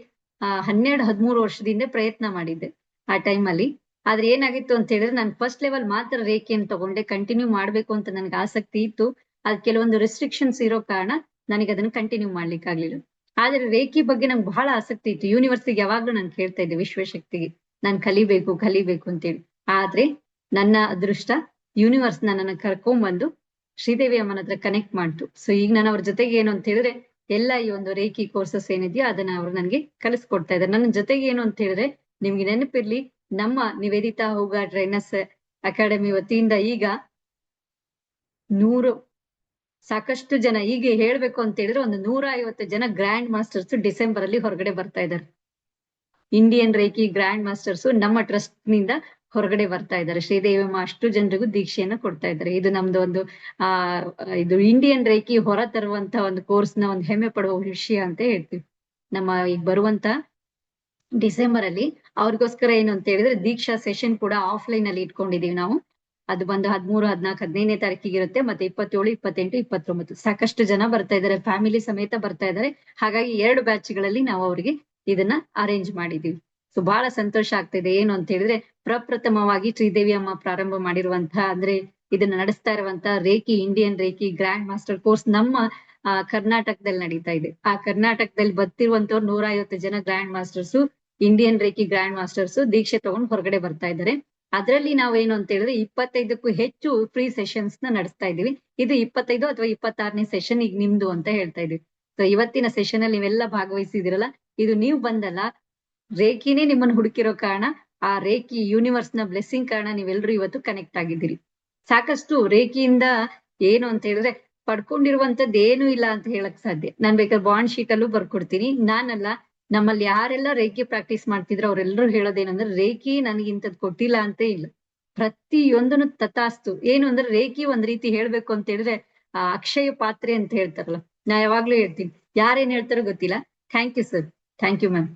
12-13 ವರ್ಷದಿಂದ ಪ್ರಯತ್ನ ಮಾಡಿದ್ದೆ ಆ ಟೈಮಲ್ಲಿ. ಆದ್ರೆ ಏನಾಗಿತ್ತು ಅಂತ ಹೇಳಿದ್ರೆ, ನಾನು ಫಸ್ಟ್ ಲೆವೆಲ್ ಮಾತ್ರ ರೇಖಿಯನ್ನು ತಗೊಂಡೆ, ಕಂಟಿನ್ಯೂ ಮಾಡ್ಬೇಕು ಅಂತ ನನ್ಗೆ ಆಸಕ್ತಿ ಇತ್ತು. ಅದ್ ಕೆಲವೊಂದು ರೆಸ್ಟ್ರಿಕ್ಷನ್ಸ್ ಇರೋ ಕಾರಣ ನನಗೆ ಅದನ್ನ ಕಂಟಿನ್ಯೂ ಮಾಡ್ಲಿಕ್ಕೆ ಆಗ್ಲಿಲ್ಲ. ಆದ್ರೆ ರೇಖಿ ಬಗ್ಗೆ ನಂಗೆ ಬಹಳ ಆಸಕ್ತಿ ಇತ್ತು. ಯೂನಿವರ್ಸಿಟಿಗೆ ಯಾವಾಗ್ಲೂ ನಾನು ಕೇಳ್ತಾ ಇದ್ದೆ, ವಿಶ್ವಶಕ್ತಿಗೆ ನಾನು ಕಲಿಬೇಕು ಅಂತೇಳಿ. ಆದ್ರೆ ನನ್ನ ಅದೃಷ್ಟ, ಯೂನಿವರ್ಸ್ ನನ್ನನ್ನ ಕರ್ಕೊಂಡ್ಬಂದು ಶ್ರೀದೇವಿ ಅಮ್ಮನ ಹತ್ರ ಕನೆಕ್ಟ್ ಮಾಡ್ತು. ಸೊ ಈಗ ನಾನು ಅವ್ರ ಜೊತೆಗೆ ಏನು ಅಂತ ಹೇಳಿದ್ರೆ, ಎಲ್ಲ ಈ ಒಂದು ರೇಖಿ ಕೋರ್ಸಸ್ ಏನಿದೆಯೋ ಅದನ್ನ ಅವ್ರು ನನಗೆ ಕಲಿಸ್ಕೊಡ್ತಾ ಇದ್ದಾರೆ. ನನ್ನ ಜೊತೆಗೆ ಏನು ಅಂತ ಹೇಳಿದ್ರೆ, ನಿಮ್ಗೆ ನೆನಪಿರ್ಲಿ, ನಮ್ಮ ನಿವೇದಿತಾ ಹೂಗಾ ಟ್ರೈನರ್ಸ್ ಅಕಾಡೆಮಿ ವತಿಯಿಂದ ಈಗ 100 ಸಾಕಷ್ಟು ಜನ, ಈಗ ಹೇಳ್ಬೇಕು ಅಂತ ಹೇಳಿದ್ರೆ ಒಂದು 150 ಜನ ಗ್ರ್ಯಾಂಡ್ ಮಾಸ್ಟರ್ಸ್ ಡಿಸೆಂಬರ್ ಅಲ್ಲಿ ಹೊರಗಡೆ ಬರ್ತಾ ಇದ್ದಾರೆ. ಇಂಡಿಯನ್ ರೇಖಿ ಗ್ರ್ಯಾಂಡ್ ಮಾಸ್ಟರ್ಸ್ ನಮ್ಮ ಟ್ರಸ್ಟ್ ನಿಂದ ಹೊರಗಡೆ ಬರ್ತಾ ಇದ್ದಾರೆ. ಶ್ರೀದೇವಮ್ಮ ಅಷ್ಟು ಜನರಿಗೂ ದೀಕ್ಷೆಯನ್ನ ಕೊಡ್ತಾ ಇದ್ದಾರೆ. ಇದು ನಮ್ದು ಒಂದು ಇದು ಇಂಡಿಯನ್ ರೇಖಿ ಹೊರ ತರುವಂತ ಒಂದು ಕೋರ್ಸ್ ನ ಒಂದು ಹೆಮ್ಮೆ ಪಡುವ ವಿಷಯ ಅಂತ ಹೇಳ್ತೀವಿ. ನಮ್ಮ ಈಗ ಬರುವಂತ ಡಿಸೆಂಬರ್ ಅಲ್ಲಿ ಅವ್ರಿಗೋಸ್ಕರ ಏನು ಅಂತ ಹೇಳಿದ್ರೆ ದೀಕ್ಷಾ ಸೆಷನ್ ಕೂಡ ಆಫ್ಲೈನ್ ಅಲ್ಲಿ ಇಟ್ಕೊಂಡಿದೀವಿ ನಾವು. ಅದು ಬಂದು 13, 14, 15ನೇ ತಾರೀಕಿಗೆ ಇರುತ್ತೆ. ಮತ್ತೆ 27, 28, 29 ಸಾಕಷ್ಟು ಜನ ಬರ್ತಾ ಇದ್ದಾರೆ, ಫ್ಯಾಮಿಲಿ ಸಮೇತ ಬರ್ತಾ ಇದ್ದಾರೆ. ಹಾಗಾಗಿ 2 ಬ್ಯಾಚ್ಗಳಲ್ಲಿ ನಾವು ಅವರಿಗೆ ಇದನ್ನ ಅರೇಂಜ್ ಮಾಡಿದೀವಿ. ಸೊ ಬಹಳ ಸಂತೋಷ ಆಗ್ತಿದೆ. ಏನು ಅಂತ ಹೇಳಿದ್ರೆ, ಪ್ರಪ್ರಥಮವಾಗಿ ಶ್ರೀದೇವಿ ಅಮ್ಮ ಪ್ರಾರಂಭ ಮಾಡಿರುವಂತಹ, ಅಂದ್ರೆ ಇದನ್ನ ನಡೆಸ್ತಾ ಇರುವಂತಹ reiki, Indian reiki grand master course ನಮ್ಮ ಕರ್ನಾಟಕದಲ್ಲಿ ನಡೀತಾ ಇದೆ. ಆ ಕರ್ನಾಟಕದಲ್ಲಿ ಬರ್ತಿರುವಂತವ್ರು 150 ಜನ grand masters, Indian reiki grand masters ದೀಕ್ಷೆ ತಗೊಂಡು ಹೊರಗಡೆ ಬರ್ತಾ ಇದ್ದಾರೆ. ಅದರಲ್ಲಿ ನಾವೇನು ಅಂತ ಹೇಳಿದ್ರೆ 25ಕ್ಕೂ ಹೆಚ್ಚು ಫ್ರೀ ಸೆಷನ್ಸ್ ನ ನಡೆಸ್ತಾ ಇದೀವಿ. ಇದು 25 ಅಥವಾ 26ನೇ ಸೆಷನ್ ಈಗ ನಿಮ್ದು ಅಂತ ಹೇಳ್ತಾ ಇದೀವಿ. ಸೊ ಇವತ್ತಿನ ಸೆಷನ್ ಅಲ್ಲಿ ನೀವೆಲ್ಲ ಭಾಗವಹಿಸಿದಿರಲ್ಲ, ಇದು ನೀವು ಬಂದಲ್ಲ, ರೇಖಿನೇ ನಿಮ್ಮನ್ನ ಹುಡುಕಿರೋ ಕಾರಣ, ಆ ರೇಖಿ ಯೂನಿವರ್ಸ್ ನ ಬ್ಲೆಸ್ಸಿಂಗ್ ಕಾರಣ ನೀವೆಲ್ಲರೂ ಇವತ್ತು ಕನೆಕ್ಟ್ ಆಗಿದ್ದೀರಿ. ಸಾಕಷ್ಟು ರೇಖಿಯಿಂದ ಏನು ಅಂತ ಹೇಳಿದ್ರೆ ಪಡ್ಕೊಂಡಿರುವಂತದ್ದು ಏನು ಇಲ್ಲ ಅಂತ ಹೇಳಕ್ ಸಾಧ್ಯ. ನಾನ್ ಬೇಕಾದ್ರೆ ಬಾಂಡ್ ಶೀಟ್ ಅಲ್ಲೂ ಬರ್ಕೊಡ್ತೀನಿ. ನಾನಲ್ಲ, ನಮ್ಮಲ್ಲಿ ಯಾರೆಲ್ಲ ರೇಖಿ ಪ್ರಾಕ್ಟೀಸ್ ಮಾಡ್ತಿದ್ರು ಅವರೆಲ್ಲರೂ ಹೇಳೋದೇನಂದ್ರೆ, ರೇಖಿ ನನಗೆ ಇಂಥದ್ದು ಕೊಟ್ಟಿಲ್ಲ ಅಂತ ಇಲ್ಲ, ಪ್ರತಿಯೊಂದನ್ನು ತಥಾಸ್ತು. ಏನು ಅಂದ್ರೆ ರೇಖಿ ಒಂದ್ ರೀತಿ ಹೇಳ್ಬೇಕು ಅಂತ ಹೇಳಿದ್ರೆ ಅಕ್ಷಯ ಪಾತ್ರೆ ಅಂತ ಹೇಳ್ತಾರಲ್ಲ, ನಾ ಯಾವಾಗ್ಲೂ ಹೇಳ್ತೀನಿ, ಯಾರೇನ್ ಹೇಳ್ತಾರೋ ಗೊತ್ತಿಲ್ಲ. Thank you sir, thank you ma'am.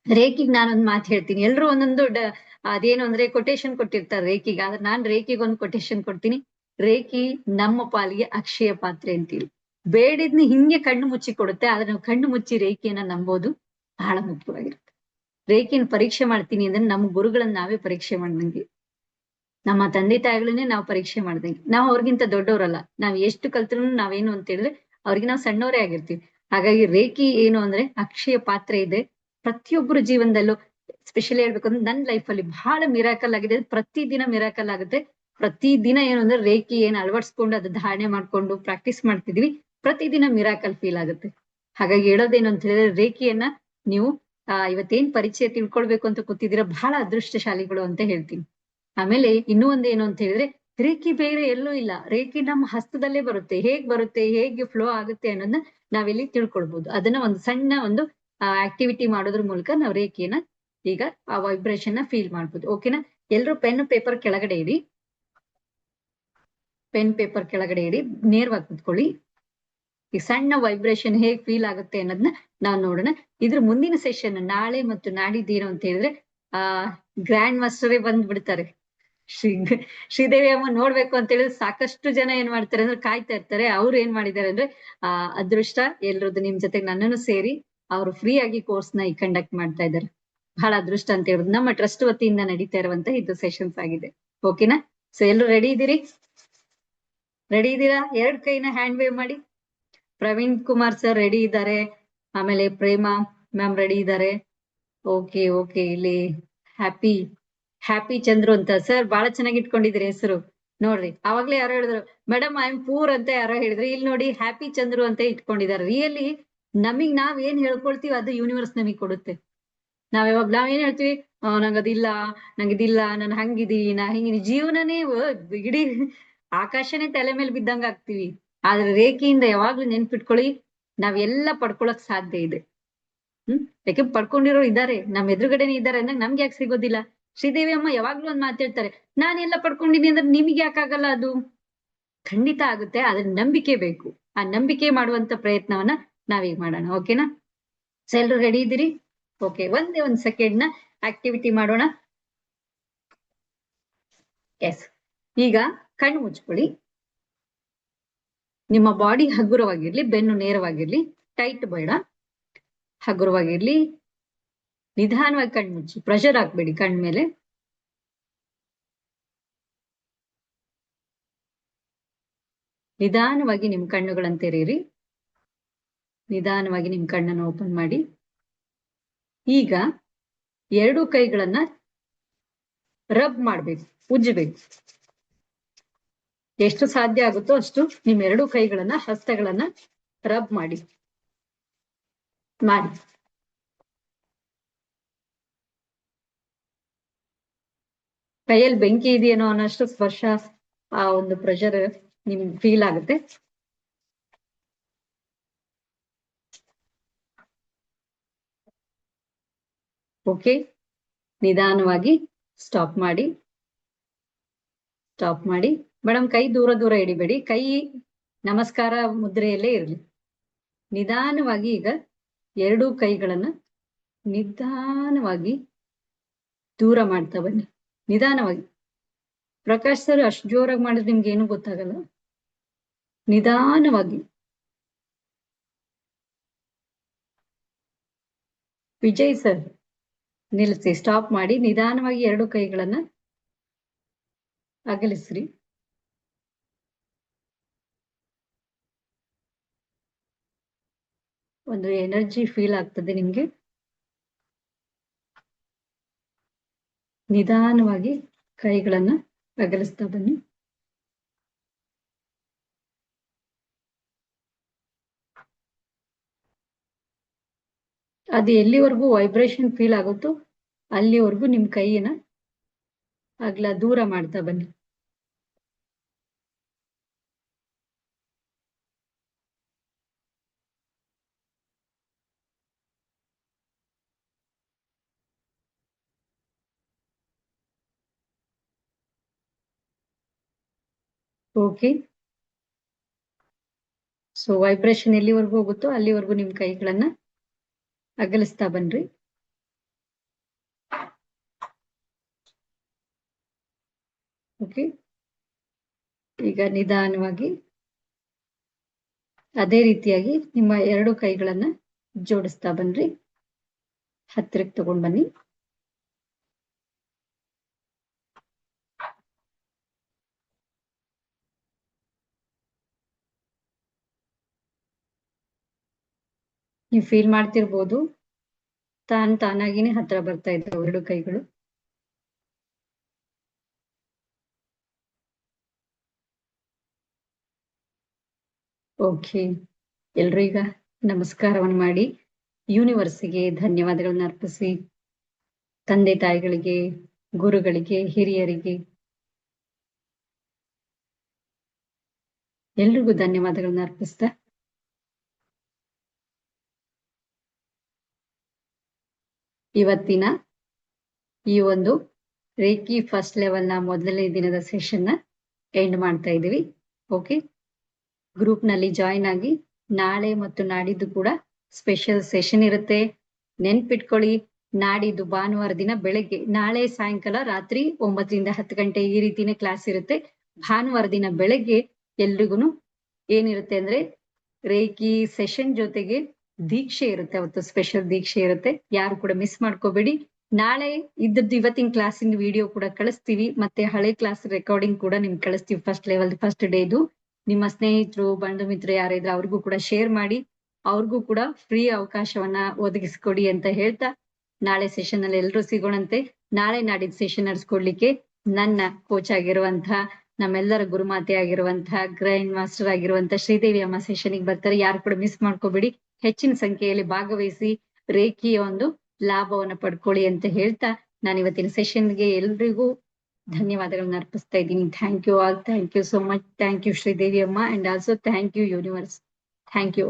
ರೇಖಿಗ್ ನಾನೊಂದ್ ಮಾತು ಹೇಳ್ತೀನಿ. ಎಲ್ರು ಒಂದೊಂದು ಅದೇನು ಅಂದ್ರೆ ಕೊಟೇಶನ್ ಕೊಟ್ಟಿರ್ತಾರೆ ರೇಖಿಗೆ, ಆದ್ರೆ ನಾನ್ ರೇಖಿಗೆ ಒಂದು ಕೊಟೇಶನ್ ಕೊಡ್ತೀನಿ. ರೇಖಿ ನಮ್ಮ ಪಾಲಿಗೆ ಅಕ್ಷಯ ಪಾತ್ರೆ ಅಂತೀವಿ. ಬೇಡಿದ್ನ ಹಿಂಗೆ ಕಣ್ಣು ಮುಚ್ಚಿ ಕೊಡುತ್ತೆ, ಆದ್ರೆ ನಾವು ಕಣ್ಣು ಮುಚ್ಚಿ ರೇಖಿಯನ್ನ ನಂಬೋದು ಬಹಳ ಮುಖ್ಯವಾಗಿರುತ್ತೆ. ರೇಖಿನ ಪರೀಕ್ಷೆ ಮಾಡ್ತೀನಿ ಅಂದ್ರೆ ನಮ್ಮ ಗುರುಗಳನ್ನ ನಾವೇ ಪರೀಕ್ಷೆ ಮಾಡ್ದಂಗೆ, ನಮ್ಮ ತಂದೆ ತಾಯಿಗಳನ್ನೇ ನಾವು ಪರೀಕ್ಷೆ ಮಾಡ್ದಂಗೆ. ನಾವು ಅವ್ರಿಗಿಂತ ದೊಡ್ಡವರಲ್ಲ, ನಾವ್ ಎಷ್ಟು ಕಲ್ತ್ರು ನಾವೇನು ಅಂತ ಹೇಳಿದ್ರೆ ಅವ್ರಿಗೆ ನಾವು ಸಣ್ಣವರೇ ಆಗಿರ್ತೀವಿ. ಹಾಗಾಗಿ ರೇಖಿ ಏನು ಅಂದ್ರೆ ಅಕ್ಷಯ ಪಾತ್ರೆ ಇದೆ ಪ್ರತಿಯೊಬ್ಬರ ಜೀವನದಲ್ಲೂ. ಸ್ಪೆಷಲಿ ಹೇಳ್ಬೇಕಂದ್ರೆ ನನ್ನ ಲೈಫ್ ಅಲ್ಲಿ ಬಹಳ ಮಿರಾಕಲ್ ಆಗಿದೆ, ಪ್ರತಿದಿನ ಮಿರಾಕಲ್ ಆಗುತ್ತೆ. ಪ್ರತಿದಿನ ಏನು ಅಂದ್ರೆ ರೇಖಿ ಏನ್ ಅಳವಡಿಸ್ಕೊಂಡು ಅದು ಧಾರಣೆ ಮಾಡ್ಕೊಂಡು ಪ್ರಾಕ್ಟೀಸ್ ಮಾಡ್ತಿದೀವಿ, ಪ್ರತಿದಿನ ಮಿರಾಕಲ್ ಫೀಲ್ ಆಗುತ್ತೆ. ಹಾಗಾಗಿ ಹೇಳೋದೇನು ಅಂತ ಹೇಳಿದ್ರೆ, ರೇಖಿಯನ್ನ ನೀವು ಇವತ್ತೇನ್ ಪರಿಚಯ ತಿಳ್ಕೊಳ್ಬೇಕು ಅಂತ ಕೂತಿದ್ದೀರಾ, ಬಹಳ ಅದೃಷ್ಟಶಾಲಿಗಳು ಅಂತ ಹೇಳ್ತೀನಿ. ಆಮೇಲೆ ಇನ್ನೂ ಒಂದೇನು ಅಂತ ಹೇಳಿದ್ರೆ, ರೇಖಿ ಬೇರೆ ಎಲ್ಲೂ ಇಲ್ಲ, ರೇಖಿ ನಮ್ಮ ಹಸ್ತದಲ್ಲೇ ಬರುತ್ತೆ. ಹೇಗೆ ಫ್ಲೋ ಆಗುತ್ತೆ ಅನ್ನೋದನ್ನ ನಾವಿಲ್ಲಿ ತಿಳ್ಕೊಳ್ಬಹುದು. ಅದನ್ನ ಒಂದು ಸಣ್ಣ ಒಂದು ಆಕ್ಟಿವಿಟಿ ಮಾಡೋದ್ರ ಮೂಲಕ ನಾವು ರೇಖಿಯನ್ನ ಈಗ ಆ ವೈಬ್ರೇಷನ್ ನ ಫೀಲ್ ಮಾಡ್ಬೋದು. ಓಕೆನಾ? ಎಲ್ರು ಪೆನ್ ಪೇಪರ್ ಕೆಳಗಡೆ ಇಡಿ, ನೇರವಾಗಿ ಕುತ್ಕೊಳ್ಳಿ. ಈ ಸಣ್ಣ ವೈಬ್ರೇಷನ್ ಹೇಗ್ ಫೀಲ್ ಆಗುತ್ತೆ ಅನ್ನೋದನ್ನ ನಾವು ನೋಡೋಣ. ಇದ್ರ ಮುಂದಿನ ಸೆಷನ್ ನಾಳೆ ಮತ್ತು ನಾಡಿದ್ದೇನು ಅಂತ ಹೇಳಿದ್ರೆ ಗ್ರ್ಯಾಂಡ್ ಮಾಸ್ಟರೇ ಬಂದ್ಬಿಡ್ತಾರೆ. ಶ್ರೀದೇವಿ ಅಮ್ಮ ನೋಡ್ಬೇಕು ಅಂತ ಹೇಳಿದ್ರೆ ಸಾಕಷ್ಟು ಜನ ಏನ್ ಮಾಡ್ತಾರೆ ಅಂದ್ರೆ ಕಾಯ್ತಾ ಇರ್ತಾರೆ. ಅವ್ರು ಏನ್ ಮಾಡಿದ್ದಾರೆ ಅಂದ್ರೆ ಅದೃಷ್ಟ ಎಲ್ರದ್ದು ನಿಮ್ ಜೊತೆಗೆ ನನ್ನನ್ನು ಸೇರಿ ಅವರು ಫ್ರೀ ಆಗಿ ಕೋರ್ಸ್ ನ ಕಂಡಕ್ಟ್ ಮಾಡ್ತಾ ಇದ್ದಾರೆ. ಬಹಳ ಅದೃಷ್ಟ ಅಂತ ಹೇಳುದು. ನಮ್ಮ ಟ್ರಸ್ಟ್ ವತಿಯಿಂದ ನಡೀತಾ ಇರುವಂತ ಇದು ಸೆಷನ್ಸ್ ಆಗಿದೆ. ಓಕೆನಾ? ಸೊ ಎಲ್ಲರೂ ರೆಡಿ ಇದ್ದೀರಾ? 2 ಕೈನ ಹ್ಯಾಂಡ್ ವೇವ್ ಮಾಡಿ. ಪ್ರವೀಣ್ ಕುಮಾರ್ ಸರ್ ರೆಡಿ ಇದ್ದಾರೆ, ಆಮೇಲೆ ಪ್ರೇಮಾ ಮ್ಯಾಮ್ ರೆಡಿ ಇದ್ದಾರೆ. ಓಕೆ, ಇಲ್ಲಿ ಹ್ಯಾಪಿ ಚಂದ್ರು ಅಂತ ಸರ್ ಬಹಳ ಚೆನ್ನಾಗಿ ಇಟ್ಕೊಂಡಿದ್ರಿ ಹೆಸರು. ನೋಡ್ರಿ, ಅವಾಗ್ಲೇ ಯಾರೋ ಹೇಳಿದ್ರು ಮೇಡಮ್ ಐ ಆಮ್ ಪೂರ್ ಅಂತ ಯಾರೋ ಹೇಳಿದ್ರು, ಇಲ್ಲಿ ನೋಡಿ ಹ್ಯಾಪಿ ಚಂದ್ರು ಅಂತ ಇಟ್ಕೊಂಡಿದ್ದಾರೆ. ರಿಯಲಿ ನಾವ್ ಏನ್ ಹೇಳ್ಕೊಳ್ತೀವಿ ಅದು ಯೂನಿವರ್ಸ್ ನಮಗ್ ಕೊಡುತ್ತೆ. ನಾವೇನ್ ಹೇಳ್ತೀವಿ, ನಂಗಿದಿಲ್ಲ, ನಾನು ಹಂಗಿದೀನಿ, ನಾ ಹಿಂಗಿದೀನಿ, ಜೀವನನೇ ಇಡೀ ಆಕಾಶನೇ ತಲೆ ಮೇಲೆ ಬಿದ್ದಂಗ ಆಗ್ತೀವಿ. ಆದ್ರೆ ರೇಖೆಯಿಂದ ಯಾವಾಗ್ಲೂ ನೆನ್ಪಿಟ್ಕೊಳ್ಳಿ, ನಾವೆಲ್ಲ ಪಡ್ಕೊಳಕ್ ಸಾಧ್ಯ ಇದೆ. ಯಾಕೆ ಪಡ್ಕೊಂಡಿರೋರು ಇದ್ದಾರೆ, ನಮ್ ಎದುರುಗಡೆನೆ ಇದ್ದಾರೆ ಅಂದಾಗ ನಮ್ಗೆ ಯಾಕೆ ಸಿಗೋದಿಲ್ಲ? ಶ್ರೀದೇವಿ ಅಮ್ಮ ಯಾವಾಗ್ಲೂ ಒಂದ್ ಮಾತಾಡ್ತಾರೆ, ನಾನೆಲ್ಲ ಪಡ್ಕೊಂಡಿನಿ ಅಂದ್ರೆ ನಿಮ್ಗೆ ಯಾಕಾಗಲ್ಲ? ಅದು ಖಂಡಿತ ಆಗುತ್ತೆ, ಆದ್ರೆ ನಂಬಿಕೆ ಬೇಕು. ಆ ನಂಬಿಕೆ ಮಾಡುವಂತ ಪ್ರಯತ್ನವನ್ನ ನಾವೀಗ ಮಾಡೋಣ. ಓಕೆನಾ? ಸೊ ಎಲ್ರು ರೆಡಿ ಇದ್ದೀರಿ? ಓಕೆ, ಒಂದೇ ಒಂದ್ ಸೆಕೆಂಡ್ ನ ಆಕ್ಟಿವಿಟಿ ಮಾಡೋಣ. ಎಸ್, ಈಗ ಕಣ್ಣು ಮುಚ್ಕೊಳ್ಳಿ. ನಿಮ್ಮ ಬಾಡಿ ಹಗುರವಾಗಿರ್ಲಿ, ಬೆನ್ನು ನೇರವಾಗಿರ್ಲಿ, ಟೈಟ್ ಬೇಡ, ಹಗುರವಾಗಿರ್ಲಿ. ನಿಧಾನವಾಗಿ ಕಣ್ಣು ಮುಚ್ಚಿ, ಪ್ರೆಷರ್ ಹಾಕ್ಬೇಡಿ ಕಣ್ ಮೇಲೆ. ನಿಧಾನವಾಗಿ ನಿಮ್ ಕಣ್ಣುಗಳನ್ನ ತೆರೀರಿ. ನಿಧಾನವಾಗಿ ನಿಮ್ ಕಣ್ಣನ್ನು ಓಪನ್ ಮಾಡಿ. ಈಗ 2 ಕೈಗಳನ್ನ ರಬ್ ಮಾಡ್ಬೇಕು, ಉಜ್ಜಬೇಕು. ಎಷ್ಟು ಸಾಧ್ಯ ಆಗುತ್ತೋ ಅಷ್ಟು ನಿಮ್ 2 ಕೈಗಳನ್ನ, ಹಸ್ತಗಳನ್ನ ರಬ್ ಮಾಡಿ. ಕೈಯಲ್ಲಿ ಬೆಂಕಿ ಇದೆಯೇನೋ ಅನ್ನೋಷ್ಟು ಸ್ಪರ್ಶ, ಆ ಒಂದು ಪ್ರೆಷರ್ ನಿಮ್ಗೆ ಫೀಲ್ ಆಗುತ್ತೆ. ಓಕೆ, ನಿಧಾನವಾಗಿ ಸ್ಟಾಪ್ ಮಾಡಿ. ಸ್ಟಾಪ್ ಮಾಡಿ. ಮೇಡಮ್, ಕೈ ದೂರ ದೂರ ಇಡಿಬೇಡಿ, ಕೈ ನಮಸ್ಕಾರ ಮುದ್ರೆಯಲ್ಲೇ ಇರಲಿ. ನಿಧಾನವಾಗಿ ಈಗ 2 ಕೈಗಳನ್ನ ನಿಧಾನವಾಗಿ ದೂರ ಮಾಡ್ತಾ ಬನ್ನಿ. ನಿಧಾನವಾಗಿ. ಪ್ರಕಾಶ್ ಸರ್, ಅಷ್ಟು ಜೋರಾಗಿ ಮಾಡಿದ್ರೆ ನಿಮ್ಗೆ ಏನು ಗೊತ್ತಾಗಲ್ಲ. ನಿಧಾನವಾಗಿ. ವಿಜಯ್ ಸರ್, ನಿಲ್ಲಿಸಿ, ಸ್ಟಾಪ್ ಮಾಡಿ. ನಿಧಾನವಾಗಿ 2 ಕೈಗಳನ್ನ ಅಗಲಿಸ್ರಿ. ಒಂದು ಎನರ್ಜಿ ಫೀಲ್ ಆಗ್ತದೆ ನಿಮ್ಗೆ. ನಿಧಾನವಾಗಿ ಕೈಗಳನ್ನ ಅಗಲಿಸ್ತಾ ಬನ್ನಿ. ಅದು ಎಲ್ಲಿವರೆಗೂ ವೈಬ್ರೇಷನ್ ಫೀಲ್ ಆಗುತ್ತೋ ಅಲ್ಲಿವರೆಗೂ ನಿಮ್ ಕೈಯನ್ನ ಅಗಲ ದೂರ ಮಾಡ್ತಾ ಬನ್ನಿ. ಓಕೆ, ಸೊ ವೈಬ್ರೇಷನ್ ಎಲ್ಲಿವರೆಗೂ ಹೋಗುತ್ತೋ ಅಲ್ಲಿವರೆಗೂ ನಿಮ್ ಕೈಗಳನ್ನ ಅಗಲಿಸ್ತಾ ಬನ್ರಿ. ಓಕೆ, ಈಗ ನಿಧಾನವಾಗಿ ಅದೇ ರೀತಿಯಾಗಿ ನಿಮ್ಮ 2 ಕೈಗಳನ್ನ ಜೋಡಿಸ್ತಾ ಬನ್ರಿ. ಹತ್ತಿರಕ್ಕೆ ತಗೊಂಡ್ ಬನ್ನಿ. ನೀವು ಫೀಲ್ ಮಾಡ್ತಿರ್ಬೋದು, ತಾನಾಗಿನೇ ಹತ್ರ ಬರ್ತಾ ಇದ್ದಾವೆ 2 ಕೈಗಳು. ಓಕೆ, ಎಲ್ರು ಈಗ ನಮಸ್ಕಾರವನ್ನು ಮಾಡಿ ಯೂನಿವರ್ಸಿಗೆ ಧನ್ಯವಾದಗಳನ್ನ ಅರ್ಪಿಸಿ. ತಂದೆ ತಾಯಿಗಳಿಗೆ, ಗುರುಗಳಿಗೆ, ಹಿರಿಯರಿಗೆ ಎಲ್ರಿಗೂ ಧನ್ಯವಾದಗಳನ್ನ ಅರ್ಪಿಸ್ತಾ ಇವತ್ತಿನ ಈ ಒಂದು ರೇಖಿ ಫಸ್ಟ್ ಲೆವೆಲ್ನ ಮೊದಲನೇ ದಿನದ ಸೆಷನ್ನ ಎಂಡ್ ಮಾಡ್ತಾ ಇದ್ದೀವಿ. ಓಕೆ, ಗ್ರೂಪ್ ನಲ್ಲಿ ಜಾಯಿನ್ ಆಗಿ. ನಾಳೆ ಮತ್ತು ನಾಡಿದ್ದು ಕೂಡ ಸ್ಪೆಷಲ್ ಸೆಷನ್ ಇರುತ್ತೆ. ನೆನ್ಪಿಟ್ಕೊಳ್ಳಿ, ನಾಡಿದ್ದು ಭಾನುವಾರ ದಿನ ಬೆಳಗ್ಗೆ, ನಾಳೆ ಸಾಯಂಕಾಲ ರಾತ್ರಿ 9 ರಿಂದ 10 ಗಂಟೆ ಈ ರೀತಿನೇ ಕ್ಲಾಸ್ ಇರುತ್ತೆ. ಭಾನುವಾರ ದಿನ ಬೆಳಗ್ಗೆ ಎಲ್ರಿಗೂ ಏನಿರುತ್ತೆ ಅಂದ್ರೆ ರೇಖಿ ಸೆಷನ್ ಜೊತೆಗೆ ದೀಕ್ಷೆ ಇರುತ್ತೆ. ಅವತ್ತು ಸ್ಪೆಷಲ್ ದೀಕ್ಷೆ ಇರುತ್ತೆ, ಯಾರು ಕೂಡ ಮಿಸ್ ಮಾಡ್ಕೋಬೇಡಿ. ನಾಳೆ ಇದ್ದದ್ದು ಇವತ್ತಿನ ಕ್ಲಾಸಿನ ವಿಡಿಯೋ ಕೂಡ ಕಳಿಸ್ತೀವಿ, ಮತ್ತೆ ಹಳೆ ಕ್ಲಾಸ್ ರೆಕಾರ್ಡಿಂಗ್ ಕೂಡ ನಿಮ್ಗೆ ಕಳಿಸ್ತೀವಿ. ಫಸ್ಟ್ ಲೆವೆಲ್ ಫಸ್ಟ್ ಡೇದು ನಿಮ್ಮ ಸ್ನೇಹಿತರು, ಬಂಧು ಮಿತ್ರರು ಯಾರಿದ್ರೆ ಅವ್ರಿಗೂ ಕೂಡ ಶೇರ್ ಮಾಡಿ, ಅವ್ರಿಗೂ ಕೂಡ ಫ್ರೀ ಅವಕಾಶವನ್ನ ಒದಗಿಸ್ಕೊಡಿ ಅಂತ ಹೇಳ್ತಾ ನಾಳೆ ಸೆಷನ್ ಅಲ್ಲಿ ಎಲ್ರೂ ಸಿಗೋಣಂತೆ. ನಾಳೆ ನಾಡಿದ್ದು ಸೆಷನ್ ನಡೆಸ್ಕೊಡ್ಲಿಕ್ಕೆ ನನ್ನ ಕೋಚ್ ಆಗಿರುವಂತಹ, ನಮ್ಮೆಲ್ಲರ ಗುರುಮಾತೆ ಆಗಿರುವಂತಹ, ಗ್ರ್ಯಾಂಡ್ ಮಾಸ್ಟರ್ ಆಗಿರುವಂತಹ ಶ್ರೀದೇವಿ ಅಮ್ಮ ಸೆಷನ್ಗೆ ಬರ್ತಾರೆ. ಯಾರು ಕೂಡ ಮಿಸ್ ಮಾಡ್ಕೋಬೇಡಿ. ಹೆಚ್ಚಿನ ಸಂಖ್ಯೆಯಲ್ಲಿ ಭಾಗವಹಿಸಿ ರೇಖಿಯ ಒಂದು ಲಾಭವನ್ನ ಪಡ್ಕೊಳ್ಳಿ ಅಂತ ಹೇಳ್ತಾ ನಾನು ಇವತ್ತಿನ ಸೆಷನ್ಗೆ ಎಲ್ರಿಗೂ ಧನ್ಯವಾದಗಳನ್ನ ಅರ್ಪಿಸ್ತಾ ಇದ್ದೀನಿ. Thank you all, thank you so much. Thank you Sridevi ಅಮ್ಮ, and also thank you universe. Thank you.